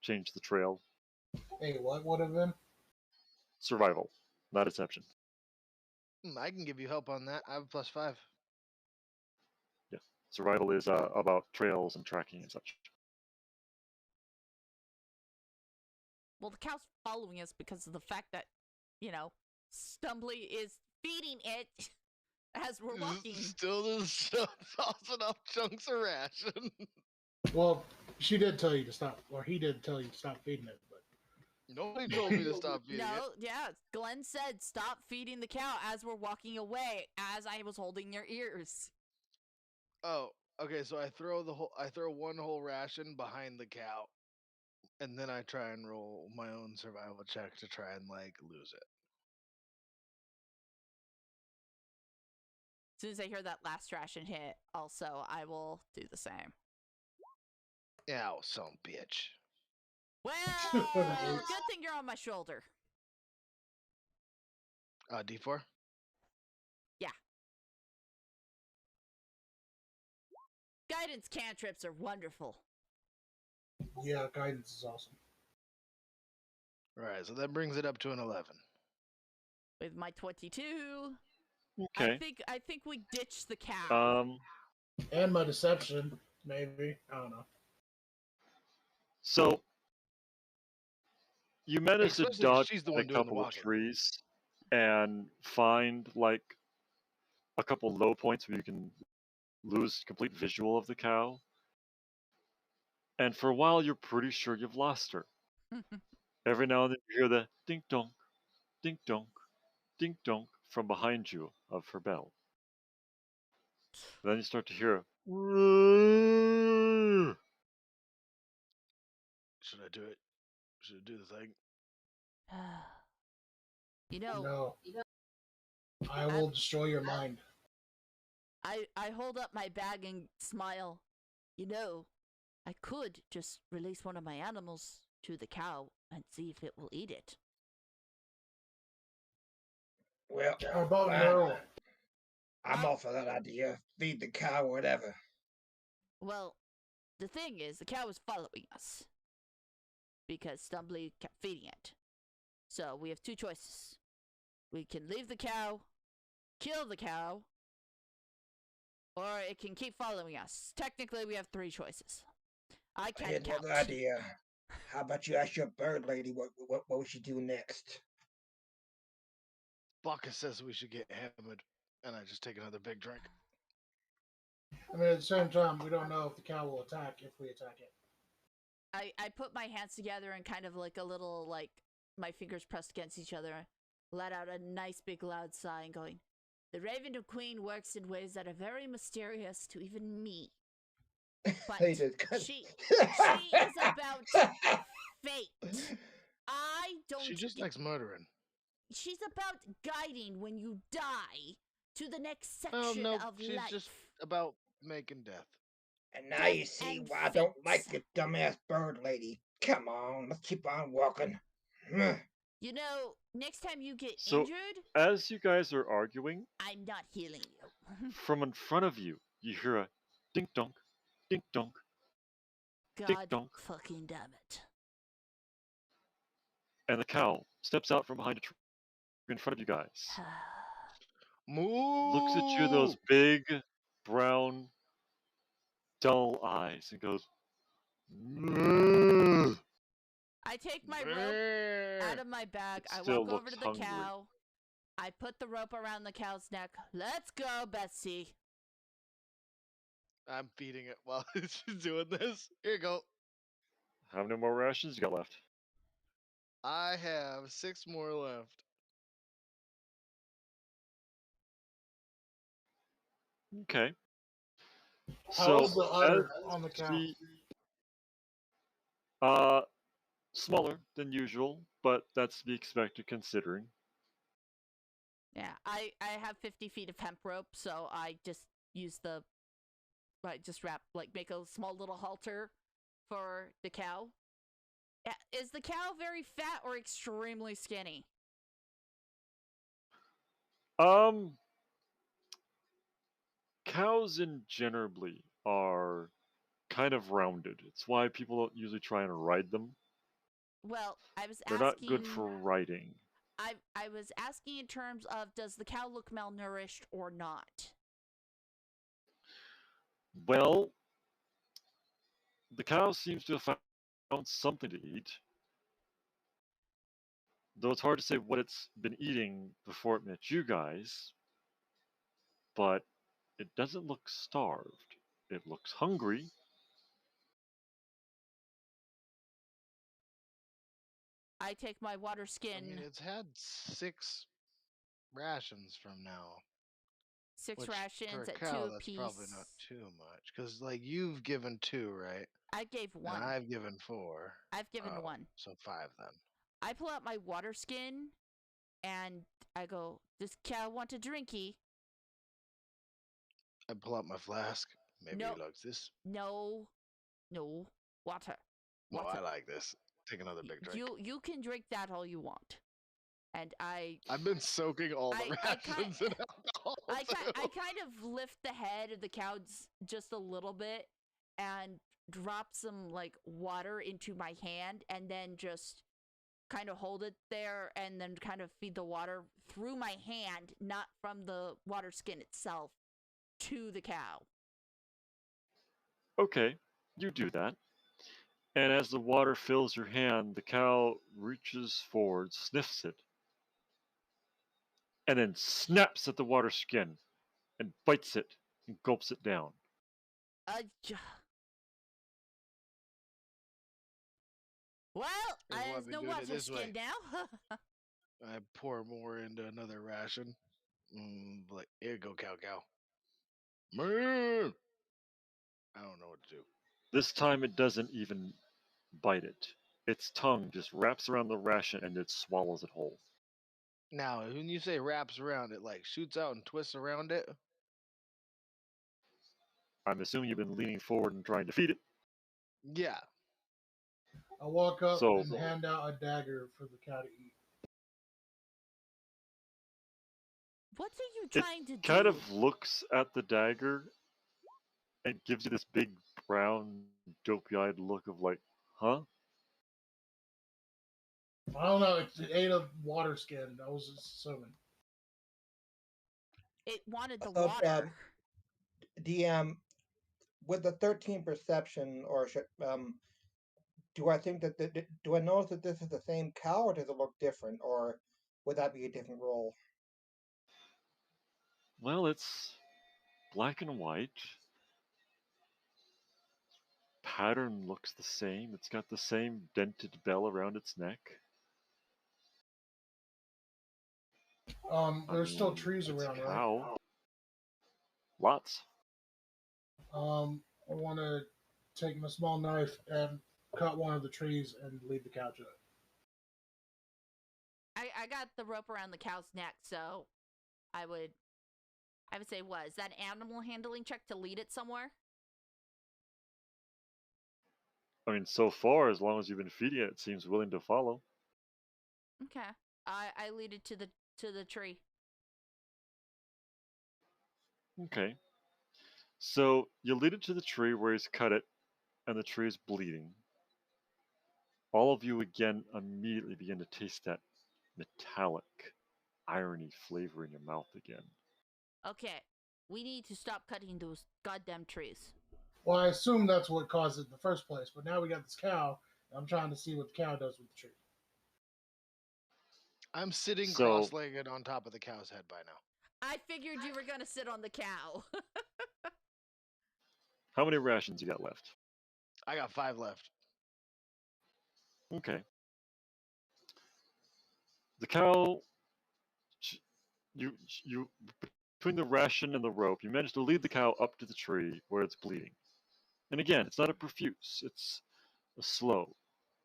change the trail. Hey, what would have been? Survival, not deception. I can give you help on that. I have a +5. Yeah, survival is about trails and tracking and such. Well, the cow's following us because of the fact that, Stumbly is feeding it as we're walking. Still just tossing up chunks of ration. Well, she did tell you to stop, or he did tell you to stop feeding it, but Nobody told me to stop feeding it. No, yeah, Glenn said stop feeding the cow as we're walking away, as I was holding your ears. Oh, okay. So I throw one whole ration behind the cow, and then I try and roll my own survival check to try and lose it. As soon as I hear that last ration hit, also, I will do the same. Ow, some bitch. Well, good thing you're on my shoulder. D4? Yeah. Guidance cantrips are wonderful. yeah, guidance is awesome. Alright, so that brings it up to an 11. With my 22, Okay. I think we ditched the cow. And my deception, maybe. I don't know. So you managed to Especially if dodge she's the a one doing the couple of walking. trees and find a couple low points where you can lose complete visual of the cow. And for a while, you're pretty sure you've lost her. Every now and then, you hear the dink donk, dink donk, dink donk from behind you of her bell. And then you start to hear. Should I do it? Should I do the thing? No. I will destroy your mind. I hold up my bag and smile. I could just release one of my animals to the cow and see if it will eat it. Well, How about no? I'm all for that idea. Feed the cow or whatever. Well, the thing is, the cow is following us because Stumbly kept feeding it. So we have two choices. We can leave the cow, kill the cow, or it can keep following us. Technically, we have three choices. I can't Here's count. another idea. How about you ask your bird lady what would she do next? Bacchus says we should get hammered, and I just take another big drink. I mean, at the same time, we don't know if the cow will attack if we attack it. I put my hands together and kind of like a little, my fingers pressed against each other, let out a nice big loud sigh and going, the Raven Queen works in ways that are very mysterious to even me. But she is about fate. I don't. She just likes murdering. She's about guiding when you die to the next section Oh no, of she's life. just about making death. And now you see why I don't like the dumbass bird lady. Come on, let's keep on walking. You know, next time you get So, injured, as you guys are arguing, I'm not healing you. from in front of you, you hear a dink donk, dink donk, dink God donk, fucking damn it. and the cow steps out from behind a tree in front of you guys. Moo! Looks at you, those big, brown, dull eyes, and goes, "Moo." I take my rope out of my bag. It I still walk over looks to the hungry. cow. I put the rope around the cow's neck. Let's go, Betsy. I'm feeding it while she's doing this. Here you go. How many more rations you got left? I have 6 more left. Okay. How's So, the udder as on the cow? the smaller than usual, but that's to be expected considering. Yeah, I have 50 feet of hemp rope, so I just use make a small little halter for the cow. Yeah, is the cow very fat or extremely skinny? Cows in generally are kind of rounded. It's why people don't usually try and ride them. Well, I was They're asking. not good for riding. I was asking in terms of, does the cow look malnourished or not? Well, the cow seems to have found something to eat. Though it's hard to say what it's been eating before it met you guys. But it doesn't look starved. It looks hungry. I take my water I skin. mean, it's had 6 rations from now. 6 Which, rations for a at cow, 2 that's apiece. probably not too much. Because, like, you've given 2, right? I gave 1. And I've given 4. I've given Oh, 1. So 5 then. I pull out my water skin and I go, "Does cow want a drinky?" I pull out my flask. Maybe No. he likes this. No, water. Well, Water. I like this. Take another big drink. You can drink that all you want. And I've been soaking all the rations in alcohol. I kind of lift the head of the cow just a little bit and drop some like water into my hand and then just kind of hold it there and then kind of feed the water through my hand, not from the water skin itself, to the cow. Okay, you do that. And as the water fills your hand, the cow reaches forward, sniffs it, and then snaps at the water skin and bites it and gulps it down. Well, there's no water skin now. I pour more into another ration. Like, here you go, cow. Man! I don't know what to do. This time it doesn't even bite it. Its tongue just wraps around the ration and it swallows it whole. Now, when you say wraps around it, like shoots out and twists around it? I'm assuming you've been leaning forward and trying to feed it. Yeah. I walk up and hand out a dagger for the cow to eat. What are you trying to do? It kind of looks at the dagger and gives you this big, brown, dopey-eyed look of like, huh? I don't know. It ate a water skin. I was assuming. It wanted the water. DM, with the 13 perception, or do I think that do I notice that this is the same cow, or does it look different, or would that be a different roll? Well, it's black and white. Pattern looks the same. It's got the same dented bell around its neck. There's still trees around, right? Lots. I want to take my small knife and cut one of the trees and lead the cow to it. I got the rope around the cow's neck, so I would say, what is that, animal handling check to lead it somewhere? I mean, so far, as long as you've been feeding it, it seems willing to follow. Okay. I lead it to the tree. Okay. So you lead it to the tree where he's cut it, and the tree is bleeding. All of you again immediately begin to taste that metallic irony flavor in your mouth again. Okay. We need to stop cutting those goddamn trees. Well, I assume that's what caused it in the first place, but now we got this cow, and I'm trying to see what the cow does with the tree. I'm sitting So- cross-legged on top of the cow's head by now. I figured you were gonna sit on the cow. How many rations you got left? I got 5 left. Okay. The cow, you between the ration and the rope, you manage to lead the cow up to the tree where it's bleeding. And again, it's not a profuse, it's a slow,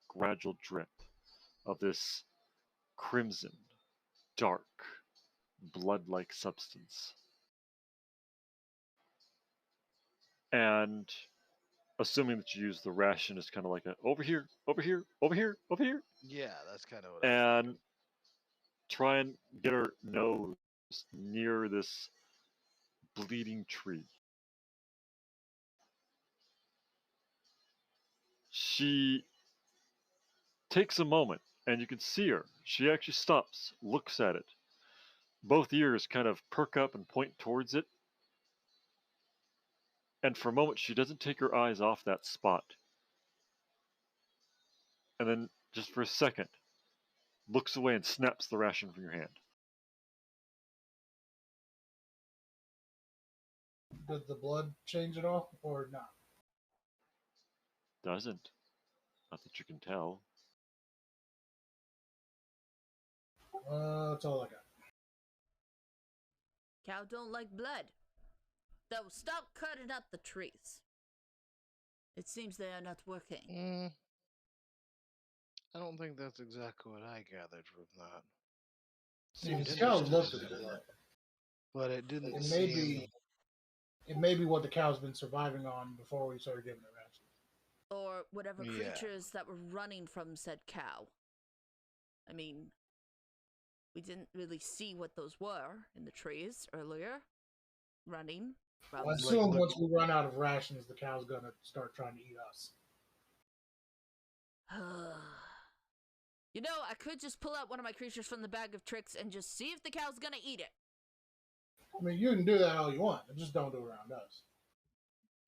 gradual drip of this crimson, dark, blood-like substance. And assuming that you use the ration as kind of like a over here, over here, over here, over here, Yeah, that's kind of what and try and get her nose near this bleeding tree. She takes a moment, and you can see her. She actually stops, looks at it. Both ears kind of perk up and point towards it. And for a moment, she doesn't take her eyes off that spot. And then, just for a second, looks away and snaps the ration from your hand. Did the blood change at all, or not? Doesn't. Not that you can tell. That's all I got. Cow don't like blood. Though stop cutting up the trees. It seems they are not working. I don't think that's exactly what I gathered from that. See, Seemed the cow interesting, looked at the blood. but it didn't It seem... may be what the cow's been surviving on before we started giving it rations. Or whatever Yeah. creatures that were running from said cow. I mean, we didn't really see what those were in the trees earlier. Running. I From... assume look- once we run out of rations, the cow's gonna start trying to eat us. You know, I could just pull out one of my creatures from the bag of tricks and just see if the cow's gonna eat it. I mean, you can do that all you want, but just don't do it around us.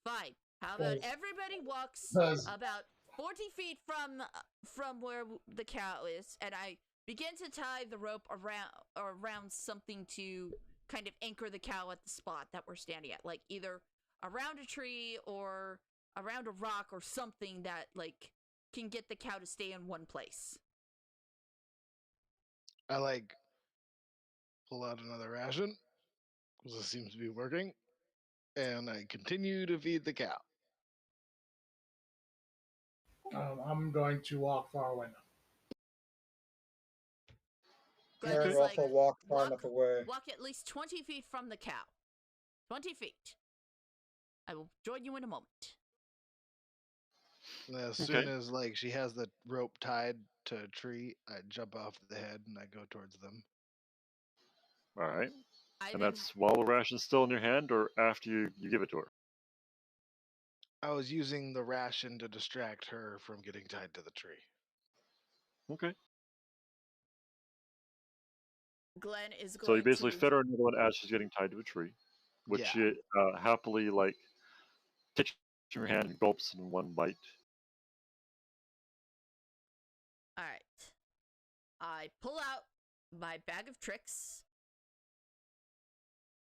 Fine. How about Yes. everybody walks Does- about 40 feet from where the cow is, and I begin to tie the rope around something to kind of anchor the cow at the spot that we're standing at, like either around a tree or around a rock or something that like can get the cow to stay in one place. I pull out another ration because it seems to be working, and I continue to feed the cow. I'm going to walk far away now. Glenn Mary is also like, walked far enough away. walk at least 20 feet from the cow. 20 feet. I will join you in a moment. And as Okay. soon as she has the rope tied to a tree, I jump off the head and I go towards them. All right. I And then that's while the ration's still in your hand or after you give it to her? I was using the ration to distract her from getting tied to the tree. Okay. Glenn is going So you basically to... fed her another one as she's getting tied to a tree, which Yeah. she happily takes from your hand and gulps in one bite. All right. I pull out my bag of tricks.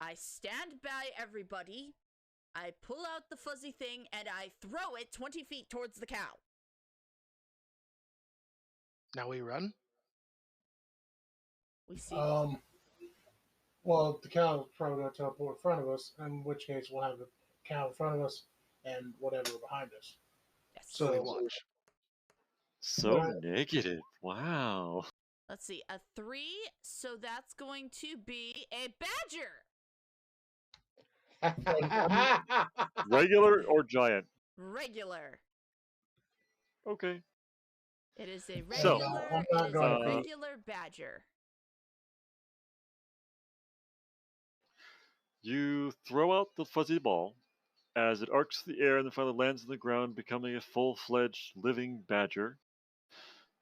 I stand by everybody. I pull out the fuzzy thing and I throw it 20 feet towards the cow. Now we run? We see. Well, the cow probably going to teleport in front of us, in which case we'll have the cow in front of us and whatever behind us. Yes. So we So- watch. So Right. negative. Wow. Let's see. A 3, so that's going to be a badger. Regular or giant? Regular. Okay. It is a So, regular. I'm not It is gonna a be. regular badger. You throw out the fuzzy ball as it arcs through the air and then finally lands on the ground, becoming a full-fledged living badger.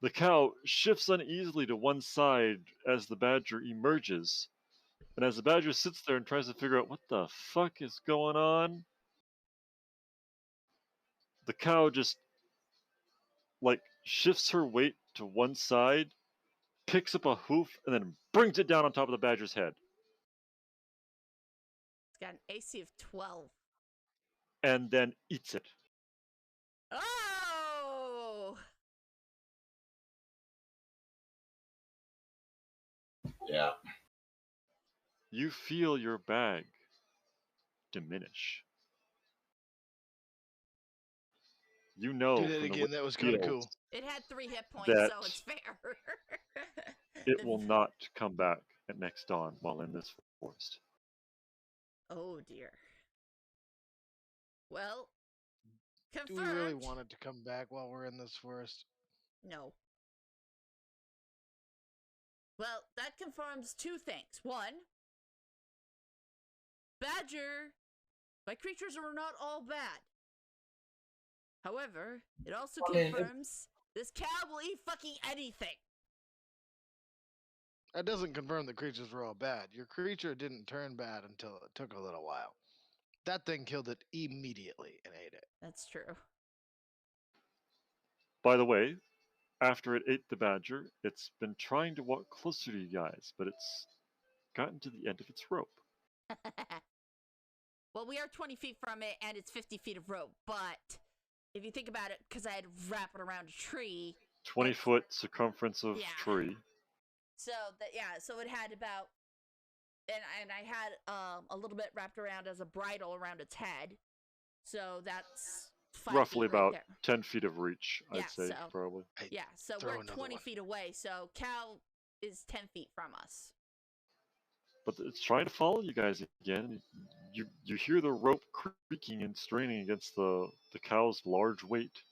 The cow shifts uneasily to one side as the badger emerges. And as the badger sits there and tries to figure out what the fuck is going on, the cow just like shifts her weight to one side, picks up a hoof, and then brings it down on top of the badger's head. It's got an AC of 12. And then eats it. Oh! Yeah. You feel your bag diminish. You know Do that from the way again. That was it kind of feels cool. It had 3 hit points, that so it's fair. it will not come back at next dawn while in this forest. Oh dear. Well, Do confirmed. we really want it to come back while we're in this forest? No. Well, that confirms 2 things. 1, badger, my creatures are not all bad. However, it also confirms this cow will eat fucking anything. That doesn't confirm the creatures were all bad. Your creature didn't turn bad until it took a little while. That thing killed it immediately and ate it. That's true. By the way, after it ate the badger, it's been trying to walk closer to you guys, but it's gotten to the end of its rope. Well, we are 20 feet from it, and it's 50 feet of rope, but if you think about it, because I had to wrap it around a tree. 20-foot circumference of Yeah. tree. So so it had about, and I had a little bit wrapped around as a bridle around its head. So that's 5 Roughly feet right about there. 10 feet of reach, Yeah, I'd say, so- probably. Yeah, so Throw we're another 20 one. feet away, so cow is 10 feet from us. But it's trying to follow you guys again. You hear the rope creaking and straining against the cow's large weight.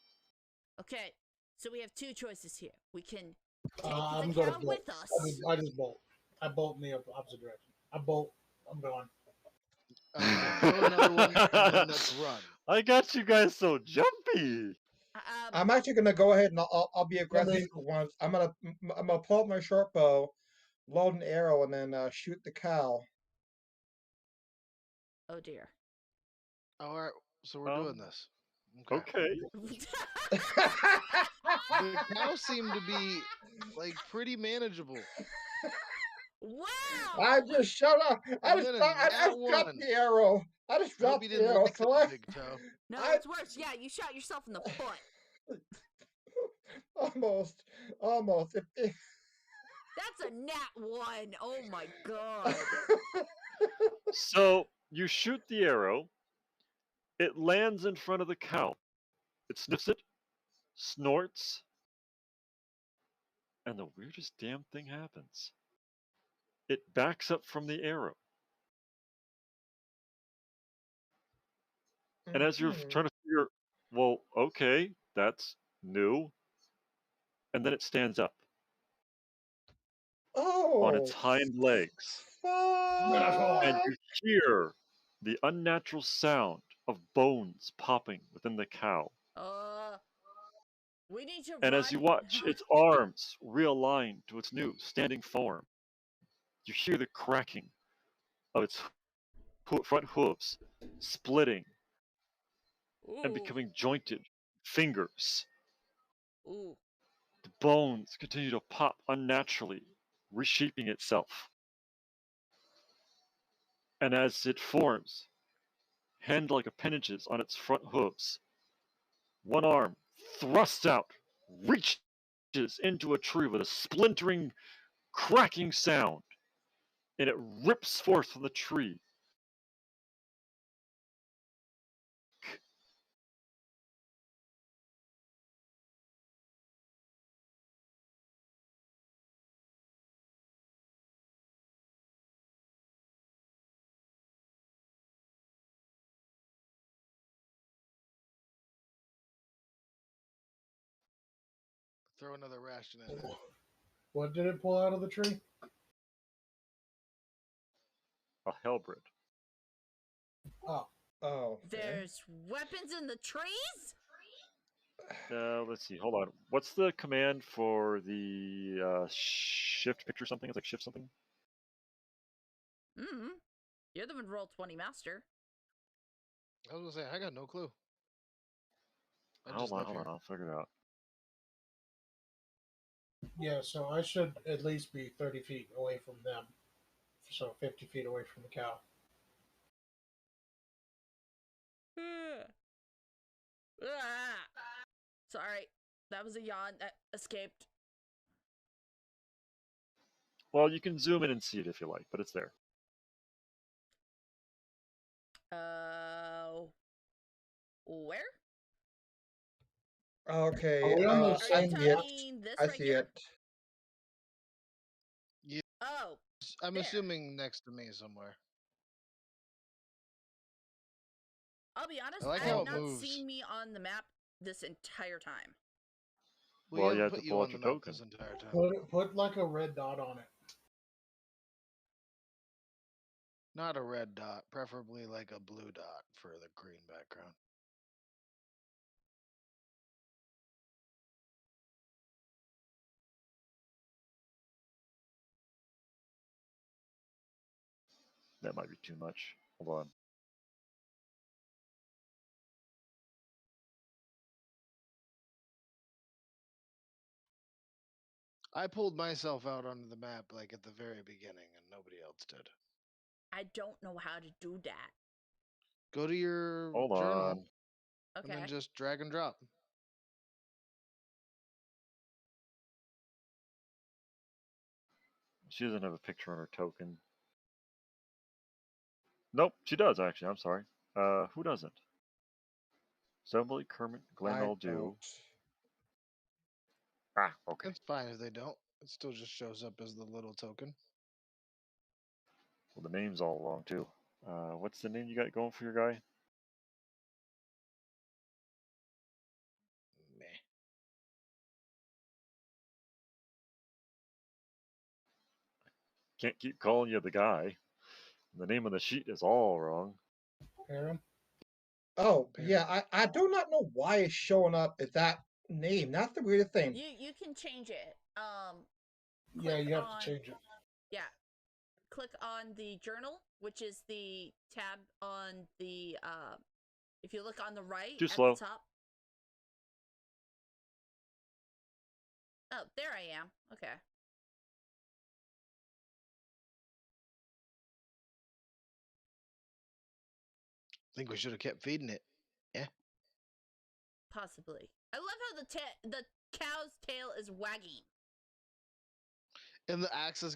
Okay, so we have 2 choices here. We can take I'm the gonna cow bolt. with us. I just bolt. I bolt in the opposite direction. I bolt. I'm going. Throw another one, and then let's run. I got you guys so jumpy. I'm actually gonna go ahead and I'll be aggressive mean- for once. I'm gonna pull up my short bow, load an arrow, and then shoot the cow. Oh dear. All right, so we're doing this. Okay. The cow seemed to be like pretty manageable. Wow! I just shut up. I And just, then I, I that just dropped one. the arrow. I just I hope dropped you the didn't arrow. like So that big toe. No, I- it's worse. Yeah, you shot yourself in the foot. almost. That's a nat 1. Oh my god. So you shoot the arrow. It lands in front of the cow. It sniffs it, snorts, and the weirdest damn thing happens. It backs up from the arrow. And as you're trying to figure, well, okay, that's new. And then it stands up on its hind legs. And Fuck. you hear the unnatural sound of bones popping within the cow. We need to And run. as you watch its arms realign to its new standing form, you hear the cracking of its front hooves splitting and becoming jointed fingers. Ooh. The bones continue to pop unnaturally, reshaping itself. And as it forms, hand-like appendages on its front hooves, one arm thrusts out, reaches into a tree with a splintering, cracking sound, and it rips forth from the tree. Throw another ration in it. What did it pull out of the tree? A Hellbrit. Oh, Oh, okay. There's weapons in the trees? Let's see. Hold on. What's the command for the shift picture something? It's like shift something. You're the one roll 20 master. I was gonna say I got no clue. I Hold just on, live hold here. on. I'll figure it out. yeah. So I should at least be 30 feet away from them. So 50 feet away from the cow. Sorry, that was a yawn that escaped. Well, you can zoom in and see it if you like, but it's there. Where? Okay. Are we on the Are same you I see it. talking this I right see here? it. Oh, I'm there. assuming next to me somewhere. I'll be honest, I like I how have it not moves. seen me on the map this entire time. We Well, you haven't have to put you pull on out the your map token. this entire time. Put like a red dot on it. Not a red dot, preferably like a blue dot for the green background. That might be too much. Hold on. I pulled myself out onto the map like at the very beginning, and nobody else did. I don't know how to do that. Go to your Hold journal on. and Okay. then just drag and drop. She doesn't have a picture on her token. Nope, she does actually. I'm sorry. Who doesn't? Assembly, Kermit, Glenn I all do. don't. Ah, okay. It's fine if they don't. It still just shows up as the little token. Well, the name's all wrong too. What's the name you got going for your guy? Meh. Can't keep calling you the guy. The name on the sheet is all wrong. Aaron? Oh, yeah. I do not know why it's showing up as that name. That's the weirdest thing. You can change it. Yeah, click you have on- to change it. Yeah. Click on the journal, which is the tab on the if you look on the right Too at slow. the top. Oh, there I am. Okay. Think we should have kept feeding it. Possibly. I love how the cow's tail is wagging. And the axis.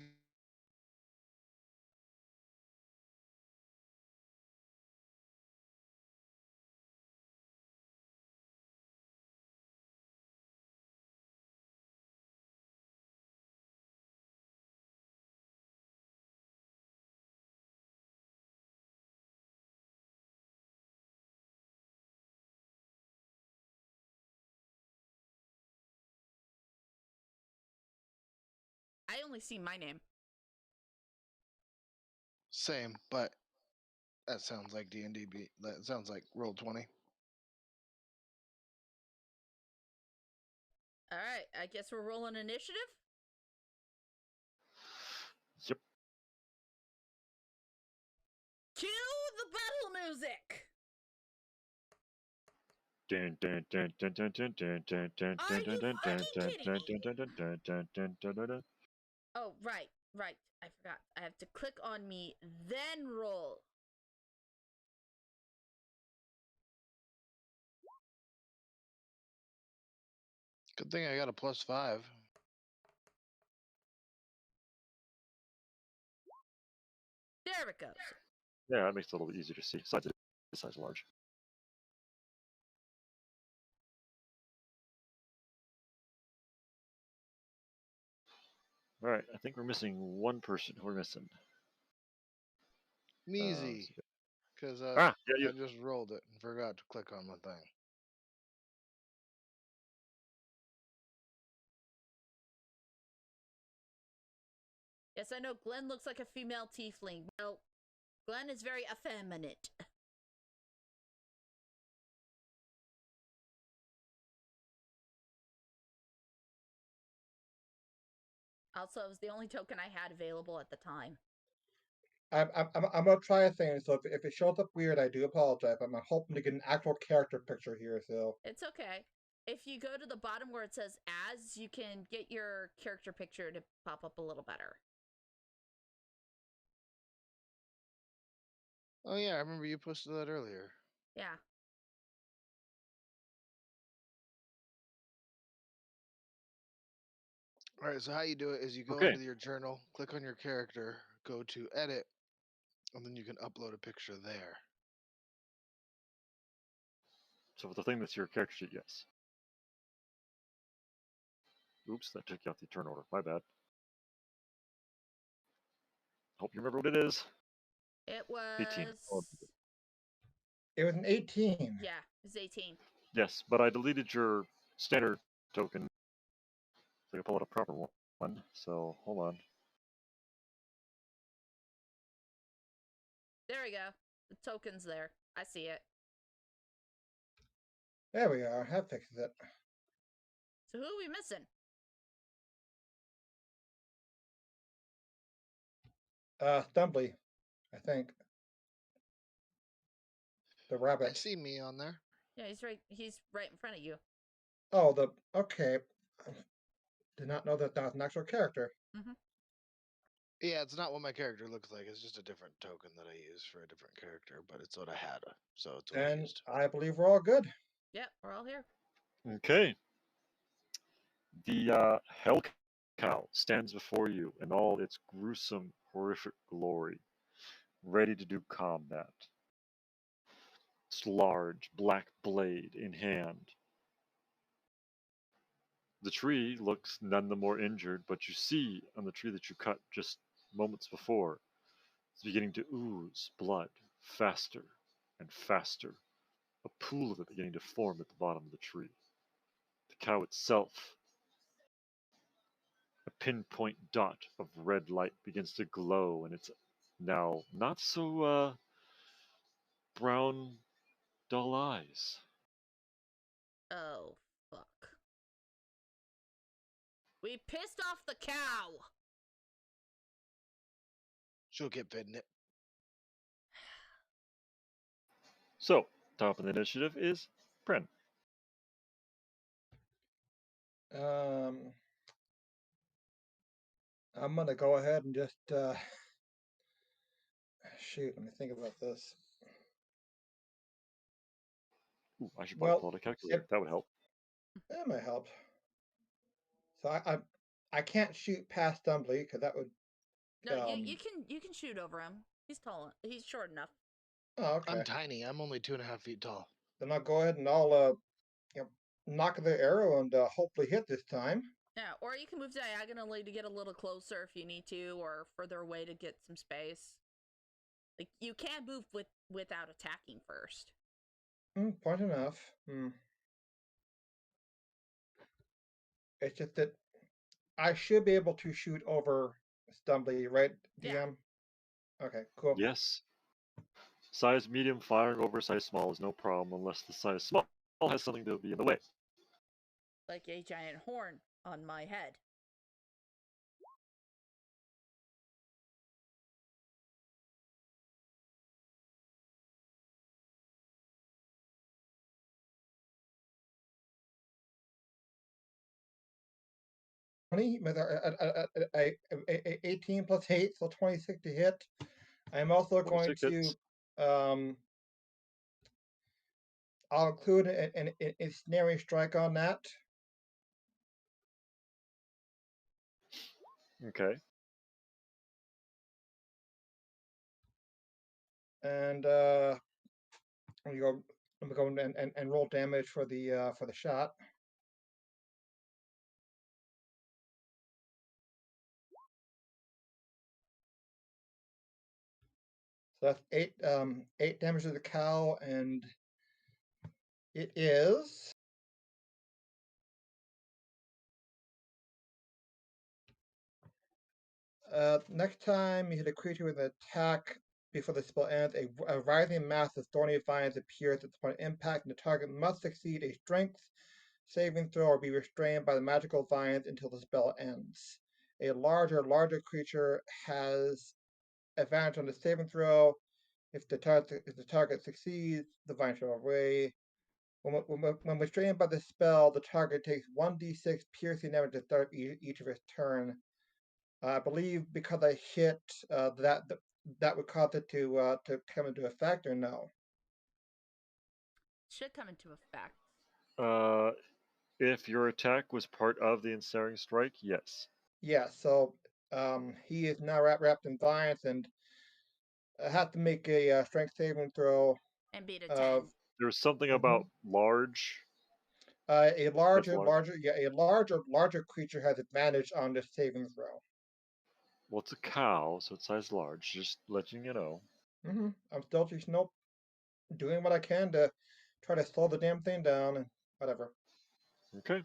I only see my name. Same, but that sounds like D&D. That sounds like Roll20. All right, I guess we're rolling initiative. Yep. Cue the battle music. Dun, dun, dun, dun, dun, dun, dun, dun, dun, Are you dun, dun, dun, fucking dun, kidding dun, me? dun, dun, dun, dun, dun, dun, dun, dun. Oh, right. I forgot. I have to click on me, then roll. Good thing I got a +5. There it goes. Yeah, that makes it a little easier to see. Besides, the size large. All right, I think we're missing one person. Who we're missing? Measy. Because yeah, you. I just rolled it and forgot to click on my thing. Yes, I know Glenn looks like a female tiefling. Well, Glenn is very effeminate. Also, it was the only token I had available at the time. I'm gonna try a thing. So if it shows up weird, I do apologize. I'm hoping to get an actual character picture here. So It's okay. If you go to the bottom where it says "as," you can get your character picture to pop up a little better. Oh yeah, I remember you posted that earlier. Yeah. All right, so how you do it is you go Okay. into your journal, click on your character, go to edit, and then you can upload a picture there. So with the thing that's your character sheet, yes. Oops, that took you off the turn order. My bad. Hope you remember what it is. It was 18. Oh, it was an 18. Yeah, it was 18. yes, but I deleted your standard token. So I can pull out a proper one. So hold on. There we go. The token's there. I see it. There we are. That fixes it. So who are we missing? Stumbly, I think. The rabbit. I see me on there. Yeah, he's right in front of you. Oh, okay. Did not know that was an actual character. Mm-hmm. Yeah, it's not what my character looks like. It's just a different token that I use for a different character, but it's what I had, so it's what I And used. I believe we're all good. Yep, we're all here. Okay. The Hell Cow stands before you in all its gruesome, horrific glory, ready to do combat. Its large black blade in hand. The tree looks none the more injured, but you see on the tree that you cut just moments before, it's beginning to ooze blood faster and faster, a pool of it beginning to form at the bottom of the tree. The cow itself, a pinpoint dot of red light, begins to glow, and it's now not so brown, dull eyes. Oh, fuck. We pissed off the cow! She'll get fed in it. So, top of the initiative is Pren. I'm gonna go ahead and just shoot. Let me think about this. Ooh, I should probably Well, pull out a calculator. That would help. That might help. So I can't shoot past Stumbly because that would. No, you can shoot over him. He's tall. He's short enough. Oh, okay. I'm tiny. I'm only 2.5 feet tall. Then I'll go ahead and I'll knock the arrow and hopefully hit this time. Yeah, or you can move diagonally to get a little closer if you need to, or further away to get some space. Like, you can move without attacking first. Point enough. It's just that I should be able to shoot over Stumbly, right, DM? Yeah. Okay, cool. Yes. Size medium firing over size small is no problem unless the size small has something to be in the way. Like a giant horn on my head. With 18 plus 8, so 26 to hit. I'm also going to I'll include a snaring strike on that. Okay. And I'm going and roll damage for the shot. So that's 8 damage to the cow, and it is Next time you hit a creature with an attack before the spell ends, a rising mass of thorny vines appears at the point of impact, and the target must succeed a strength saving throw or be restrained by the magical vines until the spell ends. A larger creature has advantage on the saving throw. If the target succeeds, the vines fall away. When restrained by the spell, the target takes 1d6 piercing damage to start each of its turn. I believe because I hit that would cause it to come into effect, or no? Should come into effect. If your attack was part of the ensnaring strike, yes. Yeah. So he is now wrapped in vines and has to make a strength saving throw. And beat a 10. There's something about large. A larger creature has advantage on this saving throw. Well, it's a cow, so it's size large. Just letting you know. I'm still just doing what I can to try to slow the damn thing down and whatever. Okay.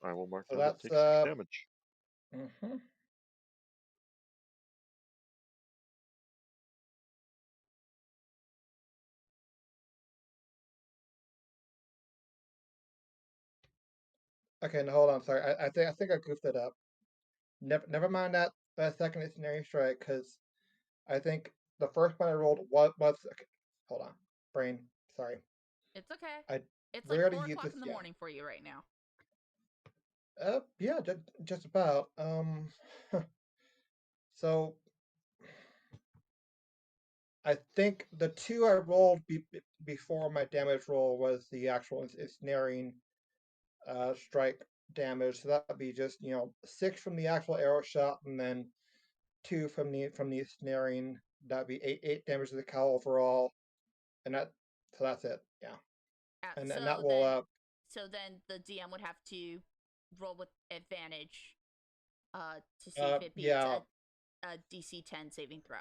I will mark So that that's takes 6 damage. Okay, now hold on. Sorry, I think I goofed it up. Never mind that second ensnaring strike, because I think the first one I rolled was okay, hold on, brain. Sorry. It's okay. I It's like rarely 4 use o'clock this, in the yeah. morning for you right now. Yeah, just about. So I think the 2 I rolled before my damage roll was the actual ensnaring strike damage. So that would be just 6 from the actual arrow shot, and then 2 from the ensnaring. That'd be 8 damage to the cow overall, and that's it. Yeah, and so that will. So then the DM would have to roll with advantage to see if it beats a DC 10 saving throw.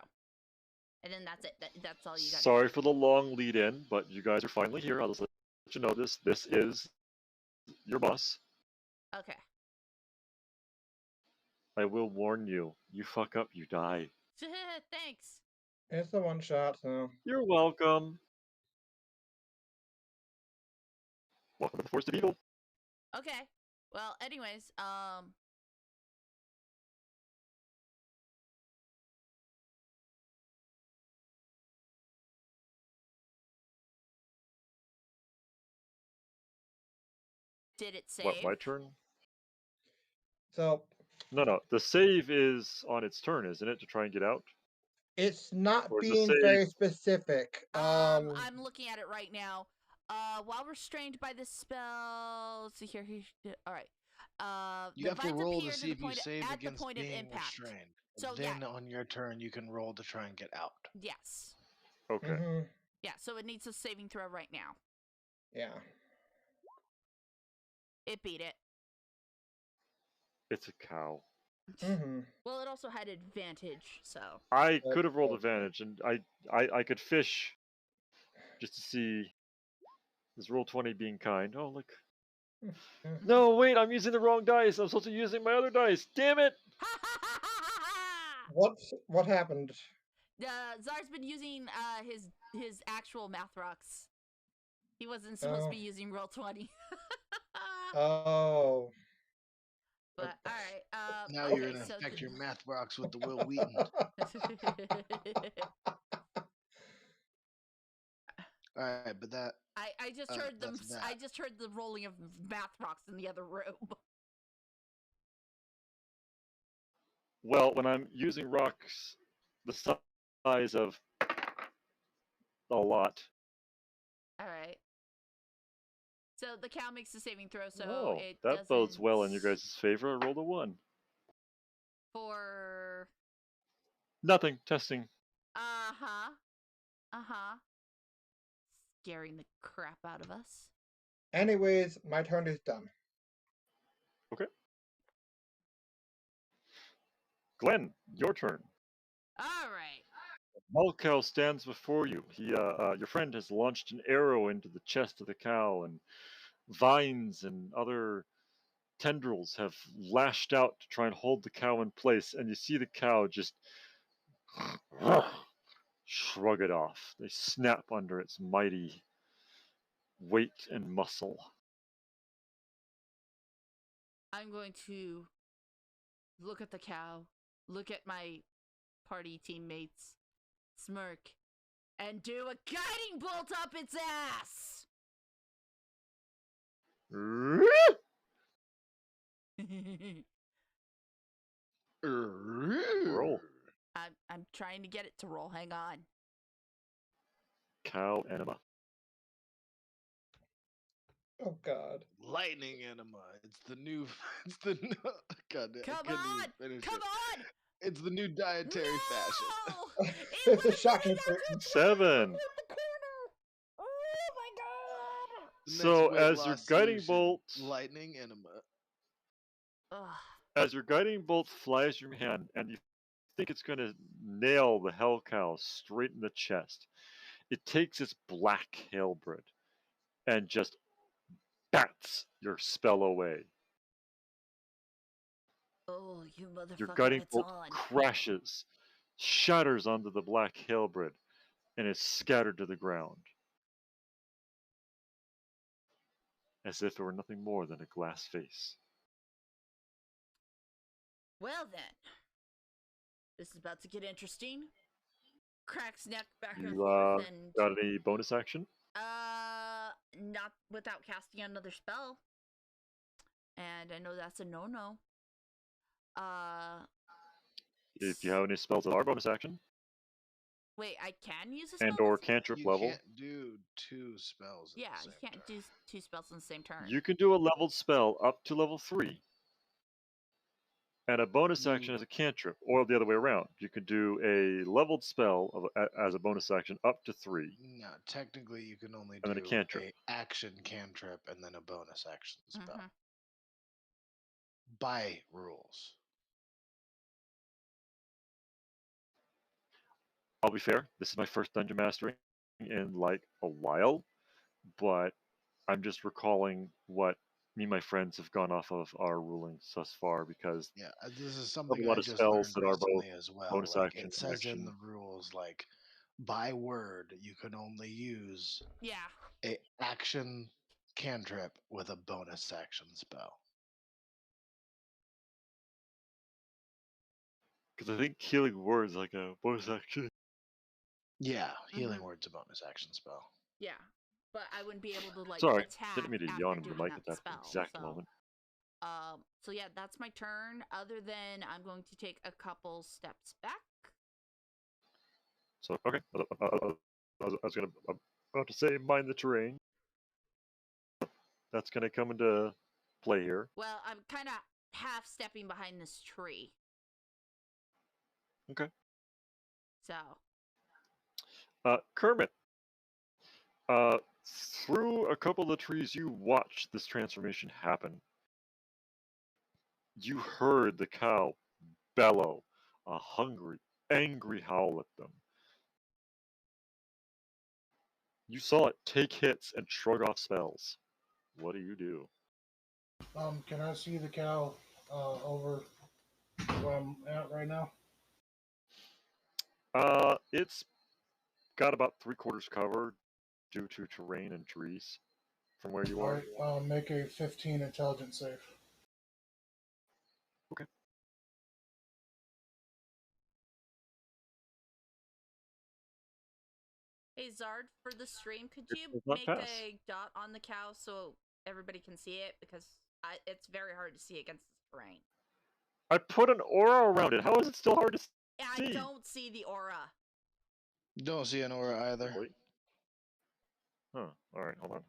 And then that's it. That's all you got. Sorry for the long lead in, but you guys are finally here. I'll just let you know this is your boss. Okay. I will warn you. You fuck up, you die. Thanks. It's a one shot, so. You're welcome. Welcome to the Force of Evil. Okay. Well, anyways, did it save? What, my turn? So. No. The save is on its turn, isn't it, to try and get out? It's not being very specific. I'm looking at it right now. While restrained by this spell, so here. All right. You have to roll to see if you save against being restrained. So then on your turn, you can roll to try and get out. Yes. Okay. Yeah. So it needs a saving throw right now. Yeah. It beat it. It's a cow. Well, it also had advantage, so I could have rolled advantage, and I could fish just to see. Is roll 20 being kind? Oh, look. No, wait, I'm using the wrong dice. I'm supposed to be using my other dice. Damn it! What happened? Zard's been using his actual math rocks. He wasn't supposed to be using roll 20. Oh. But all right. Now you're gonna infect your math rocks with the Will Wheaton. All right, but that I just heard them. I just heard the rolling of math rocks in the other room. Well, when I'm using rocks the size of a lot. All right. So the cow makes the saving throw. So it that bodes well in your guys' favor. I rolled a 1. For nothing. Testing. Scaring the crap out of us. Anyways, my turn is done. Okay. Glenn, your turn. All right. Malcow stands before you. Your friend has launched an arrow into the chest of the cow, and vines and other tendrils have lashed out to try and hold the cow in place, and you see the cow just shrug it off. They snap under its mighty weight and muscle. I'm going to look at the cow, look at my party teammates, smirk, and do a guiding bolt up its ass! Roll. I'm trying to get it to roll. Hang on. Cow enema. Oh God. Lightning enema. It's the new. It's the new. God, I Come couldn't even on! finish Come it. on! It's the new dietary fashion. No! It's a shocking thing. 7. Oh my god! So Next as weight your loss guiding solution, bolt, lightning enema. Ugh. as your guiding bolt flies from your hand, and you think it's going to nail the hell cow straight in the chest, it takes its black halberd and just bats your spell away. Oh, you Your motherfucker, guiding it's bolt on. crashes, shatters onto the black halberd, and is scattered to the ground, as if it were nothing more than a glass face. Well then. This is about to get interesting. Cracks neck back and You forth and got any bonus action? not without casting another spell. And I know that's a no-no. If you have any spells that are bonus action, Wait, I can use a spell? and or cantrip You level, can't do two spells. At Yeah, the you same can't time. do two spells in the same turn. you can do a leveled spell up to level 3. And a bonus action You- as a cantrip, or the other way around. You could do a leveled spell as a bonus action up to 3, No, technically you can only and then a do cantrip. a action cantrip and then a bonus action spell Mhm. by rules. I'll be fair, this is my first dungeon mastering in like a while, but I'm just recalling what me and my friends have gone off of our rulings thus far, because Yeah, this is a something lot I of just spells learned that are both recently as well. bonus Like action it and says in action. the rules, like by word, you can only use Yeah. a action cantrip with a bonus action spell. Because I think healing words like a bonus action. Yeah, healing Mhm. word's a bonus action spell. Yeah. But I wouldn't be able to like Sorry, attack didn't mean to after yawn into the doing mic that at that spell. exact So moment. so yeah, that's my turn. Other than I'm going to take a couple steps back. So okay, I was gonna about to say mind the terrain. That's gonna come into play here. Well, I'm kind of half stepping behind this tree. Okay. So, Kermit, through a couple of the trees, you watched this transformation happen. You heard the cow bellow a hungry, angry howl at them. You saw it take hits and shrug off spells. What do you do? Can I see the cow over where I'm at right now? It's got about 3/4 cover due to terrain and trees from where you All are. right, make a 15 intelligence save. Okay. hey Zard, for the stream, could It you does not make pass. a dot on the cow so everybody can see it? Because it's very hard to see against this terrain. I put an aura around it. How is it still hard to Yeah, see? I don't see the aura. Don't see an aura either. Really? Huh. Alright, hold on.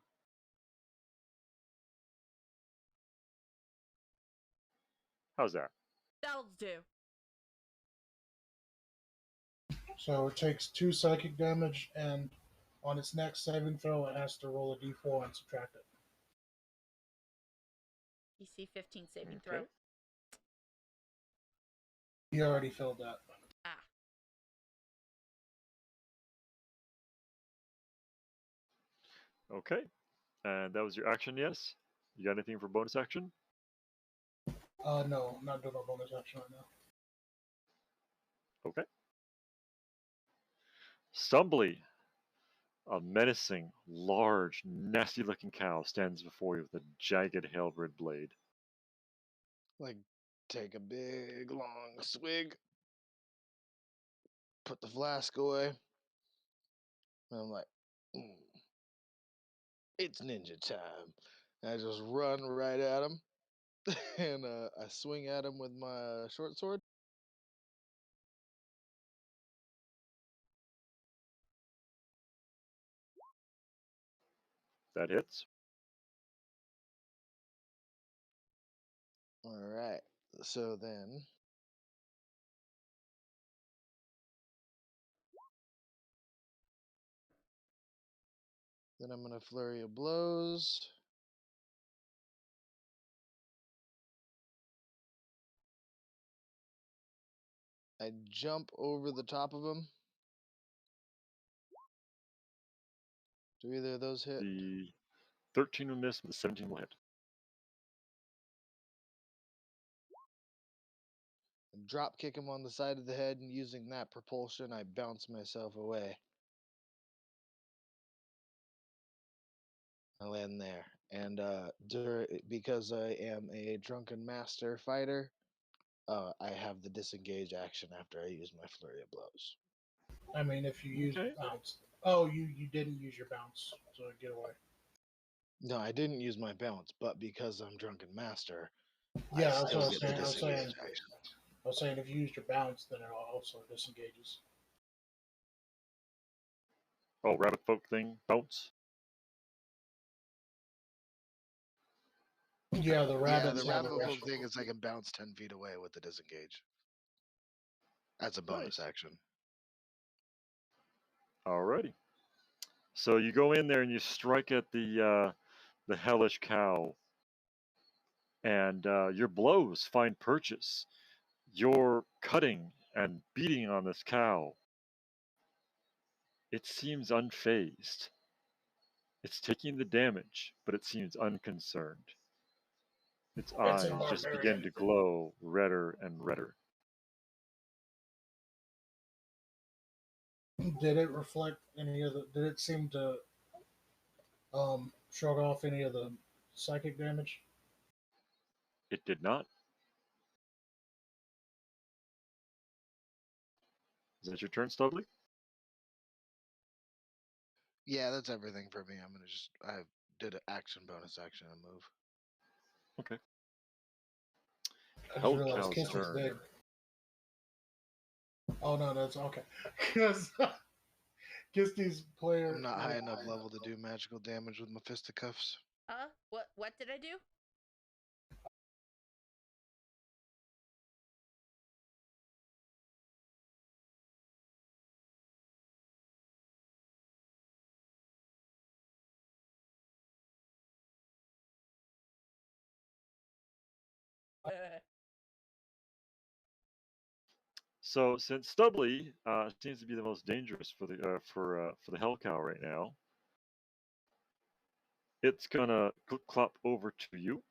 How's that? That'll do. So it takes 2 psychic damage, and on its next saving throw, it has to roll a d4 and subtract it. DC 15 saving Okay. throw. You already filled that. Ah. Okay. And that was your action, yes? You got anything for bonus action? No, not doing a bonus action right now. Okay. Stumbly, a menacing, large, nasty-looking cow stands before you with a jagged, halberd blade. Like, take a big, long swig, put the flask away, and I'm like, it's ninja time. And I just run right at him, and I swing at him with my short sword. That hits. All right. So then, I'm gonna flurry of blows. I jump over the top of him. Do either of those hit? The 13 will miss, but the 17 will hit. Drop kick him on the side of the head, and using that propulsion, I bounce myself away. I land there, and because I am a drunken master fighter, I have the disengage action after I use my flurry of blows. I mean, if you use Okay. bounce. Oh, you didn't use your bounce, so get away. No, I didn't use my bounce, but because I'm drunken master, Yeah, I that's still what get the I was saying. disengage action. I was saying if you used your bounce, then it also disengages. Oh, rabbit folk thing, bounce. Yeah, the rabbit. Yeah, the rabbit folk thing is I can bounce 10 feet away with the disengage. That's a bonus action. Alrighty. So you go in there and you strike at the hellish cow, and your blows find purchase. You're cutting and beating on this cow. It seems unfazed. It's taking the damage, but it seems unconcerned. Its eyes just begin to glow redder and redder. Did it reflect any of the? Did it seem to shrug off any of the psychic damage? It did not. Is that your turn, Stubbly? Yeah, that's everything for me. I did an action, bonus action, and move. Okay. I just Hell realized cow's Kiss was turn. dead. Oh no, that's okay. Because Kisty's player. I'm not high enough level to do magical damage with my fisticuffs. What did I do? So since Stubbly seems to be the most dangerous for the hell cow right now, it's gonna clop over to you.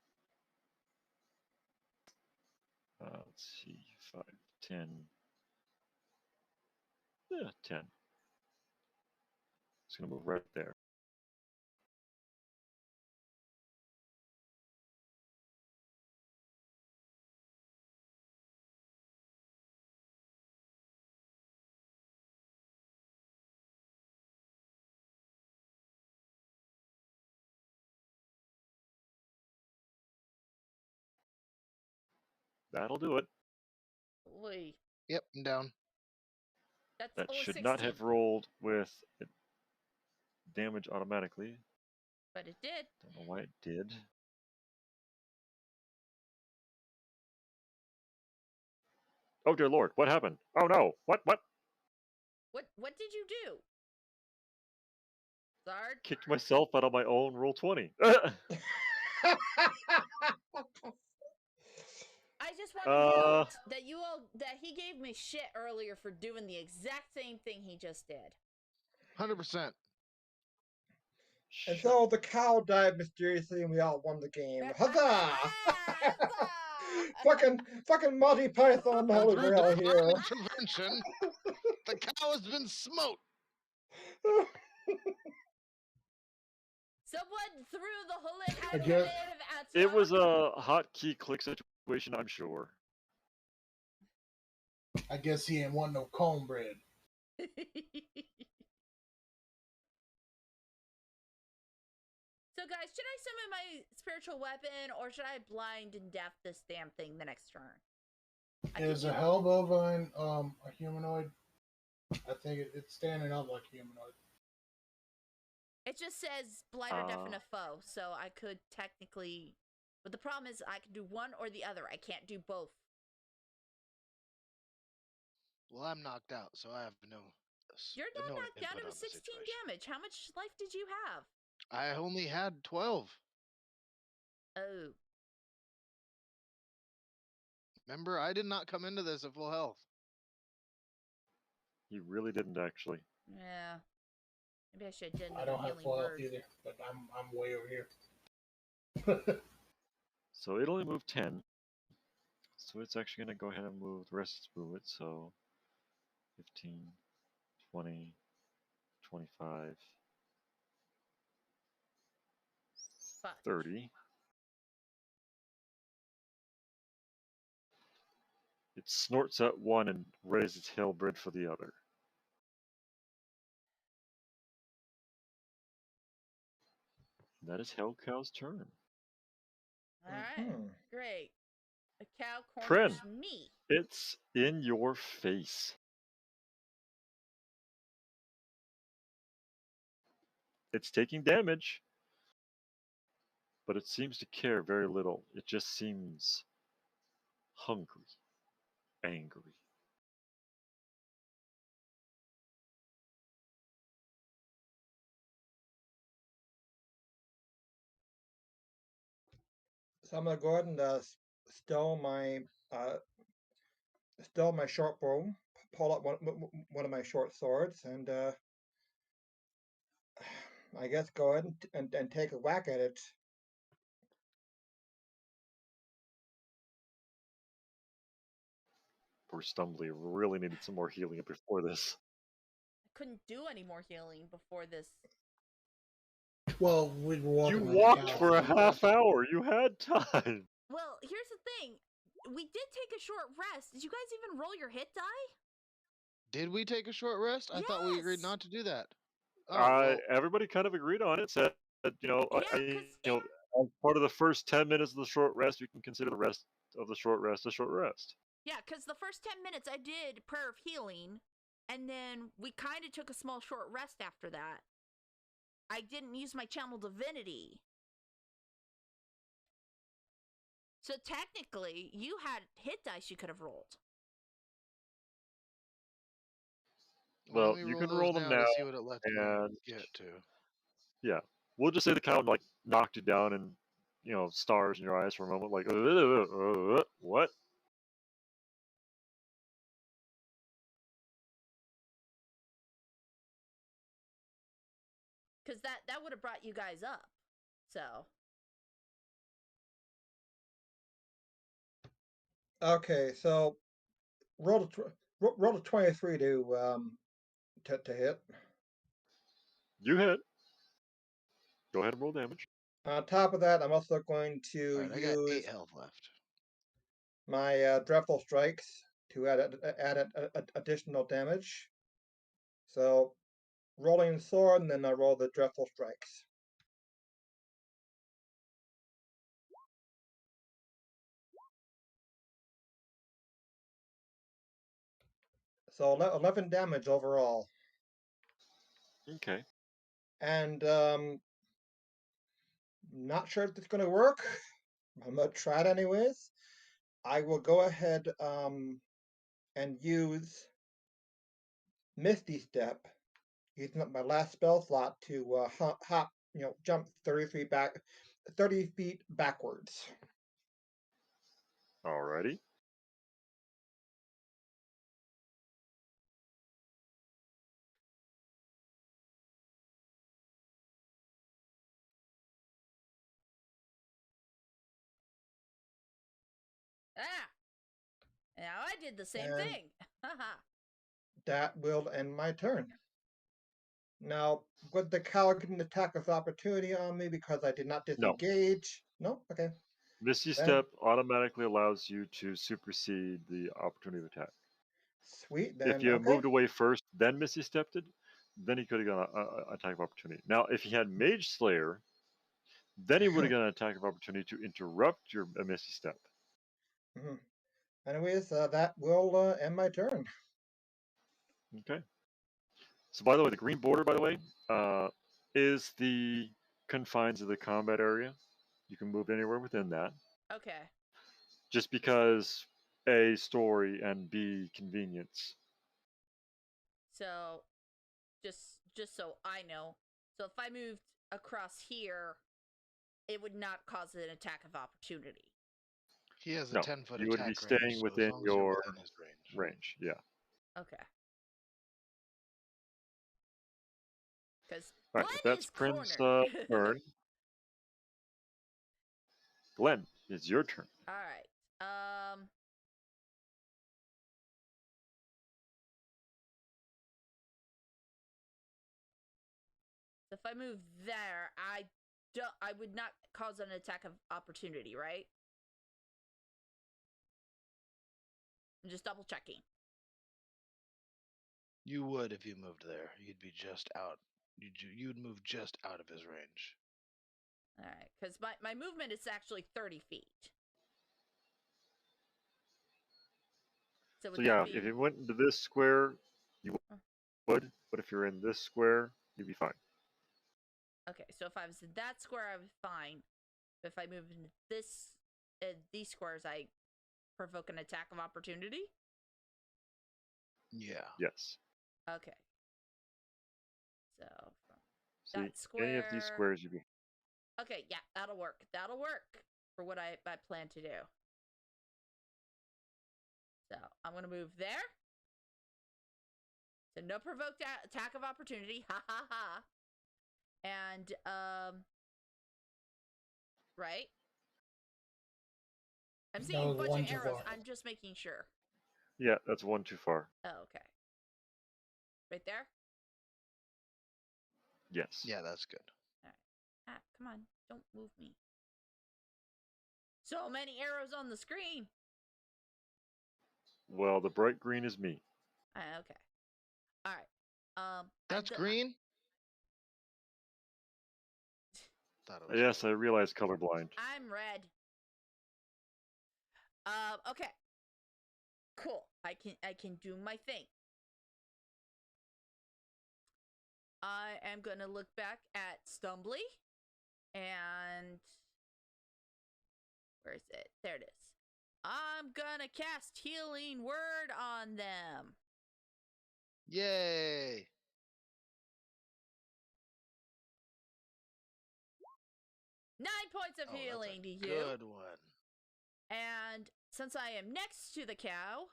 Let's see, 5, 10. Yeah, 10. It's gonna move right there. That'll do it. Wait. Yep, I'm down. That should 16. not have rolled with damage automatically. But it did. Don't know why it did. Oh dear lord, what happened? Oh no, what? What did you do? Zard? Kicked myself out of my own roll 20. I just want to note that he gave me shit earlier for doing the exact same thing he just did. 100%. And so the cow died mysteriously and we all won the game. Huzzah! fucking Monty Python, the Holy Through Grail here. divine intervention, the cow has been smote. Someone threw the holy I hand guess- grenade at It ya. was a hotkey click situation, I'm sure. I guess he ain't want no cornbread. So, guys, should I summon my spiritual weapon, or should I blind and deaf this damn thing the next turn? Is a Hellbovine a humanoid? I think it's standing up like humanoid. It just says blind or deafen a foe, so I could technically... But the problem is I can do one or the other. I can't do both. Well, I'm knocked out, so I have no. You're not no knocked out. input It was on the 16 situation. damage. How much life did you have? I only had 12. Oh. Remember, I did not come into this at full health. He really didn't actually. Yeah. Maybe I should have done I another don't have healing full health word. either, but I'm way over here. So it only moved 10. So it's actually going to go ahead and move the rest of its movement. So 15, 20, 25, Fuck. 30. It snorts at one and raises its halberd for the other. And that is Hellcow's turn. Alright. Great. A cow Pren. corners me. It's in your face. It's taking damage, but it seems to care very little. It just seems hungry, angry. So I'm gonna go ahead and stow my short bow, pull out one of my short swords, and I guess go ahead and take a whack at it. Poor Stumbly really needed some more healing before this. I couldn't do any more healing before this. Well, we were walking. You like walked cows. for a half hour. You had time. Well, here's the thing. We did take a short rest. Did you guys even roll your hit die? Did we take a short rest? I thought we agreed Yes. not to do that. Oh, well, Everybody kind of agreed on it. Said, Yeah, 'cause as part of the first 10 minutes of the short rest, you can consider the rest of the short rest a short rest. Yeah, because the first 10 minutes I did Prayer of Healing, and then we kind of took a small short rest after that. I didn't use my Channel Divinity. So technically, you had hit dice you could have rolled. Well, let me you can those roll them to now, see what it lets me and get to. yeah, we'll just say the cow like knocked you down, and stars in your eyes for a moment, like what? Because that would have brought you guys up. So. Okay, so roll a 23 to hit. You hit. Go ahead and roll damage. On top of that, I'm also going to Alright, I got 8 use health left. my dreadful strikes to add additional damage. So rolling sword, and then I roll the dreadful strikes. So 11 damage overall. Okay. And not sure if it's going to work. I'm going to try it anyways. I will go ahead and use Misty Step, using up my last spell slot to hop, jump 30 feet backwards. Alrighty. Now I did the same And- thing. Haha. That will end my turn. Now, would the cow get an attack of opportunity on me because I did not No. disengage? No? Okay. Misty Then- Step automatically allows you to supersede the opportunity of attack. Sweet. Then, If you okay. moved away first, then Misty Stepped it, then he could have got an attack of opportunity. Now, if he had Mage Slayer, then he would have got an attack of opportunity to interrupt your Misty Step. Mhm. Anyways, that will end my turn. Okay. So, by the way, the green border, by the way, is the confines of the combat area. You can move anywhere within that. Okay. Just because A, story, and B, convenience. So, just so I know, so if I moved across here, it would not cause an attack of opportunity. He has a No, 10-foot you would attack be staying range, so within as long as you're your within his range. range. Yeah. Okay. Because All right, that's Prince's turn. Glenn, it's your turn. All right. If I move there, I would not cause an attack of opportunity, right? I'm just double checking. You would if you moved there. You'd be just out. You'd move just out of his range. All right, because my movement is actually 30 feet. So So yeah, if you went into this square, you would. But if you're in this square, you'd be fine. Okay, so if I was in that square, I was fine. But if I move into these squares, I provoke an attack of opportunity? Yeah. Yes. Okay. So from See, that square. any of these squares, you'd be. Okay, yeah, that'll work. That'll work for what I plan to do. So I'm gonna move there. So no provoked attack of opportunity. Ha ha ha. And right. I'm seeing No, a bunch one of too arrows. far. I'm just making sure. Yeah, that's one too far. Oh, okay. Right there? Yes. Yeah, that's good. Ah, come on. Don't move me. So many arrows on the screen. Well, the bright green is me. Okay. All right. That's green? Thought it was Yes, I realize colorblind. I'm red. Okay. Cool. I can do my thing. I am gonna look back at Stumbly, and where is it? There it is. I'm gonna cast Healing Word on them. Yay! 9 points of Oh, healing to that's a you. good one. And since I am next to the cow,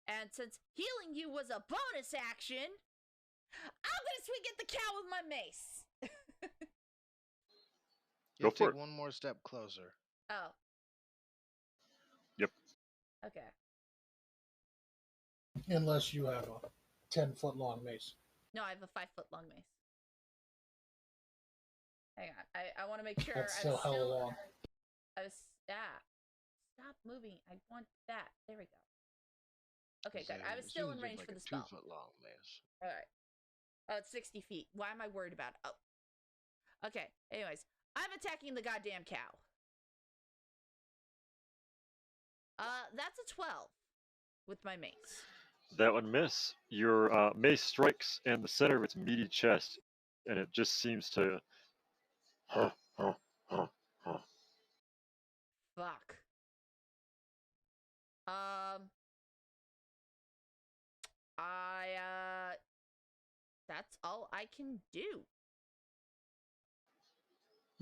and since healing you was a bonus action, I'm gonna swing at the cow with my mace. You Go have to for take it. one more step closer. Oh. Yep. Okay. Unless you have a 10-foot long mace. No, I have a 5-foot long mace. Hang on. I want to make sure. That's still hella long. Stop moving. I want that. There we go. Okay, So good. I was as still soon in as you range make for a the spell. 2-foot long mace. All right. Oh, it's 60 feet. Why am I worried about it? Oh. Okay. Anyways, I'm attacking the goddamn cow. That's a 12 with my mace. That would miss. Your mace strikes in the center of its meaty chest, and it just seems to. Fuck. That's all I can do.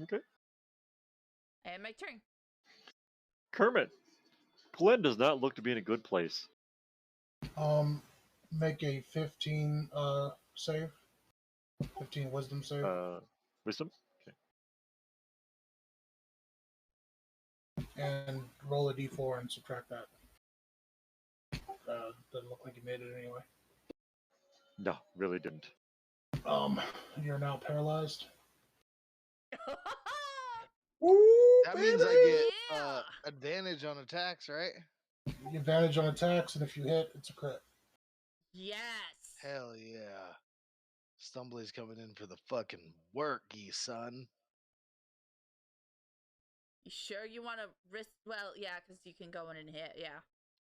Okay. And my turn. Kermit, Glenn does not look to be in a good place. Make a 15 save. 15 wisdom save. Wisdom? Okay. and roll a d4 and subtract that. Doesn't look like you made it anyway. No, really didn't. You're now paralyzed. Ooh, That baby! means I get Yeah. advantage on attacks, right? Advantage on attacks, and if you hit, it's a crit. Yes. Hell yeah. Stumbly's coming in for the fucking work, ye son. You sure you want to risk? Well, yeah, because you can go in and hit. Yeah.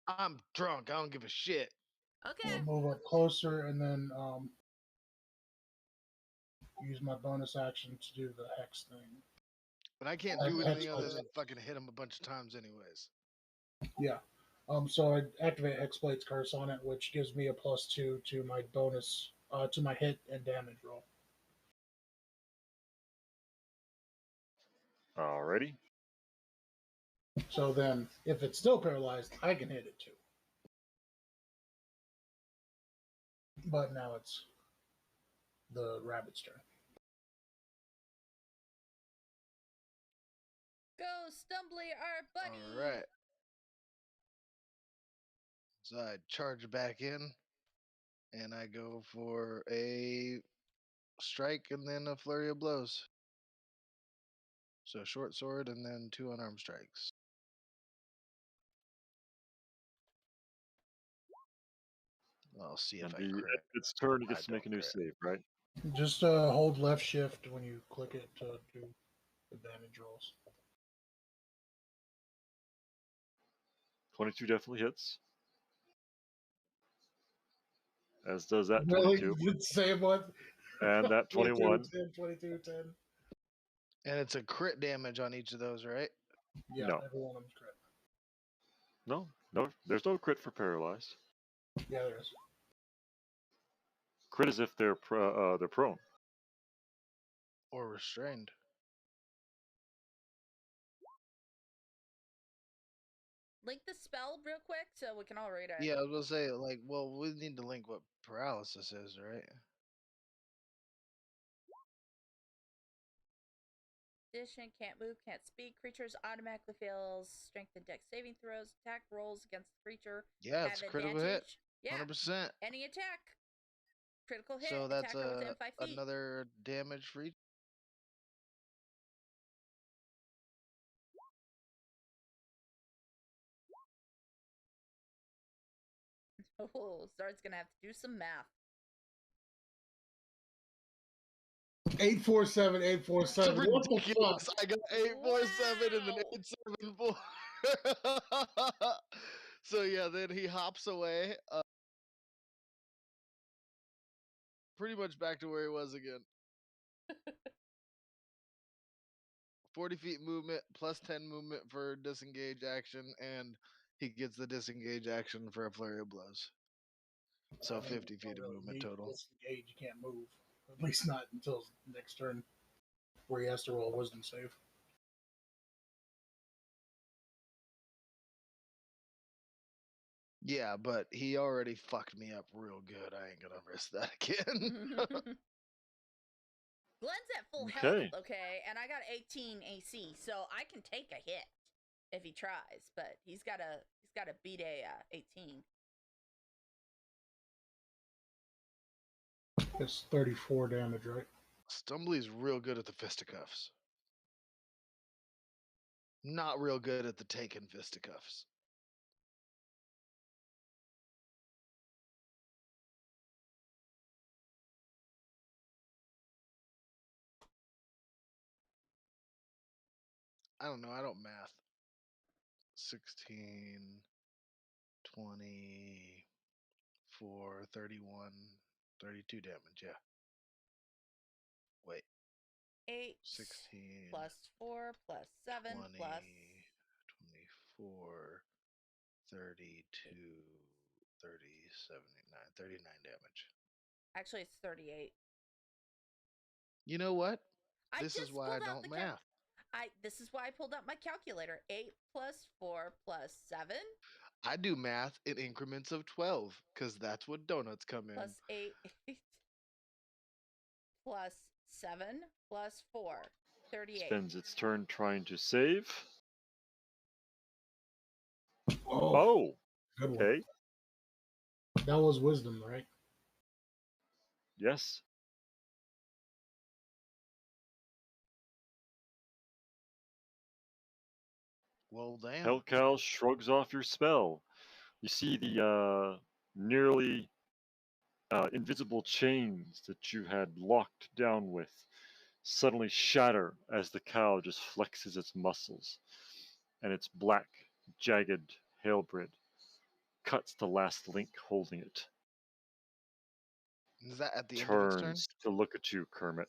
I'm drunk. I don't give a shit. Okay. We'll move up closer, and then use my bonus action to do the hex thing. But I can't do anything other than fucking hit him a bunch of times anyways. Yeah. So I activate Hexblade's Curse on it, which gives me a +2 to my bonus, to my hit and damage roll. Alrighty. So then, if it's still paralyzed, I can hit it too. But now it's the rabbit's turn. Go, Stumbly, our buddy. All right. So I charge back in, and I go for a strike and then a flurry of blows. So short sword and then 2 unarmed strikes. I'll see if And I crit. its turn, it I gets to make a don't new crit. save, right? Just hold left shift when you click it to do advantage rolls. 22 definitely hits. As does that Really? 22. The same one? And that 21. 22, 10. And it's a crit damage on each of those, right? Yeah, No. every one of them's crit. No, there's no crit for paralyzed. Yeah, there is. Crit is if they're prone. Or restrained. Link the spell real quick so we can all read it. Yeah, I was gonna say, like, well, we need to link what paralysis is, right? Condition, can't move, can't speak. Creatures automatically fails strength and dex saving throws. Attack rolls against the creature Yeah, have it's a critical hit. advantage. Yeah, 100%. any attack. Critical hit. So that's attacker within 5 feet. another damage for each. Oh, Zard's gonna have to do some math. 847, 847. It's What the ridiculous. fuck? I got 847 and then Wow. 874. So yeah, then he hops away. Pretty much back to where he was again. 40 feet movement plus 10 movement for disengage action, and he gets the disengage action for a flurry of blows. So 50 feet of movement total. Disengage, you can't move. At least not until next turn, where he has to roll a wisdom save. Yeah, but he already fucked me up real good. I ain't gonna risk that again. Glenn's at full Okay. health, okay, and I got 18 AC, so I can take a hit if he tries, but he's gotta beat a 18. It's 34 damage, right? Stumbly's real good at the fisticuffs. Not real good at the taken fisticuffs. I don't know. I don't math. 16, 24, 31, 32 damage. Yeah. Wait. 8 16 plus 4 plus 7 20, plus 24, 32, 30, 79, 39 damage. Actually, it's 38. You know what? I This is just why I pulled out don't the math. This is why I pulled out my calculator. 8 plus 4 plus 7 I do math in increments of 12 because that's what donuts come in. plus 8 plus 7 plus 4. 38. Spends its turn trying to save. Oh, good one. okay. That was wisdom, right? Yes. Well, damn. Hellcow shrugs off your spell. You see the nearly invisible chains that you had locked down with suddenly shatter as the cow just flexes its muscles, and its black, jagged halberd cuts the last link holding it. Is that at the end of its turn? Turns to look at you, Kermit.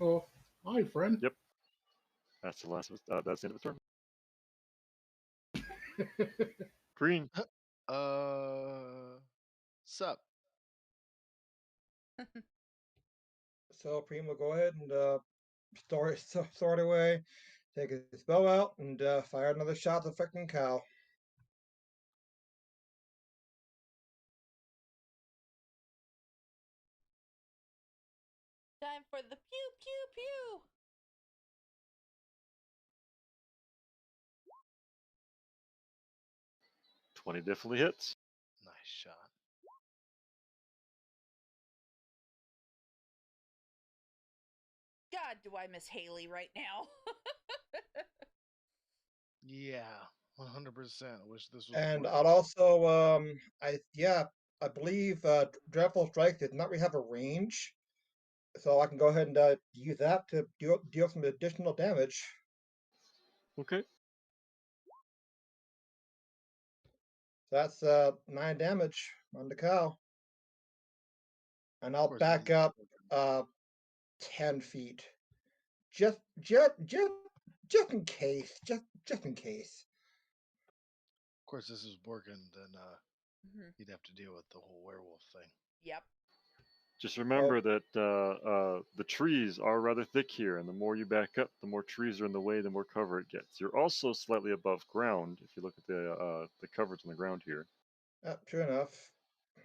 Oh, hi, friend. Yep. That's the last. That's the end of the turn. Green. Sup? So Primo, go ahead and sword away, take his bow out, and fire another shot at the freaking cow. Time for the pew pew pew. '20 definitely hits. Nice shot. God, do I miss Haley right now? Yeah, 100%. Wish this was. And working. I'd also, I believe Dreadful Strike did not really have a range, so I can go ahead and use that to deal some additional damage. Okay. So that's 9 damage on the cow, and I'll course, back it is. up 10 feet, just in case, just in case. Of course, this is working. Then you'd have to deal with the whole werewolf thing. Yep. Just remember that the trees are rather thick here, and the more you back up, the more trees are in the way, the more cover it gets. You're also slightly above ground if you look at the coverage on the ground here. True enough.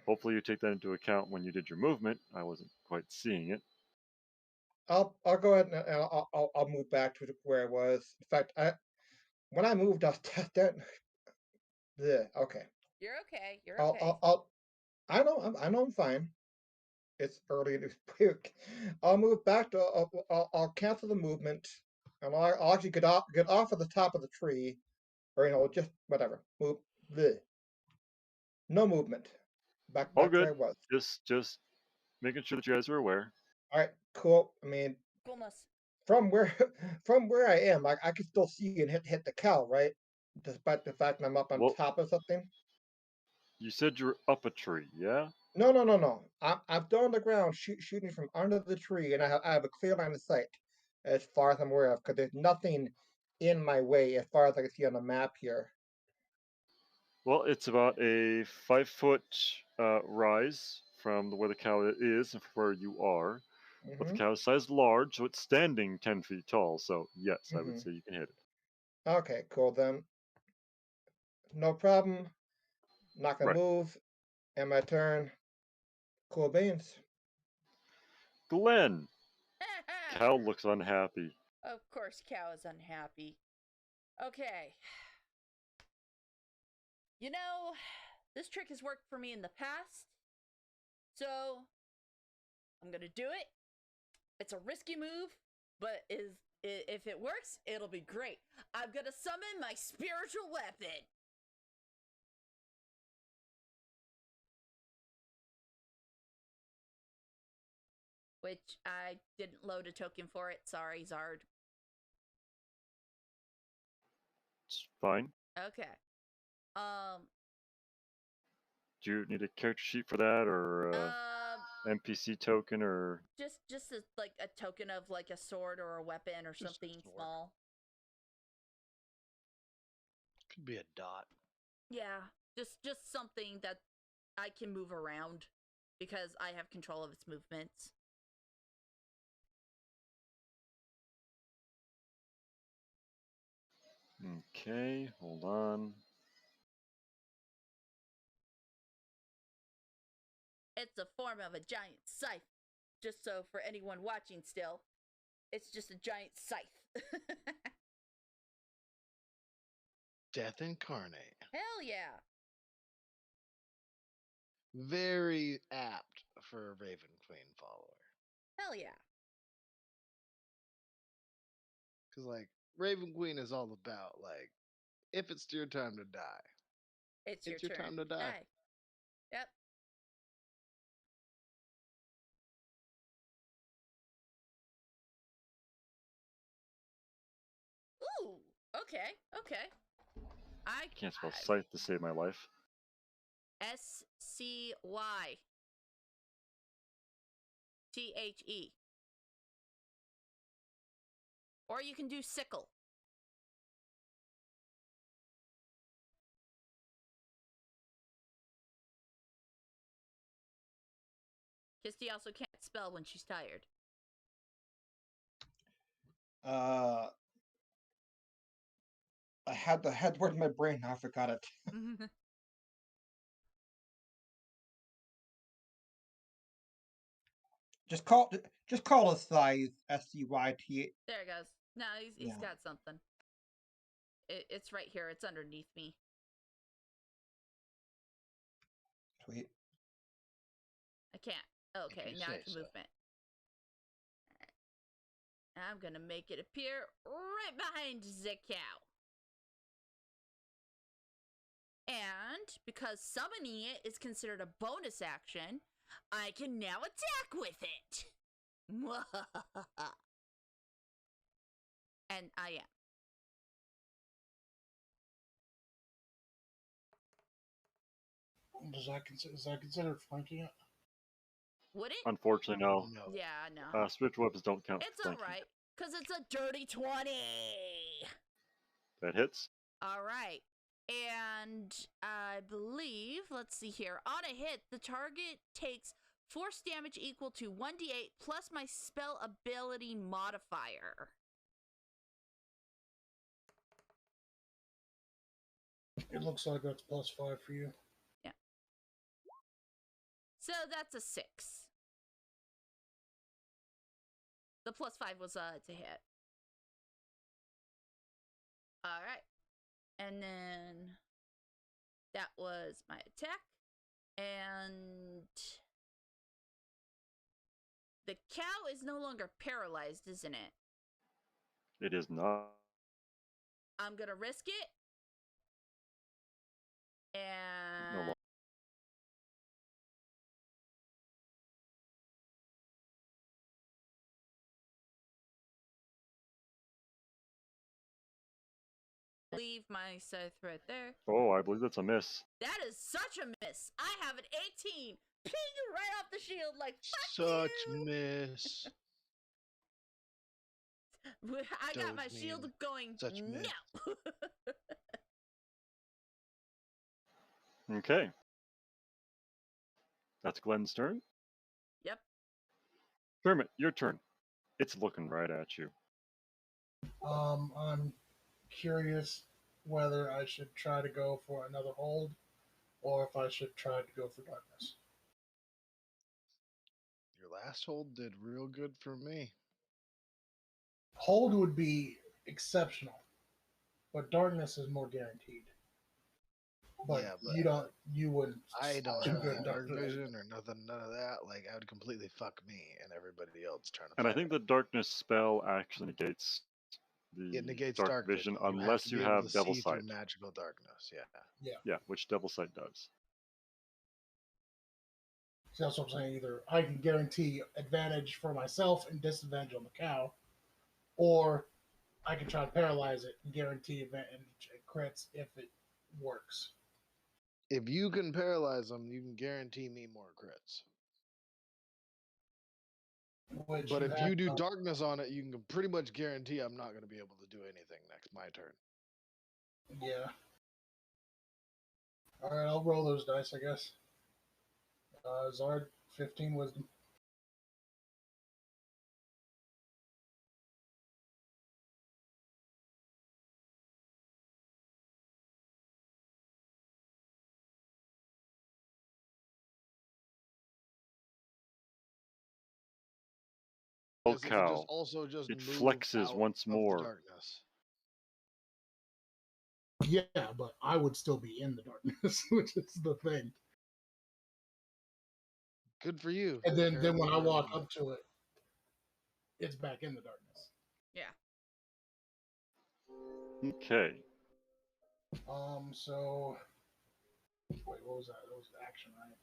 Hopefully, you take that into account when you did your movement. I wasn't quite seeing it. I'll go ahead and I'll move back to where I was. In fact, when I moved, I was that. Yeah, okay. You're okay. You're okay. I know I'm fine. It's early in the week. I'll move back to. I'll cancel the movement, and I'll actually get off of the top of the tree, or just whatever. Move. Bleh. No movement. Back All to where good. I was. Just making sure that you guys are aware. All right, cool. I mean, Coolness. from where from where I am, I can still see and hit the cow, right? Despite the fact that I'm up on Well, top of something. you said you're up a tree, yeah? No. I'm still on the ground, shooting from under the tree, and I have a clear line of sight as far as I'm aware of, because there's nothing in my way as far as I can see on the map here. Well, it's about a 5-foot rise from where the cow is and from where you are. But the Mm-hmm. cow is sized large, so it's standing 10 feet tall. So, yes, I would Mm-hmm. say you can hit it. Okay, cool then. No problem. Not gonna Right. move. And my turn. Cool beans. Glenn! Cow looks unhappy. Of course, Cow is unhappy. Okay. You know, this trick has worked for me in the past, so I'm gonna do it. It's a risky move, but if it works, it'll be great. I'm gonna summon my spiritual weapon. Which I didn't load a token for it. Sorry, Zard. It's fine. Okay. Do you need a character sheet for that, or NPC token, or just like a token of like a sword or a weapon or Just something sword. small. Could be a dot. Yeah, just something that I can move around because I have control of its movements. Okay, hold on. It's a form of a giant scythe. Just so for anyone watching still, it's just a giant scythe. Death incarnate. Hell yeah. Very apt for a Raven Queen follower. Hell yeah. Because, like, Raven Queen is all about, like, if it's your time to die, It's your turn. time to die. Yep. Ooh. Okay. I Can't spell scythe to save my life. SCYTHE. Or you can do sickle. Kisty also can't spell when she's tired. I had the word in my brain. Now I forgot it. Just call it scythe. SCYT. There it goes. No, he's got something. It's right here. It's underneath me. Sweet. I can't. Okay, now I can movement. I'm gonna make it appear right behind the cow. And because summoning it is considered a bonus action, I can now attack with it. And I am. Is that considered flanking it? Would it? Unfortunately, no. Yeah, no. Spiritual weapons don't count. It's alright, because it's a dirty 20. That hits. Alright. And I believe, let's see here. On a hit, the target takes force damage equal to 1d8 plus my spell ability modifier. It looks like that's +5 for you. Yeah. So that's a 6. The +5 was to hit. Alright. And then that was my attack. And the cow is no longer paralyzed, isn't it? It is not. I'm gonna risk it. And No. leave my scythe right there. Oh, I believe that's a miss. That is such a miss. I have an 18. Ping right off the shield like fuck Such you. miss. I got my shield going. Such no. Okay. That's Glenn's turn. Yep. Kermit, your turn. It's looking right at you. I'm curious whether I should try to go for another hold or if I should try to go for darkness. Your last hold did real good for me. Hold would be exceptional, but darkness is more guaranteed. But, yeah, but you wouldn't. I don't do have good any dark darkness. vision or nothing, none of that. Like, I would completely fuck me and everybody else trying to. And I think the darkness spell actually negates it the negates dark vision vision. unless you be able have to Devil see through Sight. magical darkness. Yeah. Yeah, which Devil Sight does. See, that's what I'm saying. Either I can guarantee advantage for myself and disadvantage on the cow, or I can try to paralyze it and guarantee advantage and crits if it works. If you can paralyze them, you can guarantee me more crits. But if you do darkness on it, you can pretty much guarantee I'm not going to be able to do anything next my turn. Yeah. All right, I'll roll those dice, I guess. Zard, 15 wisdom. Cow. It flexes once more. Yeah, but I would still be in the darkness, which is the thing. Good for you. And then Apparently when I you're walk alone. up to it, it's back in the darkness. Yeah. Okay. So wait, what was that? That was action, right?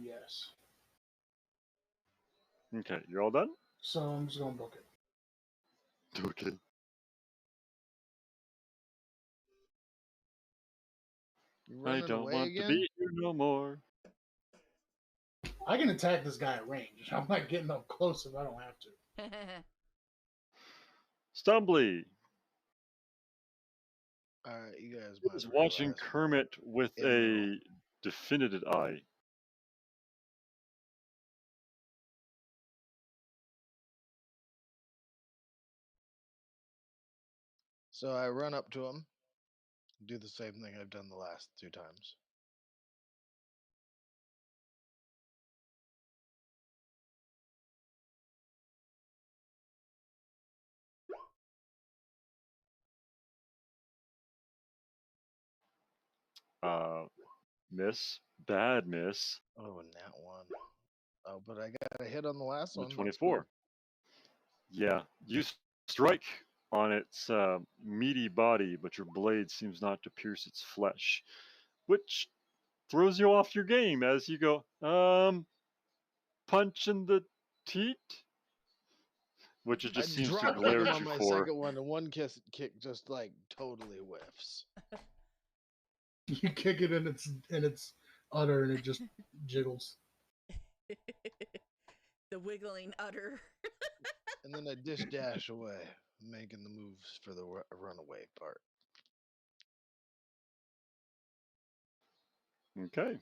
Yes. Okay, you're all done? So I'm just gonna book it. Okay. You I running don't away want again? to be here no more. I can attack this guy at range. I'm not getting up close if I don't have to. Stumbly All right, you guys might is watching realize Kermit with in little. a definitive eye. So I run up to him, do the same thing I've done the last 2 times. Miss. Bad miss. Oh, and that one. Oh, but I got a hit on the last The one. That's 24. good. Yeah, you strike on its meaty body, but your blade seems not to pierce its flesh, which throws you off your game as you go, punch in the teat? Which it I just seems to drop glare him at on you my for. second one, and one kick just like totally whiffs. You kick it in its udder and it just jiggles. The wiggling udder. And then I dish dash away, making the moves for the runaway part. Okay.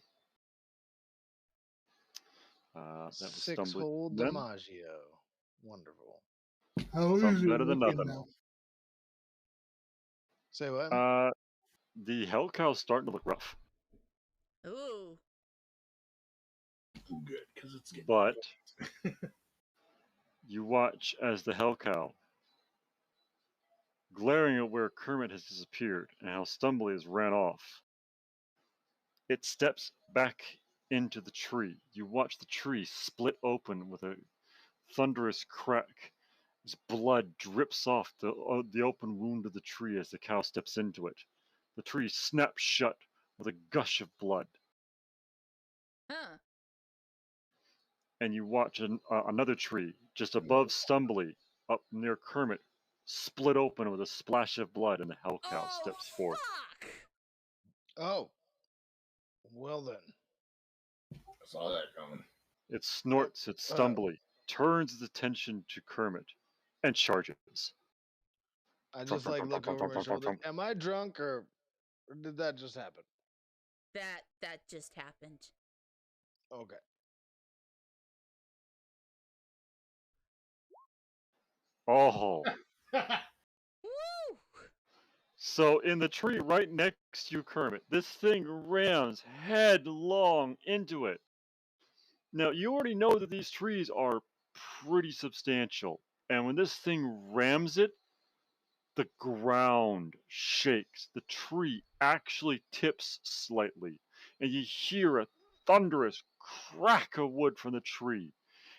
That was 6 stumbling. hole Then DiMaggio. Wonderful. How something is it better than looking nothing. now? Say what? The hell cow's starting to look rough, Ooh. Good, because it's getting. but you watch as the hell cow, glaring at where Kermit has disappeared and how Stumbly has ran off, it steps back into the tree. You watch the tree split open with a thunderous crack as blood drips off the open wound of the tree as the cow steps into it. The tree snaps shut with a gush of blood. Huh. And you watch another tree just above Stumbly, up near Kermit, split open with a splash of blood, and the hell cow steps forth. Fuck! Oh. Well then. I saw that coming. It snorts at Stumbly, turns its attention to Kermit, and charges. I just like look over my shoulder. Am I drunk or did that just happen? That just happened. Okay. Oh. Woo! So in the tree right next to you, Kermit, this thing rams headlong into it. Now, you already know that these trees are pretty substantial. And when this thing rams it, the ground shakes. The tree actually tips slightly. And you hear a thunderous crack of wood from the tree.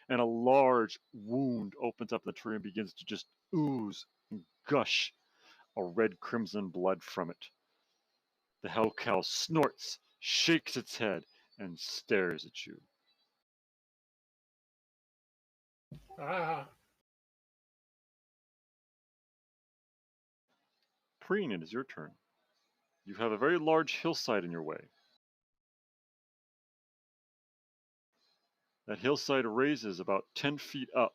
And a large wound opens up in the tree and begins to just ooze and gush a red crimson blood from it. The hell cow snorts, shakes its head, and stares at you. Ah. Preen, it is your turn. You have a very large hillside in your way. That hillside raises about 10 feet up.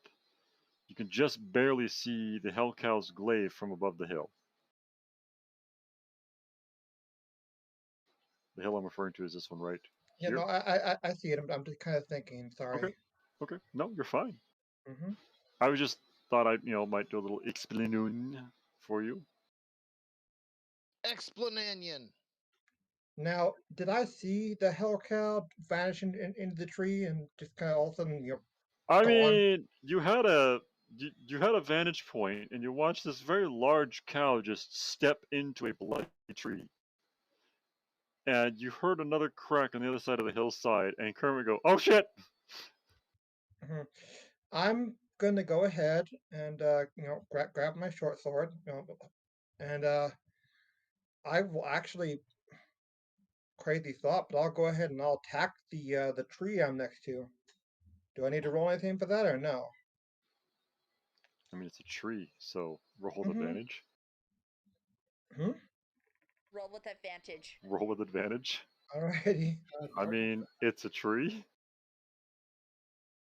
You can just barely see the hell cow's glaive from above the hill. The hill I'm referring to is this one right Yeah, here. no, I see it. I'm just kind of thinking. Sorry. Okay. No, you're fine. Hmm. I was just thought I might do a little explanation for you. Explanation. Now, did I see the hell cow vanish into the tree and just kind of all of a sudden, I gone? mean, you had a you had a vantage point, and you watched this very large cow just step into a bloody tree. And you heard another crack on the other side of the hillside, and Kermit go, "Oh shit!" Mhm. I'm gonna go ahead and grab my short sword, and I will actually, crazy thought, but I'll go ahead and I'll attack the tree I'm next to. Do I need to roll anything for that or no? I mean, it's a tree, so roll with Mm-hmm. advantage. Hmm? Roll with advantage. Roll with advantage. Alrighty. I mean, it's a tree.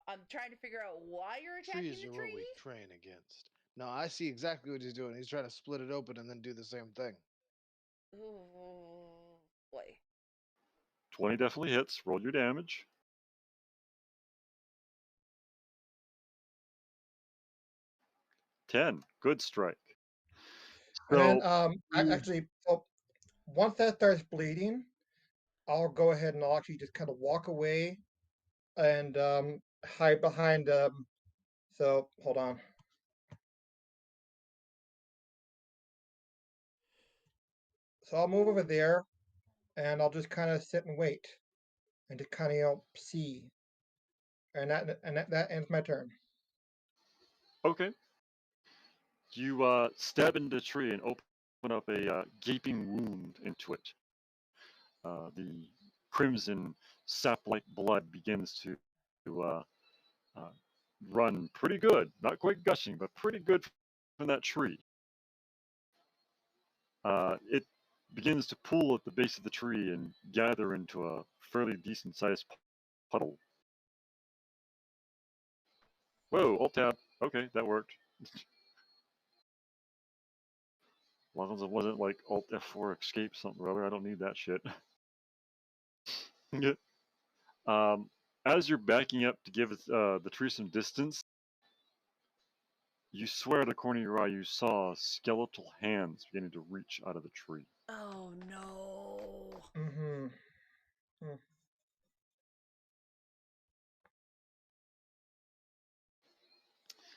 I'm trying to figure out why you're attacking Trees the are what tree. we train against. No, I see exactly what he's doing. He's trying to split it open and then do the same thing. Ooh, boy. 20 definitely hits. Roll your damage. 10. Good strike. And then So, actually, so once that starts bleeding, I'll go ahead and I'll actually just kind of walk away and hide behind. So hold on. So I'll move over there, and I'll just kind of sit and wait, and just kind of see, and that ends my turn. okay. You stab into the tree and open up a gaping wound into it. The crimson sap-like blood begins to uh, uh, run pretty good. Not quite gushing, but pretty good from that tree. It begins to pool at the base of the tree and gather into a fairly decent-sized puddle. Whoa, Alt Tab. Okay, that worked. As long as it wasn't like Alt F4 escape something or other, I don't need that shit. As you're backing up to give the tree some distance, you swear at the corner of your eye you saw skeletal hands beginning to reach out of the tree. Oh no. Mm-hmm.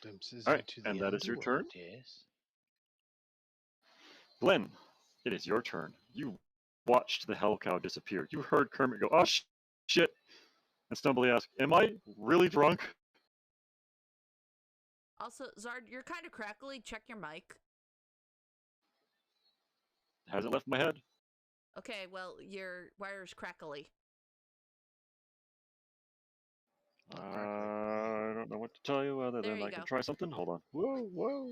Glimpses All right, into the and that is your turn. underworld, yes. Glenn, it is your turn. You watched the hell cow disappear. You heard Kermit go, "Oh shit," and stumbly ask, "Am I really drunk?" Also, Zard, you're kind of crackly. Check your mic. Hasn't left my head. Okay, well, your wire's crackly. I don't know what to tell you other There than you I go. can try something. Hold on. Whoa, whoa.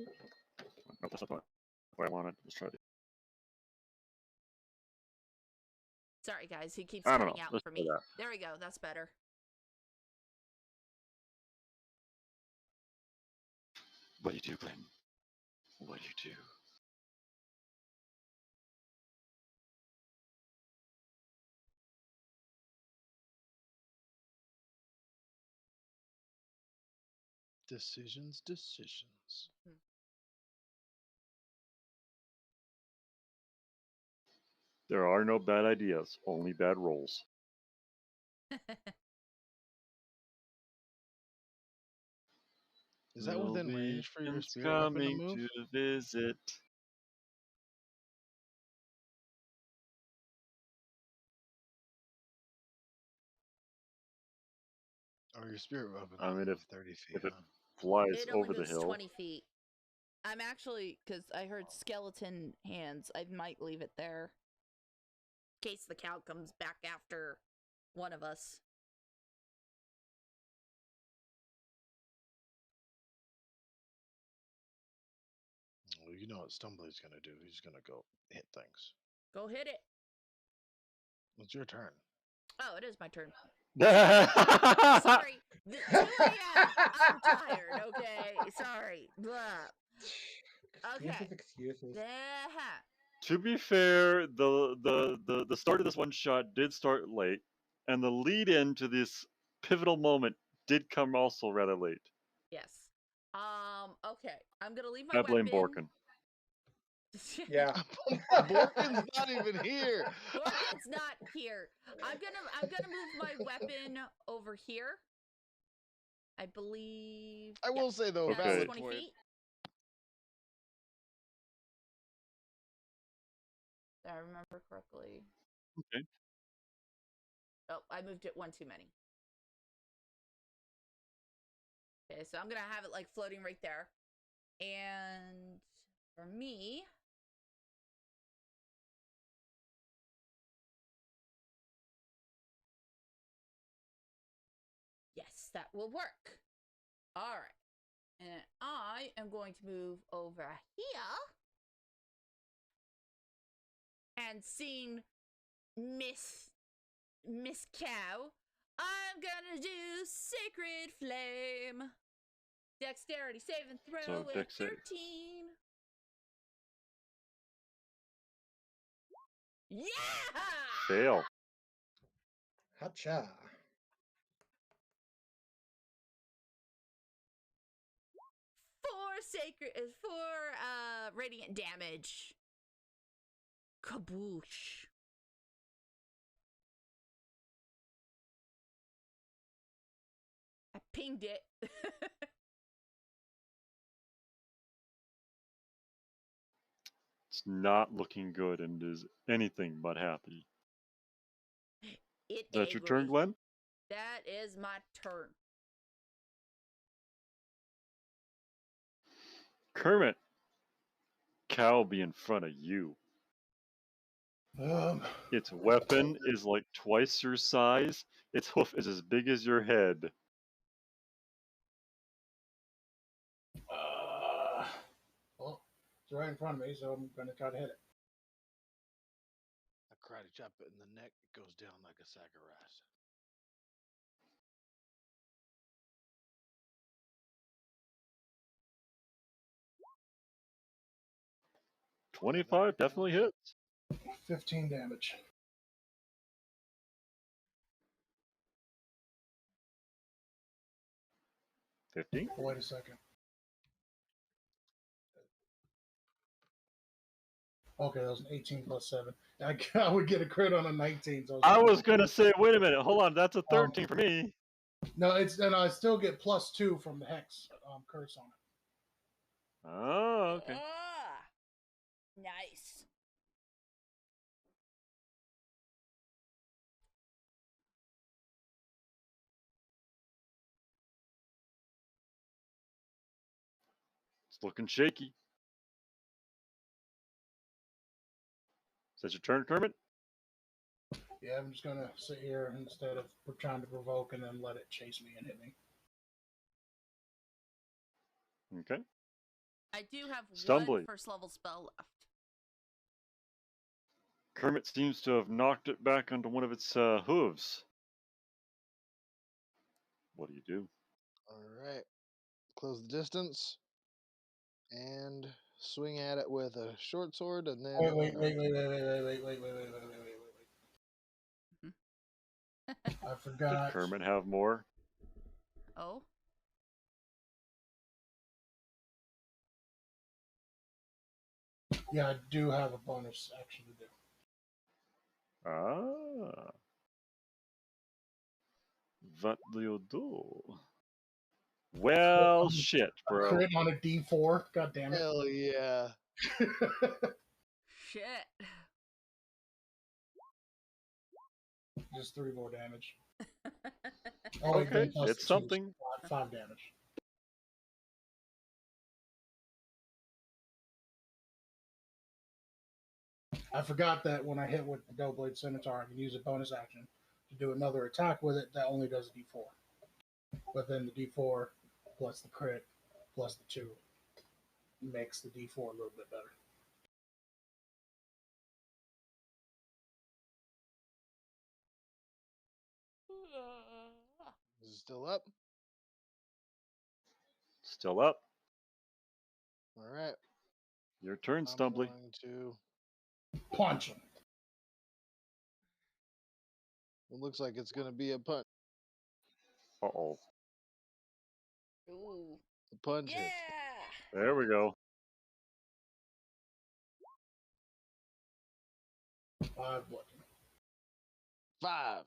No, that's not what I wanted. Let's try it. Sorry, guys. He keeps I don't cutting know. out Let's for try me. that. There we go. That's better. What do you do, Glenn? What do you do? Decisions. There are no bad ideas, only bad rolls. Is that within range for your Visions spirit weapon to coming move? to visit. Or your spirit weapon? I mean, if 30 feet. it flies It only over the moves hill, 20 feet. I'm actually, because I heard skeleton hands, I might leave it there. In case the cow comes back after one of us. Well, you know what Stumbly's gonna do. He's gonna go hit things. Go hit it. It's your turn. Oh, it is my turn. Sorry. Sorry. 2 a.m. I'm tired, okay? Sorry. Blah. Okay. Excuses. To be fair, the start of this one shot did start late, and the lead in to this pivotal moment did come also rather late. Yes. Okay. I'm gonna leave my I blame weapon. Borkin. Yeah. Borkin's not even here. Borkin's not here. I'm gonna move my weapon over here. I believe. I will say though, That's Okay. 20 valid point. feet. Did I remember correctly? Okay. Oh, I moved it one too many. Okay, so I'm gonna have it like floating right there. And for me, yes, that will work. All right. And I am going to move over here. And seeing Miss Cow, I'm gonna do Sacred Flame. Dexterity save and throw So, with dex save. 13. Yeah! Fail. Hacha. 4 radiant damage. Kaboosh. I pinged it. It's not looking good and is anything but happy. It That's your turn, angry. Glenn? That is my turn. Kermit. Cow will be in front of you. Its weapon is like twice your size. Its hoof is as big as your head. Well, it's right in front of me, so I'm gonna try to hit it. I karate chop it in the neck. It goes down like a sack of rice. $25 definitely hits. 15 damage. 15. Wait a second. Okay, that was an 18 plus 7. I would get a crit on a 19. So I was going to say, wait a minute. Hold on. That's a 13 for me. No, and I still get +2 from the hex curse on it. Oh, okay. Ah, nice. It's looking shaky. Is that your turn, Kermit? Yeah, I'm just gonna sit here instead of trying to provoke and then let it chase me and hit me. Okay. I do have Stumbly. one first level spell left. Kermit seems to have knocked it back onto one of its hooves. What do you do? All right. Close the distance. And swing at it with a short sword, and then. Wait. I forgot. Did Kermit have more? Oh. Yeah, I do have a bonus action to do. Ah. What do you do? Well, shit, bro. Crit on a D4. God damn it. Hell yeah. Shit. Just 3 more damage. Okay, it's something. 5 damage. I forgot that when I hit with the Doughblade Scimitar, I can use a bonus action to do another attack with it that only does a D4. But then the D4 plus the crit plus the 2 makes the D4 a little bit better. Is it still up? Still up. All right. Your turn, I'm Stumbly. going to. Punch him. It looks like it's going to be a punch. Uh-oh. Ooh. The punch Yeah. hits. There we go. 5 bludgeoning. 5.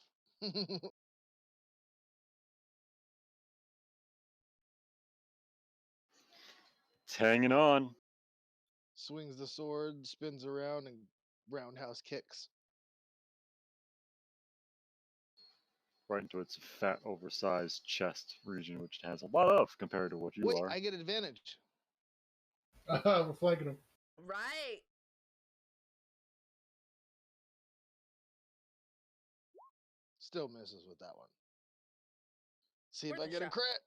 It's hanging on. Swings the sword, spins around, and roundhouse kicks. Right into its fat, oversized chest region, which it has a lot of compared to what you Wait, are. I get advantage. We're flanking him. Right. Still misses with that one. See if Worth I a get a shot. crit.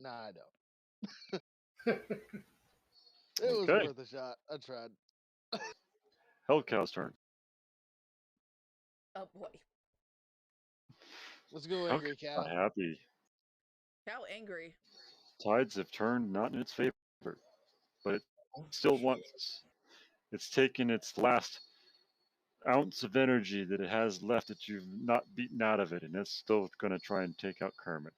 Nah, I don't. It was Okay. worth a shot. I tried. Hellcow's turn. Oh boy. Let's go, angry Hellcow's cow. not happy. How angry. Tides have turned not in its favor, but it still wants. It's taken its last ounce of energy that it has left that you've not beaten out of it, and it's still going to try and take out Kermit.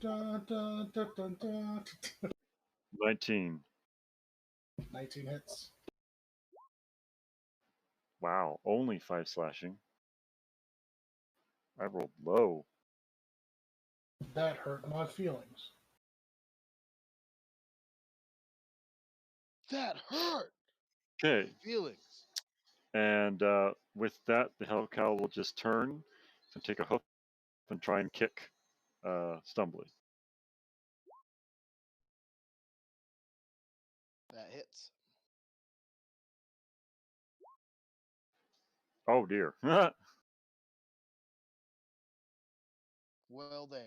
Dun, dun, dun, dun, dun. 19. 19 hits. Wow, only 5 slashing. I rolled low. That hurt my feelings. That hurt. Okay, Feelings. and with that, the Hellcow will just turn and take a hoof and try and kick Stumbly. That hits. Oh dear. Well, damn.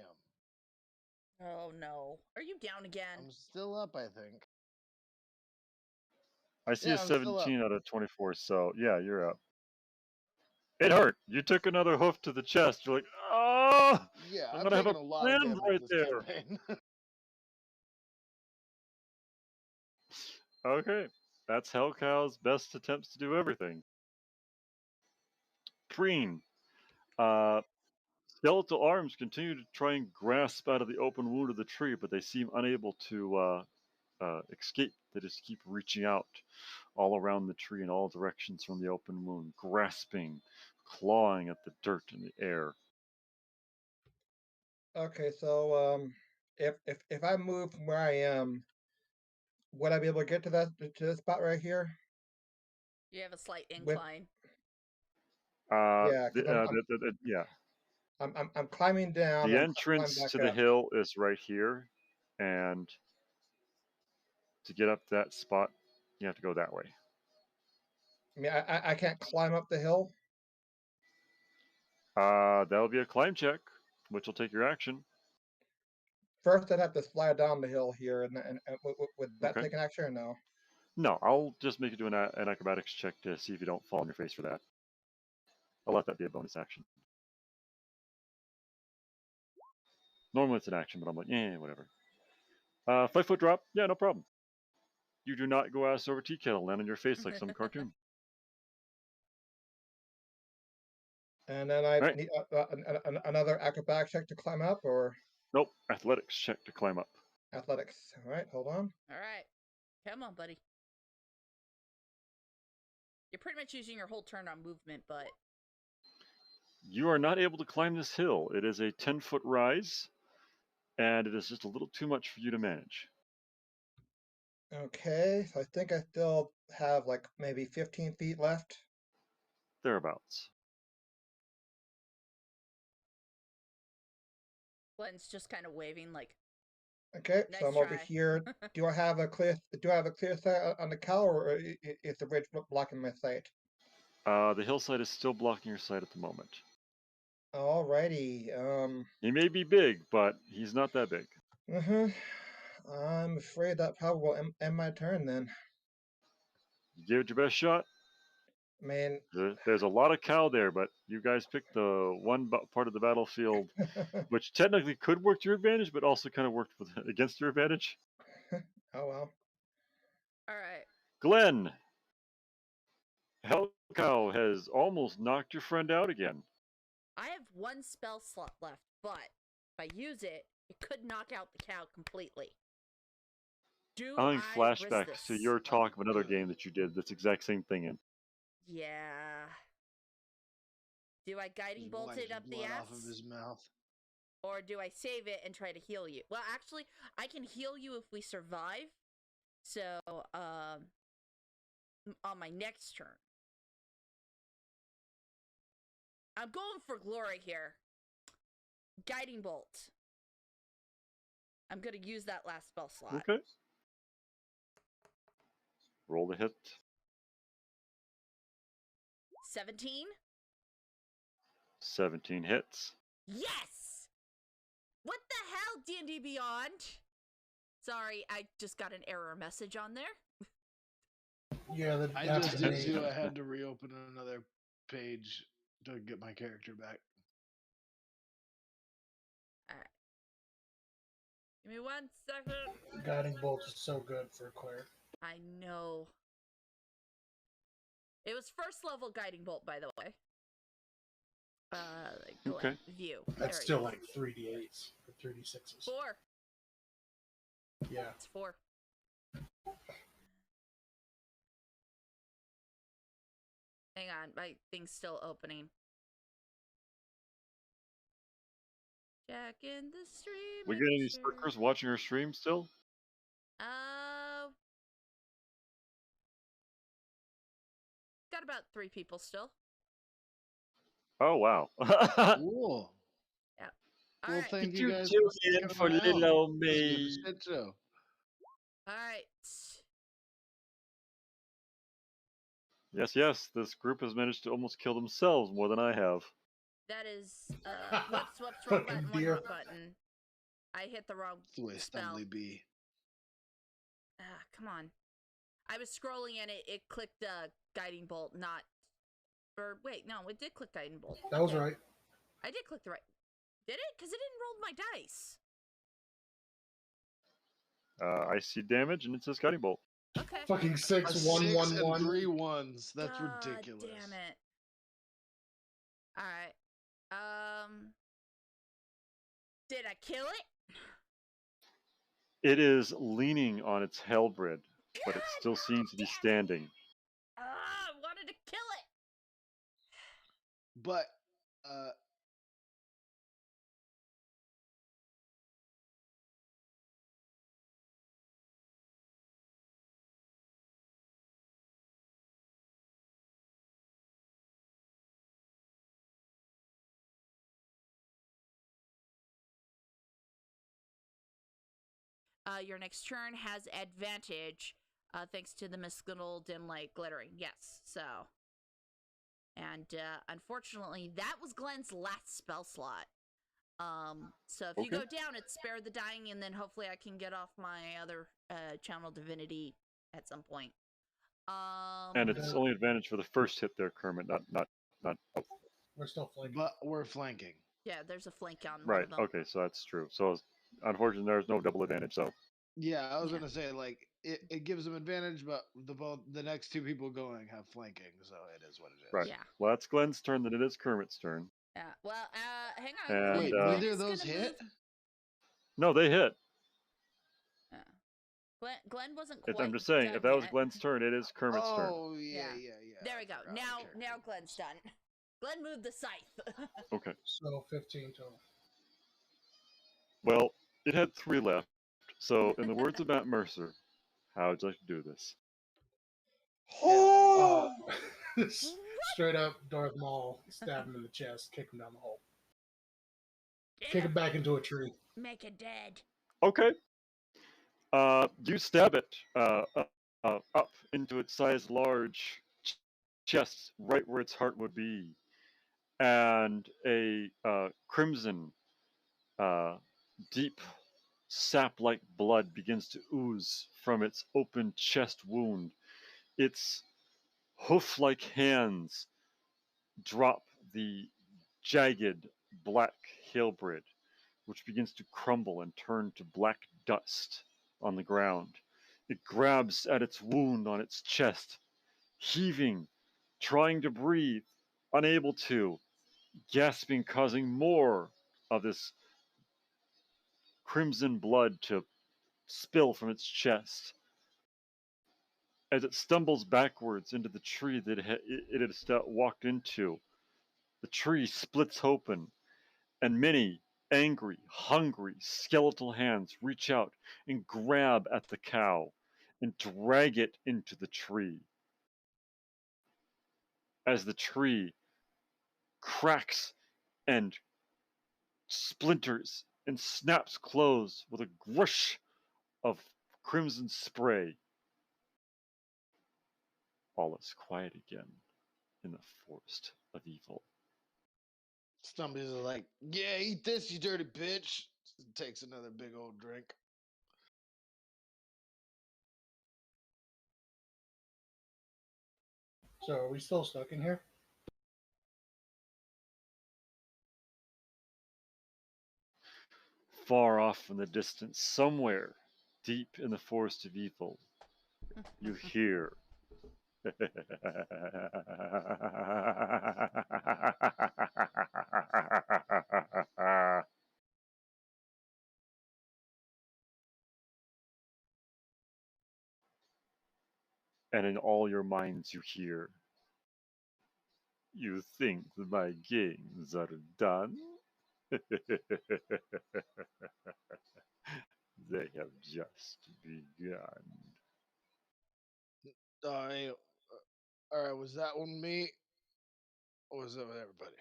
Oh no. Are you down again? I'm still up, I think. I see Yeah, a I'm still up. 17 out of 24, so yeah, you're up. It hurt. You took another hoof to the chest. You're like, oh, Yeah, I'm I'm gonna have taking a a lot plan of damage right this there. campaign. Okay, that's Hellcow's best attempts to do everything. Preen. Skeletal arms continue to try and grasp out of the open wound of the tree, but they seem unable to escape. They just keep reaching out all around the tree in all directions from the open wound, grasping, clawing at the dirt in the air. Okay, so if I move from where I am, would I be able to get to this spot right here? You have a slight With incline. yeah, because Yeah. I'm climbing down. The I'm climbing entrance back to the up. hill is right here, and to get up that spot, you have to go that way. I mean, I can't climb up the hill. That'll be a climb check, which will take your action. First, I'd have to slide down the hill here, and would that Okay. take an action or no? No, I'll just make you do an acrobatics check to see if you don't fall on your face for that. I'll let that be a bonus action. Normally it's an action, but I'm like, whatever. 5-foot drop, yeah, no problem. You do not go ass over tea kettle, land on your face like some cartoon. And then I Right. need another acrobatics check to climb up, or Nope, athletics check to climb up. athletics. All right, hold on. All right. Come on, buddy. You're pretty much using your whole turn on movement, but You are not able to climb this hill. It is a 10-foot rise, and it is just a little too much for you to manage. Okay, so I think I still have like maybe 15 feet left. Thereabouts. Glenn's just kind of waving like, Okay, nice so I'm over try. here. Do I have a clear sight on the cow, or is the ridge blocking my sight? The hillside is still blocking your sight at the moment. Alrighty. He may be big, but he's not that big. I'm afraid that probably will end my turn then. You gave it your best shot. I mean, There's a lot of cow there, but you guys picked the one part of the battlefield which technically could work to your advantage, but also kind of worked against your advantage. oh well. All right. Glenn, Hellcow has almost knocked your friend out again. I have one spell slot left, but if I use it, it could knock out the cow completely. I'm I flashbacks risk to this? your talk of another game that you did this exact same thing in. Yeah. Do I guiding Just bolt wipes it up the blood ass? off of his mouth. Or do I save it and try to heal you? Well, actually, I can heal you if we survive. So, on my next turn. I'm going for glory here. Guiding Bolt. I'm going to use that last spell slot. Okay. Roll the hit. 17? 17 hits. Yes! What the hell, D&D Beyond? Sorry, I just got an error message on there. Yeah, I that's just did me. too. I had to reopen another page to get my character back. Alright. Give me 1 second. Guiding bolt is so good for Claire. I know. It was first level Guiding Bolt, by the way. Okay. View. That's still like 3d8s or 3d6s. 4. Yeah. It's 4. Hang on, my thing's still opening. Jack in the stream. We get any suckers watching our stream still? Got about 3 people still. Oh, wow. Cool. Yeah. Well, Alright. thank Did you you guys tune for in sticking for around. little This was me? a shit show. Alright. Yes. This group has managed to almost kill themselves more than I have. That is whoops, wrong Fucking button, dear. wrong button. I hit the wrong That's the way spell. Stumbly be. Come on. I was scrolling and it clicked Guiding Bolt, not or wait, no, it did click Guiding Bolt. That was right. I did click the right. Did it? Because it didn't roll my dice. I see damage and it says Guiding Bolt. Okay. Fucking A 6 6 1 1 and 1. 3 1s. That's God ridiculous. Damn it. Alright. Did I kill it? It is leaning on its halberd, but it still seems to be standing. I wanted to kill it. But Your next turn has advantage, thanks to the mystical dim light glittering. Yes, so. And unfortunately, that was Glenn's last spell slot. So if you go down, it's spare the dying, and then hopefully I can get off my other channel divinity at some point. And it's only advantage for the first hit there, Kermit, not. We're still flanking. but we're flanking. Yeah, there's a flank on one Right. of them. Okay, so that's true. So unfortunately, there's no double advantage. So. Yeah, I was gonna say like it gives them advantage, but the next 2 people going have flanking, so it is what it is. Right. Yeah. Well, that's Glenn's turn. Then it is Kermit's turn. Yeah. Well, hang on. And, Wait, Glenn neither is of those gonna hit? move- No, they hit. Glenn wasn't quite I'm just saying, done if that was yet. Glenn's turn, it is Kermit's turn. Oh yeah. There I we go. forgot Now the character. Glenn's done. Glenn moved the scythe. Okay. So 15 total. Well, it had 3 left. So, in the words of Matt Mercer, how would you like to do this? Straight up Darth Maul, stab him in the chest, kick him down the hole. Kick him back into a tree. Make it dead. Okay. You stab it up into its size large chest, right where its heart would be, and a crimson, deep sap-like blood begins to ooze from its open chest wound. Its hoof-like hands drop the jagged black halberd, which begins to crumble and turn to black dust on the ground. It grabs at its wound on its chest, heaving, trying to breathe, unable to, gasping, causing more of this crimson blood to spill from its chest. As it stumbles backwards into the tree that it had walked into, the tree splits open, and many Angry, hungry, skeletal hands reach out and grab at the cow and drag it into the tree. As the tree cracks and splinters and snaps closed with a grush of crimson spray, all is quiet again in the forest of evil. Stumpy's like, yeah, eat this, you dirty bitch. Takes another big old drink. So are we still stuck in here? Far off in the distance, somewhere deep in the forest of evil, you hear. And in all your minds you hear, you think that my games are done? They have just begun. All right, was that one me? Or was that with everybody?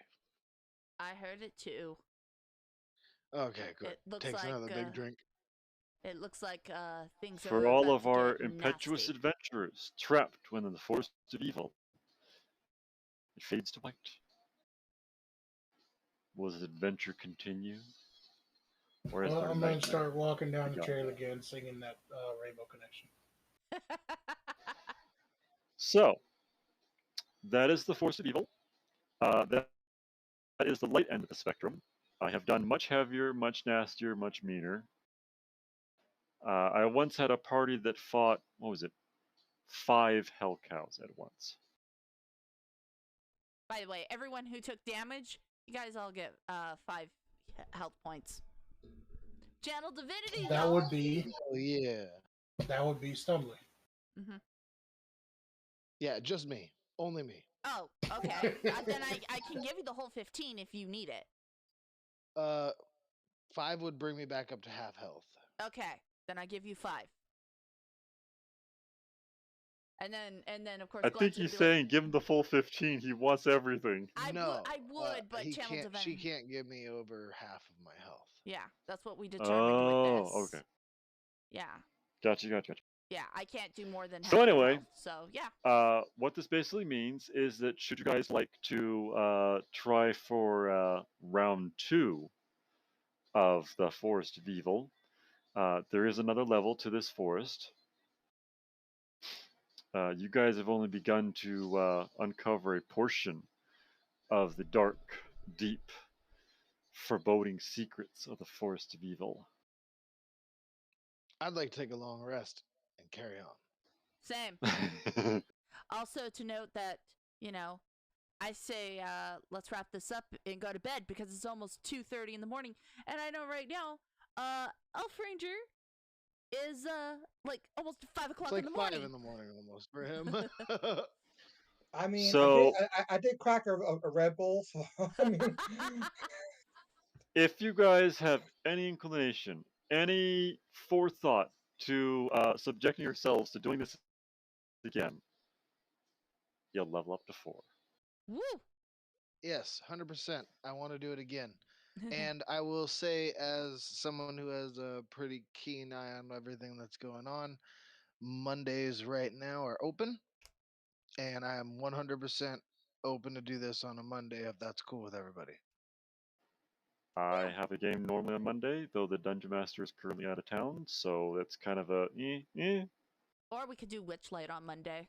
I heard it too. Okay, good. It looks Takes like another big drink. it looks like things For are all about of to our get impetuous nasty. adventurers trapped within the forest of evil, it fades to white. Will this adventure continue? Or has Well, their I'm going to nightmare start walking down the begun? trail again, singing that Rainbow Connection. So, that is the force of evil. That is the light end of the spectrum. I have done much heavier, much nastier, much meaner. I once had a party that fought, what was it, 5 hell cows at once. By the way, everyone who took damage, you guys all get 5 health points. Channel divinity. That would be. Oh yeah. That would be stumbling. Mm-hmm. Yeah, just me. Only me. Oh, okay. Then I can give you the whole 15 if you need it. 5 would bring me back up to half health. Okay, then I give you 5. And then of course. I think he's saying give him the full 15. He wants everything. I would, but channel divinity. She can't give me over half of my health. Yeah, that's what we determined with this. Oh, okay. Yeah. Gotcha. Yeah, I can't do more than half. So anyway, health, so yeah. What this basically means is that should you guys like to try for round 2 of the Forest of Evil, there is another level to this forest. You guys have only begun to uncover a portion of the dark, deep, foreboding secrets of the Forest of Evil. I'd like to take a long rest and carry on. Same. Also to note that, I say let's wrap this up and go to bed because it's almost 2:30 in the morning. And I know right now, Elf Ranger is like almost 5 o'clock in the morning. It's like 5 in the morning almost for him. I mean, so, I did crack a Red Bull, so I mean. If you guys have any inclination, any forethought to subjecting yourselves to doing this again, you'll level up to 4. Woo! Yes, 100%. I want to do it again. And I will say, as someone who has a pretty keen eye on everything that's going on, Mondays right now are open. And I am 100% open to do this on a Monday if that's cool with everybody. I have a game normally on Monday, though the Dungeon Master is currently out of town, so that's kind of a Or we could do Witchlight on Monday.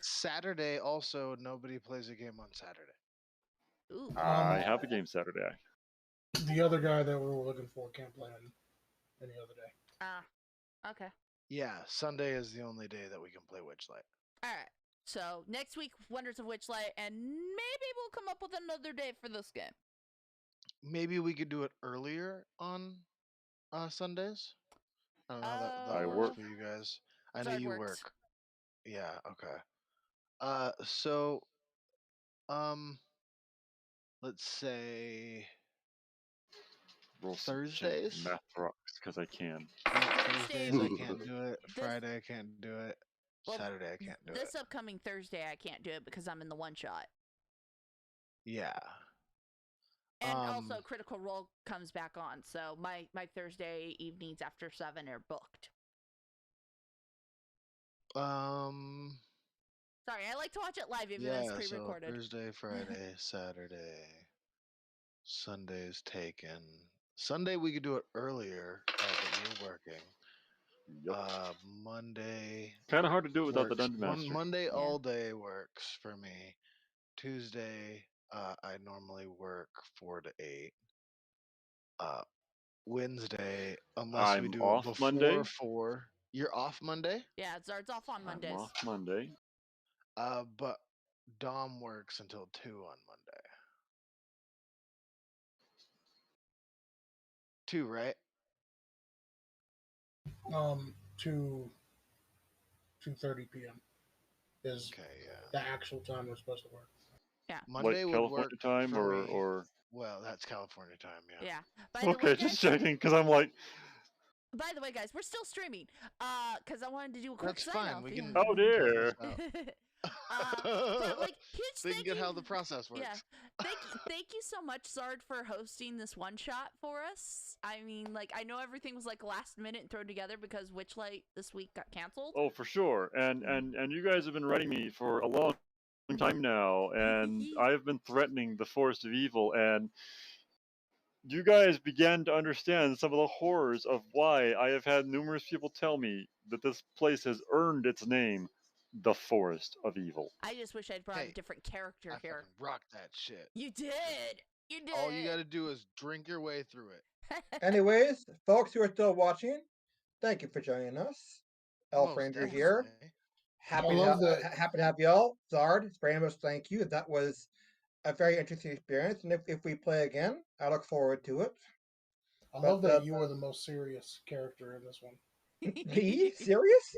Saturday also, nobody plays a game on Saturday. Ooh. I have a game Saturday. The other guy that we were looking for can't play on any other day. Okay. Yeah, Sunday is the only day that we can play Witchlight. All right. So next week, Wonders of Witchlight, and maybe we'll come up with another day for this game. Maybe we could do it earlier on Sundays. I don't know how that works for you guys. I know you work. Yeah. Okay. So, let's say roll some Thursdays? math rocks because I can. Thursdays I can't do it. Friday I can't do it. Well, Saturday I can't do it. This upcoming Thursday I can't do it because I'm in the one shot. Yeah. And also Critical Role comes back on, so my Thursday evenings after 7 are booked. Sorry, I like to watch it live even though it's pre-recorded. So Thursday, Friday, Saturday, Sunday's taken. Sunday we could do it earlier, but you're working. Yep. Monday. Kind of hard to do it without the works. Dungeon Master. Monday all day works for me. Tuesday, I normally work 4 to 8. Wednesday, unless we I'm do off it before Monday. 4. You're off Monday? Yeah, Zard's off on Mondays. I'm off Monday. But Dom works until 2 on Monday. 2, right? 2:30 p.m. is Okay, yeah. the actual time we're supposed to work. Yeah. Monday like would California work time for me. or Well, that's California time, yeah. Yeah. By the okay, way, just guys, checking because I'm like, by the way, guys, we're still streaming. Because I wanted to do a quick That's sign fine. off. We can. oh dear. But like, huge so you thank can get you. how the process works. Yeah. Thank you so much, Zard, for hosting this one shot for us. I mean, like, I know everything was like last minute and thrown together because Witchlight this week got canceled. Oh, for sure. And you guys have been writing me for a long time now, and I've been threatening the Forest of Evil, and you guys began to understand some of the horrors of why I have had numerous people tell me that this place has earned its name, the Forest of Evil. I just wish I'd brought a different character I here. fucking rock that shit. You did. You did. All you got to do is drink your way through it. Anyways, folks who are still watching, thank you for joining us. Elf Most Ranger definitely. here. Happy to have y'all. Zard, very much thank you. That was a very interesting experience, and if we play again, I look forward to it. I love that you were the most serious character in this one. Me? Serious?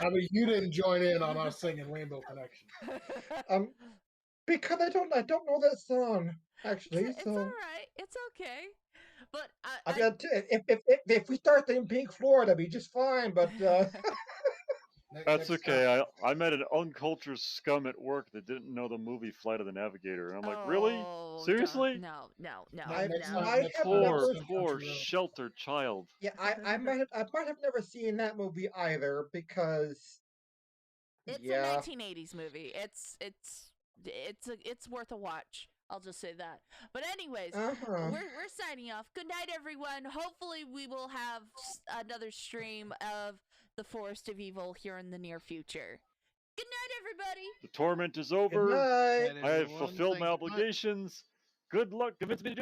I mean, you didn't join in on us singing Rainbow Connection. Because I don't know that song actually. It's all right. It's okay. But if we start in Pink Floyd, I'd be just fine. But that's okay. I met an uncultured scum at work that didn't know the movie Flight of the Navigator, and I'm like, really? Seriously? No. Poor sheltered child. Yeah, I might have never seen that movie either because it's a 1980s movie. It's worth a watch. I'll just say that. But anyways, we're signing off. Good night, everyone. Hopefully we will have another stream of the Forest of Evil here in the near future. Good night, everybody. The torment is over. Good night. I have fulfilled my obligations. Good luck. Convince me to do